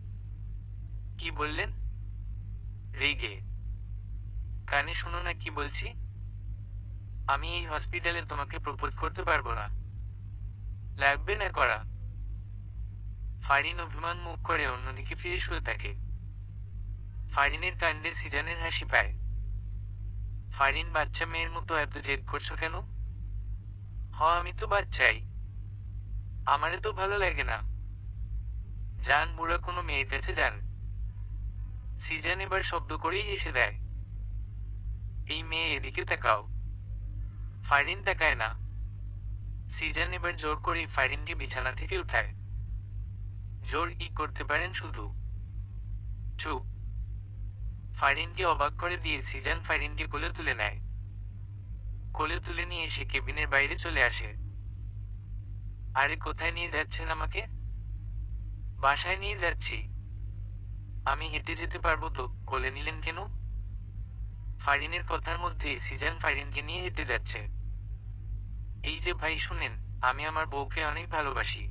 কি বললেন? রেগে? কানে শোনো না কি বলছি? আমি এই হসপিটালে তোমাকে প্রপোজ করতে পারবো না। লাগবে না করা। ফারিন অভিমান মুখ করে অন্যদিকে ফিরে শুয়ে থাকে। ফারিনের কাণ্ডে সিজানের হাসি পায়। ফারিন বাচ্চা মেয়ের মতো এত জেদ করছো কেন? আমি তো বাচ্চাই, আমারে তো ভালো লাগে না। যান বুড়া কোনো মেয়ের কাছে যান। সিজান এবার শব্দ করেই এসে দেয়, এই মেয়ে এদিকে তাকাও। ফারিন তাকায় না। সিজান এবার জোর করে ফারিনকে বিছানা থেকে উঠায়। জোর ই করতে পারেন শুধু। চুপ। ফারিনকে অবাক করে দিয়ে সিজান ফারিনকে কোলে তুলে নেয়। কোলে তুলে নিয়ে সে কেবিনের বাইরে চলে আসে। আরে কোথায় নিয়ে যাচ্ছেন আমাকে? বাসায় নিয়ে যাচ্ছি। আমি হেঁটে যেতে পারবো তো, কোলে নিলেন কেন? ফারিনের কথার মধ্যে সিজান ফারিনকে নিয়ে হেঁটে যাচ্ছে। এই যে ভাই শুনেন, আমি আমার বউকে অনেক ভালোবাসি।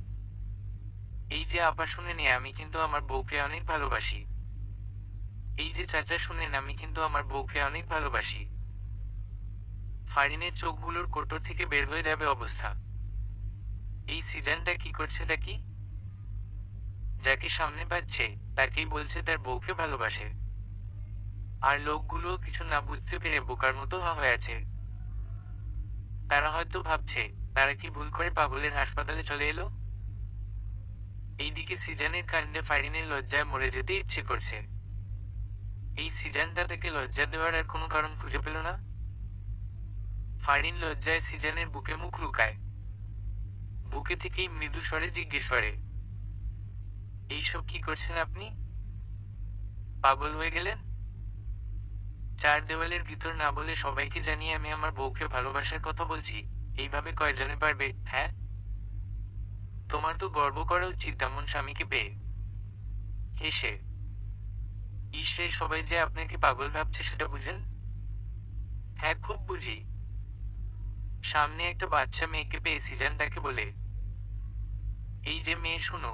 এই যে আপা শুনেন, আমি কিন্তু আমার বউকে অনেক ভালোবাসি। এই যে চাচা শুনেন, আমি কিন্তু আমার বউকে অনেক ভালোবাসি। ফারিনের চোখগুলোর কোটর থেকে বের হয়ে যাবে অবস্থা। এই সিজানটা কি করছেটা কি? যাকে সামনে পাচ্ছে তাকেই বলছে তার বউকে ভালোবাসে। আর লোকগুলো কিছু না বুঝতে পেরে বোকার মতো হয়ে আছে। তারা হয়তো ভাবছে তারা কি ভুল করে পাগলের হাসপাতালে চলে এলো। এইদিকে সিজানের কাণ্ডে ফারিনের লজ্জায় মরে যেতে ইচ্ছে করছে। এই সিজানটা তাকে লজ্জা দেওয়ার আর কোনো কারণ খুঁজে পেল না। ফারিন লজ্জায় সিজানের বুকে মুখ লুকায়। বুকে থেকেই মৃদু স্বরে জিজ্ঞেস করে, এইসব কি করছেন আপনি? পাগল হয়ে গেলেন? চার দেওয়ালের ভিতর না বলে সবাইকে জানিয়ে আমি আমার বউকে ভালোবাসার কথা বলছি, এইভাবে কয়জনে পারবে? হ্যাঁ, তোমার তো গর্ব করা উচিত তেমন স্বামীকে পেয়ে। হেসে, ইসরে সবাই যে আপনাকে পাগল ভাবছে সেটা বুঝেন? হ্যাঁ, খুব বুঝি। সামনে একটা বাচ্চা মেয়েকে পেয়ে সিজান তাকে বলে, এই যে মেয়ে শোনো,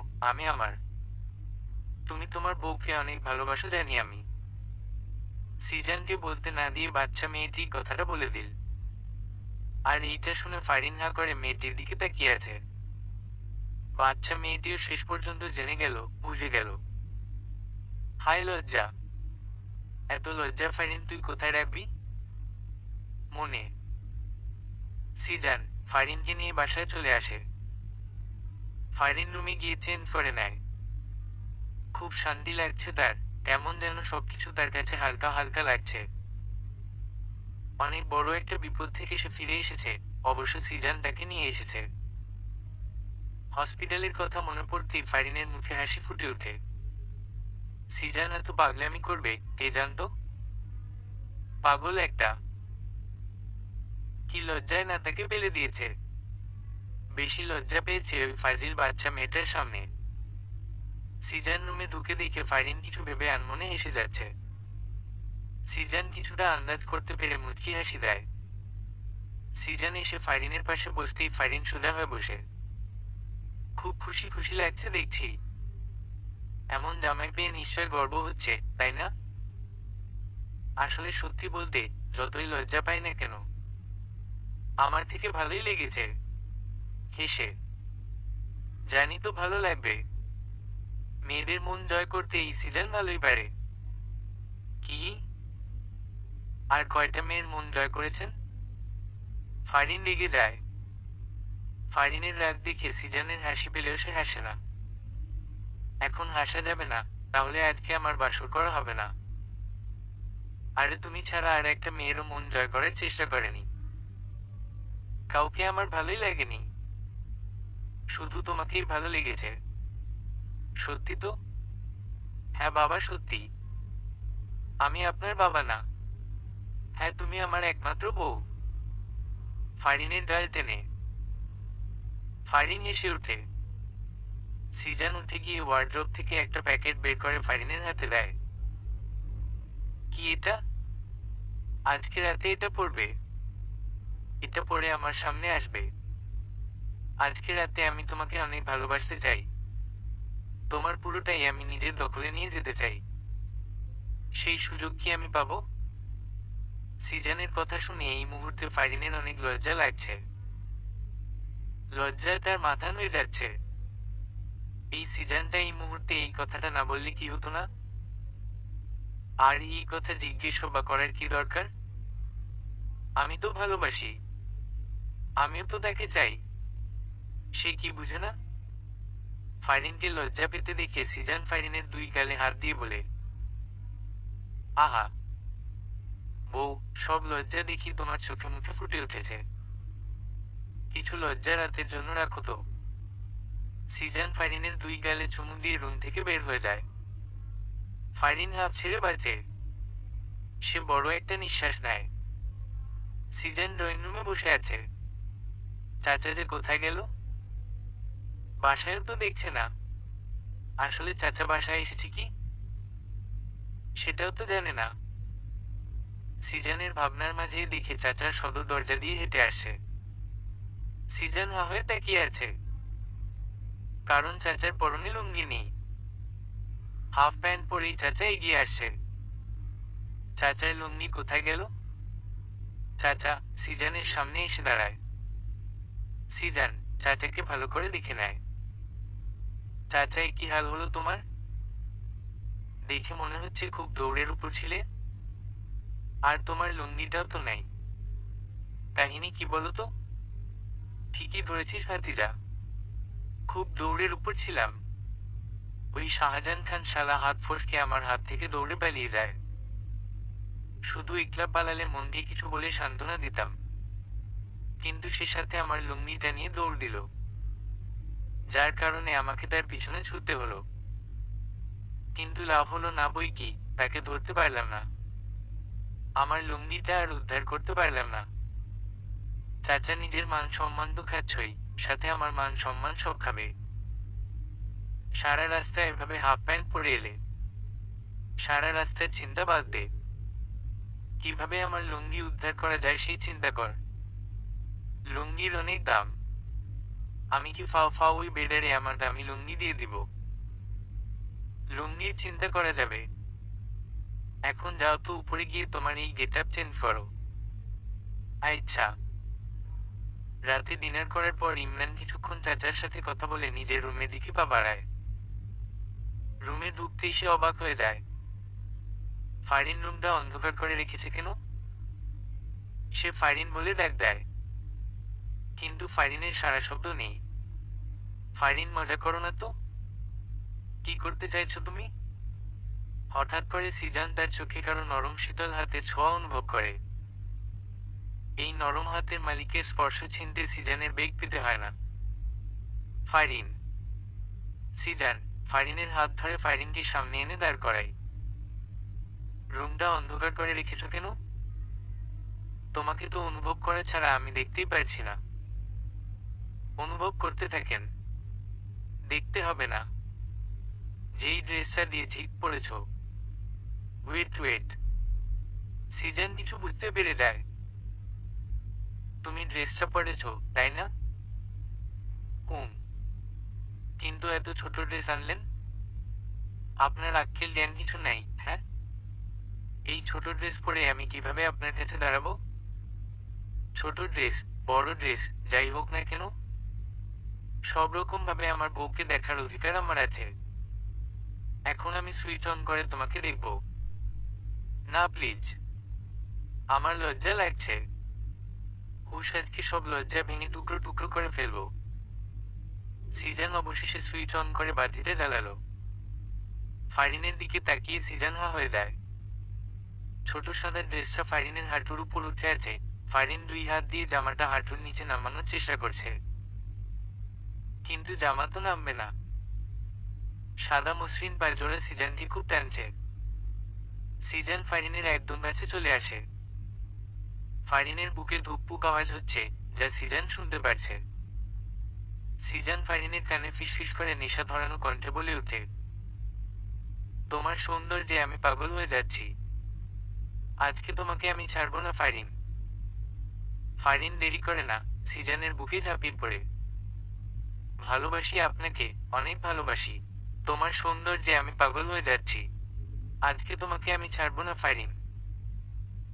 তুমি তোমার বউকে অনেক ভালোবাসো জানি আমি। সিজানকে বলতে না দিয়ে বাচ্চা মেয়েটি কথাটা বলে দিল। আর এইটা শুনে ফারিন হা করে মেয়েটির দিকে তাকিয়ে আছে। বাচ্চা মেয়েটিও শেষ পর্যন্ত জেনে গেল, বুঝে গেল। হায় লজ্জা! এত লজ্জা ফারিন তুই কোথায় রাখবি? মনে। সিজান ফারিনকে নিয়ে বাসায় চলে আসে। ফারিন রুমে গিয়ে চেঞ্জ করে নেয়। খুব শান্তি লাগছে তার, কেমন যেন সবকিছু তার কাছে হালকা হালকা লাগছে। অনেক বড় একটা বিপদ থেকে সে ফিরে এসেছে, অবশ্য সিজান তাকে নিয়ে এসেছে। হসপিটালের কথা মনে পড়তেই ফারিনের মুখে হাসি ফুটে ওঠে। সিজান এত পাগলামি করবে কে জানতো? পাগল একটা। কি লজ্জায় না তাকে ফেলে দিয়েছে। বেশি লজ্জা পেয়েছে ওই ফাজিল বাচ্চা মেয়েটার সামনে। সিজান রুমে ঢুকে দেখে ফারিন কিছু ভেবে আনমনে এসে যাচ্ছে। সিজান কিছুটা আন্দাজ করতে পেরে মুচকি হাসি দেয়। সিজান এসে ফারিনের পাশে বসতেই ফারিন সোজা হয়ে বসে। খুব খুশি খুশি লাগছে দেখছি। এমন জামাই পেয়ে নিশ্চয় গর্ব হচ্ছে, তাই না? আসলে সত্যি বলতে, যতই লজ্জা পাই না কেন, আমার থেকে ভালোই লেগেছে। হেসে, জানি তো ভালো লাগবে। মেয়েদের মন জয় করতে এই সিজন ভালোই পারে। কি? আর কয়টা মেয়ের মন জয় করেছেন? ফারিন রেগে যায়। ফারিনের রাগ দেখে সিজানের হাসি পেলেও সে হাসে না। এখন হাসা যাবে না, তাহলে আজকে আমার বাসর করা হবে না। আরে তুমি ছাড়া আর একটা মেয়েরও মন জয় করার চেষ্টা করেনি। কাউকে আমার ভালোই লাগেনি, শুধু তোমাকেই ভালো লেগেছে। সত্যি তো? হ্যাঁ বাবা, সত্যি। আমি আপনার বাবা না। হ্যাঁ, তুমি আমার একমাত্র বউ। ফারিনের গাল টেনে। ফারিন হেসে ওঠে। সিজান উঠে গিয়ে ওয়ার্ড্রোব থেকে একটা প্যাকেট বের করে ফারিনের হাতে দেয়। কি এটা? আজকে রাতে এটা পড়বে। এটা পরে আমার সামনে আসবে। আজকে রাতে আমি তোমাকে অনেক ভালোবাসতে চাই। তোমার পুরোটাই আমি নিজের দখলে নিয়ে যেতে চাই। সেই সুযোগ কি আমি পাবো? সিজানের কথা শুনে এই মুহূর্তে ফারিনের অনেক লজ্জা লাগছে। লজ্জায় তার মাথা নুয়ে যাচ্ছে। এই সিজানটা এই মুহূর্তে এই কথাটা না বললে কি হতো না? আর এই কথা জিজ্ঞেস বা করার কি দরকার? আমি তো ভালোবাসি। আমিও তো তাকে চাই। সে কি বুঝে না? ফারিনকে লজ্জা পেতে দেখে সিজান ফারিনের দুই গালে হাত দিয়ে বলে, আহা বউ, সব লজ্জা দেখি তোমার চোখে মুখে ফুটে উঠেছে। কিছু লজ্জা রাতের জন্য রাখো তো। সিজান ফারিনের দুই গালে চুমু দিয়ে রুম থেকে বের হয়ে যায়। ফারিন হাফ ছেড়ে বাঁচে। সে বড় একটা নিঃশ্বাস নেয়। সিজান ড্রয়িং রুমে বসে আছে। চাচা যে কোথায় গেল? বাসায়ও তো দেখছে না। আসলে চাচা বাসায় এসেছে কি সেটাও তো জানে না। সিজানের ভাবনার মাঝেই দেখে চাচার সদর দরজা দিয়ে হেঁটে আসে। সিজান হা হয়ে তাকিয়ে আছে, কারণ চাচার পরনে লুঙ্গি নেই। হাফ প্যান্ট পরেই চাচা এগিয়ে আসে। চাচার লুঙ্গি কোথায় গেল? চাচা সিজানের সামনে এসে দাঁড়ায়। সিজান চাচাকে ভালো করে দেখে নেয়। চাচাই, কি হাল হলো তোমার? দেখে মনে হচ্ছে খুব দৌড়ের উপর ছিলে। আর তোমার লুঙ্গিটাও তো নাই। কাহিনী কি বলো তো? ঠিকই ধরেছিস ভাতিজা, খুব দৌড়ের উপর ছিলাম। ওই শাহজাহান খান শালা হাত ফসকে আমার হাত থেকে দৌড়ে পালিয়ে যায়। শুধু একলা পালালে মন দিয়ে কিছু বলে সান্ত্বনা দিতাম, কিন্তু সে সাথে আমার লুঙ্গিটা নিয়ে দৌড় দিল, যার কারণে আমাকে তার পিছনে ছুটতে হলো। কিন্তু লাভ হলো না বই কি, তাকে ধরতে পারলাম না। আমার লুঙ্গিটা আর উদ্ধার করতে পারলাম না। চাচা নিজের মান সম্মান তো খাচ্ছই, সাথে আমার মান সম্মান সব খাবে। সারা রাস্তায় এভাবে হাফ প্যান্ট পরে এলে, সারা রাস্তার চিন্তা বাদ দে। কিভাবে আমার লুঙ্গি উদ্ধার করা যায় সেই চিন্তা কর। লুঙ্গির অনেক দাম। আমি কি ফাও ফাও ওই বেডারে আমার দামি লুঙ্গি দিয়ে দিব? লুঙ্গির চিন্তা করা যাবে। এখন যাও তো উপরে গিয়ে তোমার এই গেট আপ চেঞ্জ করো। আচ্ছা। রাতে ডিনার করার পর ইমরান কিছুক্ষণ চাচার সাথে কথা বলে নিজের রুমের দিকে পা বাড়ায়। রুমে ঢুকতেই সে অবাক হয়ে যায়। ফারিন রুমটা অন্ধকার করে রেখেছে কেন? সে ফারিন বলে ডাক দেয়, কিন্তু ফারিনের সারা শব্দ নেই। ফারিন, মজা করো না তো। কি করতে চাইছো তুমি? হঠাৎ করে সিজান তার চোখে কারো নরম শীতল হাতের ছোঁয়া অনুভব করে। এই নরম হাতের মালিকের স্পর্শ ছিনতে সিজানের বেগ পেতে হয় না। ফারিন। সিজান ফারিনের হাত ধরে ফারিনকে সামনে এনে দাঁড় করায়। রুমটা অন্ধকার করে রেখেছো কেন? তোমাকে তো অনুভব করা ছাড়া আমি দেখতেই পারছি না। অনুভব করতে থাকেন। দেখতে হবে না। যেই ড্রেসটা দিয়েছি পরেছ। Wait wait. সিজন কিছু বুঝতে পেরে যায়। তুমি ড্রেসটা পরেছ, তাই না? কিন্তু এত ছোট ড্রেস আনলেন? আপনার আক্কেল জ্ঞান কিছু নাই, হ্যাঁ? এই ছোট ড্রেস পরে আমি কিভাবে আপনার কাছে দাঁড়াবো? ছোট ড্রেস, বড় ড্রেস, যাই হোক না কেন, সব রকম ভাবে আমার বউকে দেখার অধিকার আমার আছে। এখন আমি সুইচ অন করে তোমাকে দেখব। না প্লিজ। আমার লজ্জা লাগছে। হুশ, আজকে সব লজ্জা ভেঙে টুকরো টুকরো করে ফেলবো। সিজান অবশেষে সুইচ অন করে বাতিটা জ্বালালো। ফারিনের দিকে তাকিয়ে সিজান হা হয়ে যায়। ছোট সাদা ড্রেসটা ফারিনের হাঁটুর উপর উঠে আছে। ফারিন দুই হাত দিয়ে জামাটা হাঁটুর নিচে নামানোর চেষ্টা করছে, কিন্তু জামা তো নামবে না। সাদা মসৃণ পায়জোড়া সিজানকে খুব টানছে। সিজান ফারিনের একদম কাছে চলে আসে। ফারিনের বুকে ধুকপুক আওয়াজ হচ্ছে, যা সিজান শুনতে পারছে। সিজান ফারিনের কানে ফিসফিস করে নেশা ধরানো কণ্ঠে বলে ওঠে, তোমার সৌন্দর্যে আমি পাগল হয়ে যাচ্ছি। আজকে তোমাকে আমি ছাড়বো না ফারিন। ফারিন দেরি করে না, সিজানের বুকে ঝাঁপিয়ে পড়ে। ভালোবাসি আপনাকে, অনেক ভালোবাসি। তোমার সৌন্দর্যে আমি পাগল হয়ে যাচ্ছি। আজকে তোমাকে আমি ছাড়বো না ফারিন।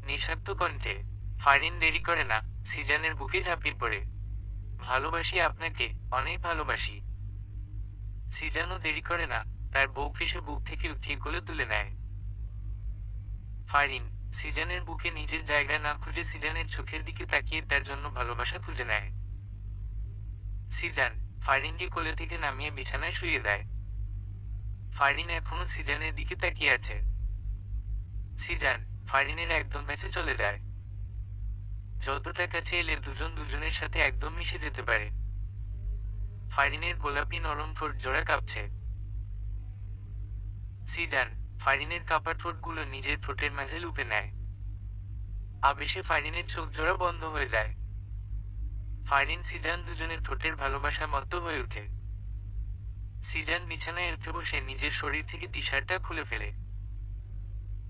নিঃশব্দ কণ্ঠে ফারিন দেরি করে না, সিজানের বুকে ঝাঁপিয়ে পড়ে। ভালোবাসি আপনাকে, অনেক ভালোবাসি। সিজানও দেরি করে না, তার বউকে সে বুক থেকে উঠিয়ে কোলে তুলে নেয়। ফারিন সিজানের বুকে নিজের জায়গা না খুঁজে সিজানের চোখের দিকে তাকিয়ে তার জন্য ভালোবাসা খুঁজে নেয়। সিজান ফারিনকে কোলে থেকে নামিয়ে বিছানায় শুইয়ে দেয়। ফারিন এখনো সিজানের দিকে তাকিয়ে আছে। সিজান ফারিনের একদম কাছে চলে যায়। যতটা কাছে এলে দুজন দুজনের সাথে একদম মিশে যেতে পারে। ফারিনের গোলাপি নরম ঠোঁট জোড়া কাঁপছে। সিজান ফারিনের কাঁপা ঠোঁটগুলো নিজের ঠোঁটের মাঝে লুপে নেয়। আবেশে ফারিনের চোখ জোড়া বন্ধ হয়ে যায়। ফারিন সিজান দুজনের ঠোঁটের ভালোবাসা মত্ত হয়ে ওঠে। সিজান বিছানায় উঠে বসে নিজের শরীর থেকে টি শার্টটা খুলে ফেলে।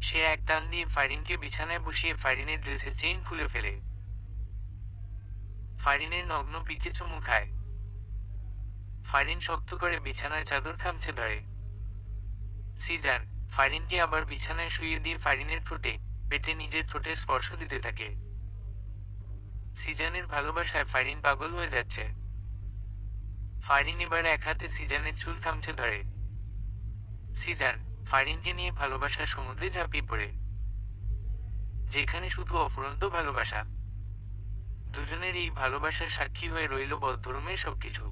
সে এক টান দিয়ে ফারিনকে বিছানায় বসিয়ে ফারিনের ড্রেসের চেইন খুলে ফেলে। ফারিনের নগ্ন পিঠে চুমু খায়। ফারিন শক্ত করে বিছানার চাদর খামচে ধরে। সিজান ফারিনকে আবার বিছানায় শুইয়ে দিয়ে ফারিনের ঠোঁটে পেটে নিজের ঠোঁটের স্পর্শ দিতে থাকে। সিজানের ভালোবাসায় ফারিন পাগল হয়ে যাচ্ছে। ফারিন এবার এক হাতে সিজানের চুল খামচে ধরে। সিজান ফারিনকে নিয়ে ভালোবাসার সমুদ্রে ঝাঁপিয়ে পড়ে, যেখানে শুধু অফুরন্ত ভালোবাসা। দুজনের এই ভালোবাসার সাক্ষী হয়ে রইল বদ্ধরুমের সবকিছু।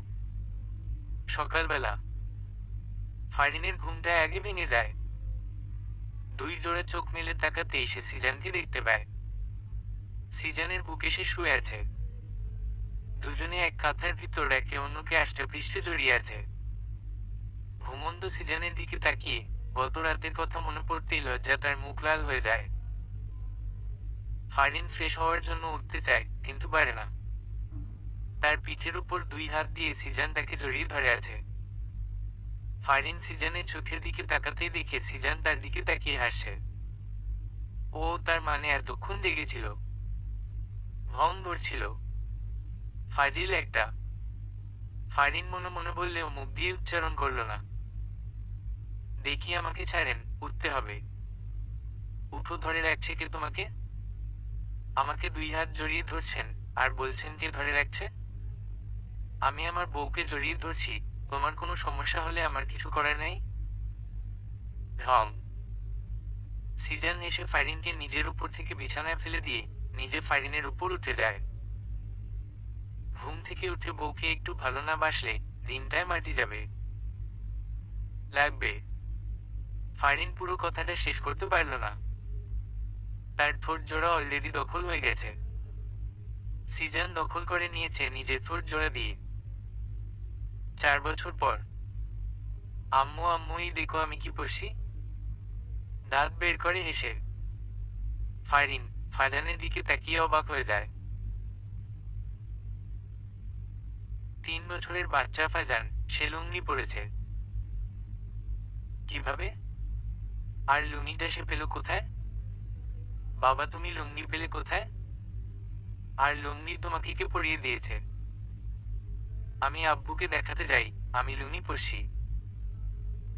সকালবেলা ফারিনের ঘুমটা আগে ভেঙে যায়। দুই জোড়া চোখ মেলে তাকাতে এসে সিজানকে দেখতে পায়। সিজানের বুকে সে শুয়ে আছে। দুজনে এক কাঁথার ভিতর একে অন্যকে আষ্টেপৃষ্ঠে জড়িয়ে আছে। ঘুমন্ত সিজানের দিকে তাকিয়ে গত রাতের কথা মনে পড়তেই লজ্জা তার মুখ লাল হয়ে যায়। ফারিন ফ্রেশ হওয়ার জন্য উঠতে চায়, কিন্তু পারে না। তার পিঠের উপর দুই হাত দিয়ে সিজান তাকে জড়িয়ে ধরে আছে। ফারিন সিজানের চোখের দিকে তাকাতেই দেখে সিজান তার দিকে তাকিয়ে হাসছে। ও তার মানে এতক্ষণ জেগেছিল। ভং ধরছিল। ফাজিল একটা। ফারিন মনে মনে বললেও মুখ দিয়ে উচ্চারণ করল না। দেখি আমাকে ছাড়েন, উঠতে হবে। উঠো, ধরে রাখছে কে তোমাকে? আমাকে দুই হাত জড়িয়ে ধরছেন আর বলছেন কে ধরে রাখছে? আমি আমার বউকে জড়িয়ে ধরছি। তোমার কোনো সমস্যা হলে আমার কিছু করার নেই। ঢং। সিজান এসে ফারিনকে নিজের উপর থেকে বিছানায় ফেলে দিয়ে নিজে ফারিনের উপর উঠে যায়। ঘুম থেকে উঠে বউকে একটু ভালো না বাসলে দিনটায় মাটি যাবে লাগবে। ফারিন পুরো কথাটা শেষ করতে পারল না। তার ঠোঁট জোড়া অলরেডি দখল হয়ে গেছে। সিজান দখল করে নিয়েছে নিজের ঠোঁট জোড়া দিয়ে। 4 বছর পর। আম্মু আম্মুই দেখো আমি কি পড়ছি। দাঁত বের করে হেসে ফারিন ফাজানের দিকে তাকিয়ে অবাক হয়ে যায়। 3 বছরের বাচ্চা ফাজান, সে লুঙ্গি পরেছে। কিভাবে? আর লুঙ্গিটা সে পেল কোথায়? বাবা, তুমি লুঙ্গি পেলে কোথায়? আর লুঙ্গি তোমাকে কে পরিয়ে দিয়েছে? আমি আব্বুকে দেখাতে যাই আমি লুঙ্গি পরছি।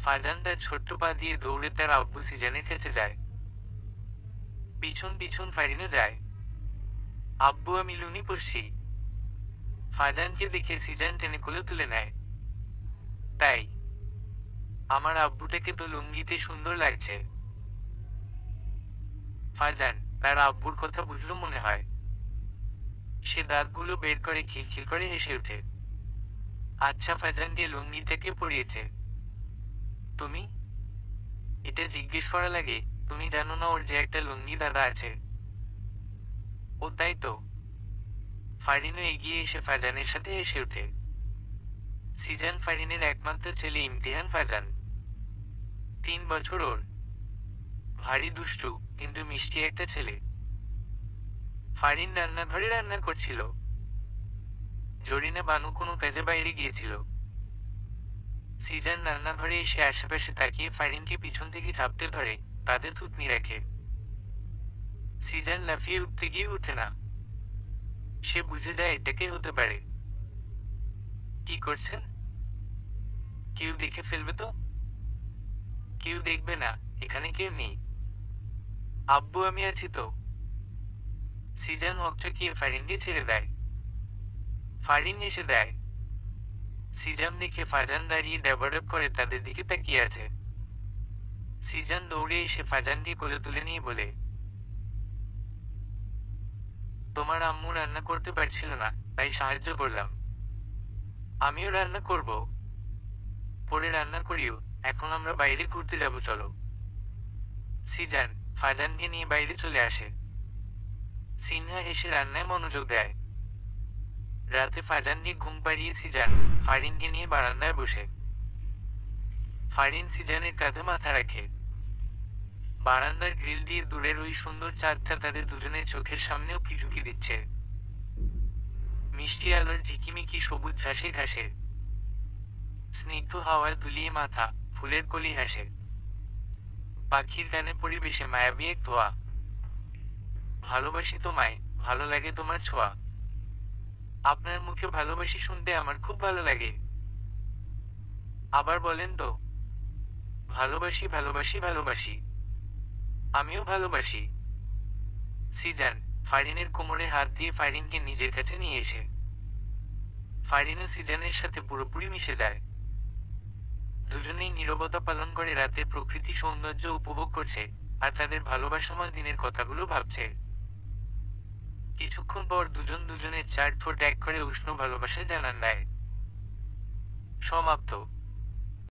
ফাজান তার ছোট্ট পা দিয়ে দৌড়ে তার আব্বু সিজানের কাছে যায়। পিছন পিছন ফারিনও যায়। আব্বু, আমি লুঙ্গি পরছি। ফাজানকে দেখে সিজান টেনে কোলে তুলে নেয়। তাই? আমার আব্বুটাকে তো লুঙ্গিতে সুন্দর লাগছে। ফাজান তার আব্বুর কথা বুঝলো মনে হয়। সে দাঁতগুলো বের করে খিলখিল করে হেসে ওঠে। আচ্ছা ফাজানকে লুঙ্গিটাকে পরিয়েছে? তুমি? এটা জিজ্ঞেস করা লাগে? তুমি জানো না ওর যে একটা লুঙ্গি দাদা আছে? ও তাই তো। ফারিনও এগিয়ে এসে ফাজানের সাথে হেসে ওঠে। সিজান ফারিনের একমাত্র ছেলে ইমতিহান ফাজান। 3 বছর ওর। ভারী দুষ্টু কিন্তু মিষ্টি একটা ছেলে। ফারিন রান্নাঘরে রান্না করছিল। জরিনা বানু কোনো কাজে বাইরে গিয়েছিল। সিজান রান্নাঘরে এসে আশেপাশে তাকিয়ে ফারিনকে পিছন থেকে চাপতে ধরে, তাদের থুতনি রাখে। সিজান লাফিয়ে উঠতে গিয়ে উঠে না। সে বুঝে যায় এটাকে হতে পারে। কি করছেন? কেউ দেখে ফেলবে তো? কেউ দেখবে না, এখানে কেউ নেই। আব্বু, আমি আছি তো। সিজান হকচকিয়ে ফারিনকে ছেড়ে দেয়। ফারিন এসে দেয়। সিজান দেখে ফাজান দাঁড়িয়ে ড্যাবাড্যাব করে তাদের দিকে তাকিয়ে আছে। সিজান দৌড়ে এসে ফাজানকে কোলে তুলে নিয়ে বলে, তোমার আম্মু রান্না করতে পারছিল না, তাই সাহায্য করলাম। আমিও রান্না করব। পরে রান্না করিও। এখন আমরা বাইরে ঘুরতে যাব, চলো। সিজান ফাজানকে নিয়ে বাইরে চলে আসে। সিনহা হেসে রান্নায় মনোযোগ দেয়। রাতে ফাজানকে ঘুম পাড়িয়ে সিজান ফারিনকে নিয়ে বারান্দায় বসে। ফারিন সিজানের কাঁধে মাথা রাখে। বারান্দার গ্রিল দিয়ে দূরের ওই সুন্দর চাঁদটা তাদের দুজনের চোখের সামনেও ঝুঁকি দিচ্ছে। মিষ্টি আলোর ঝিকিমিকি সবুজ ঘাসে ঘাসে। স্নিগ্ধ হাওয়ায় দুলিয়ে মাথা, ফুলের কলি হাসে। পাখির গানে পরিবেশে মায়াবী এক ধোয়া। ভালোবাসি তোমায়, ভালো লাগে তোমার ছোঁয়া। আপনার মুখে ভালোবাসি শুনতে আমার খুব ভালো লাগে। আবার বলেন তো। ভালোবাসি ভালোবাসি ভালোবাসি। আমিও ভালোবাসি। সিজান ফারিনের কোমরে হাত দিয়ে ফারিনকে নিজের কাছে নিয়ে এসে ফারিনও সিজানের সাথে পুরোপুরি মিশে যায়। দুজনেই নীরবতা পালন করে রাতের প্রকৃতি সৌন্দর্য উপভোগ করছে আর তাদের ভালোবাসাময় দিনের কথাগুলো ভাবছে। কিছুক্ষণ পর দুজন দুজনের 4 ঠোঁট এক করে উষ্ণ ভালোবাসা জানান দেয়। সমাপ্ত।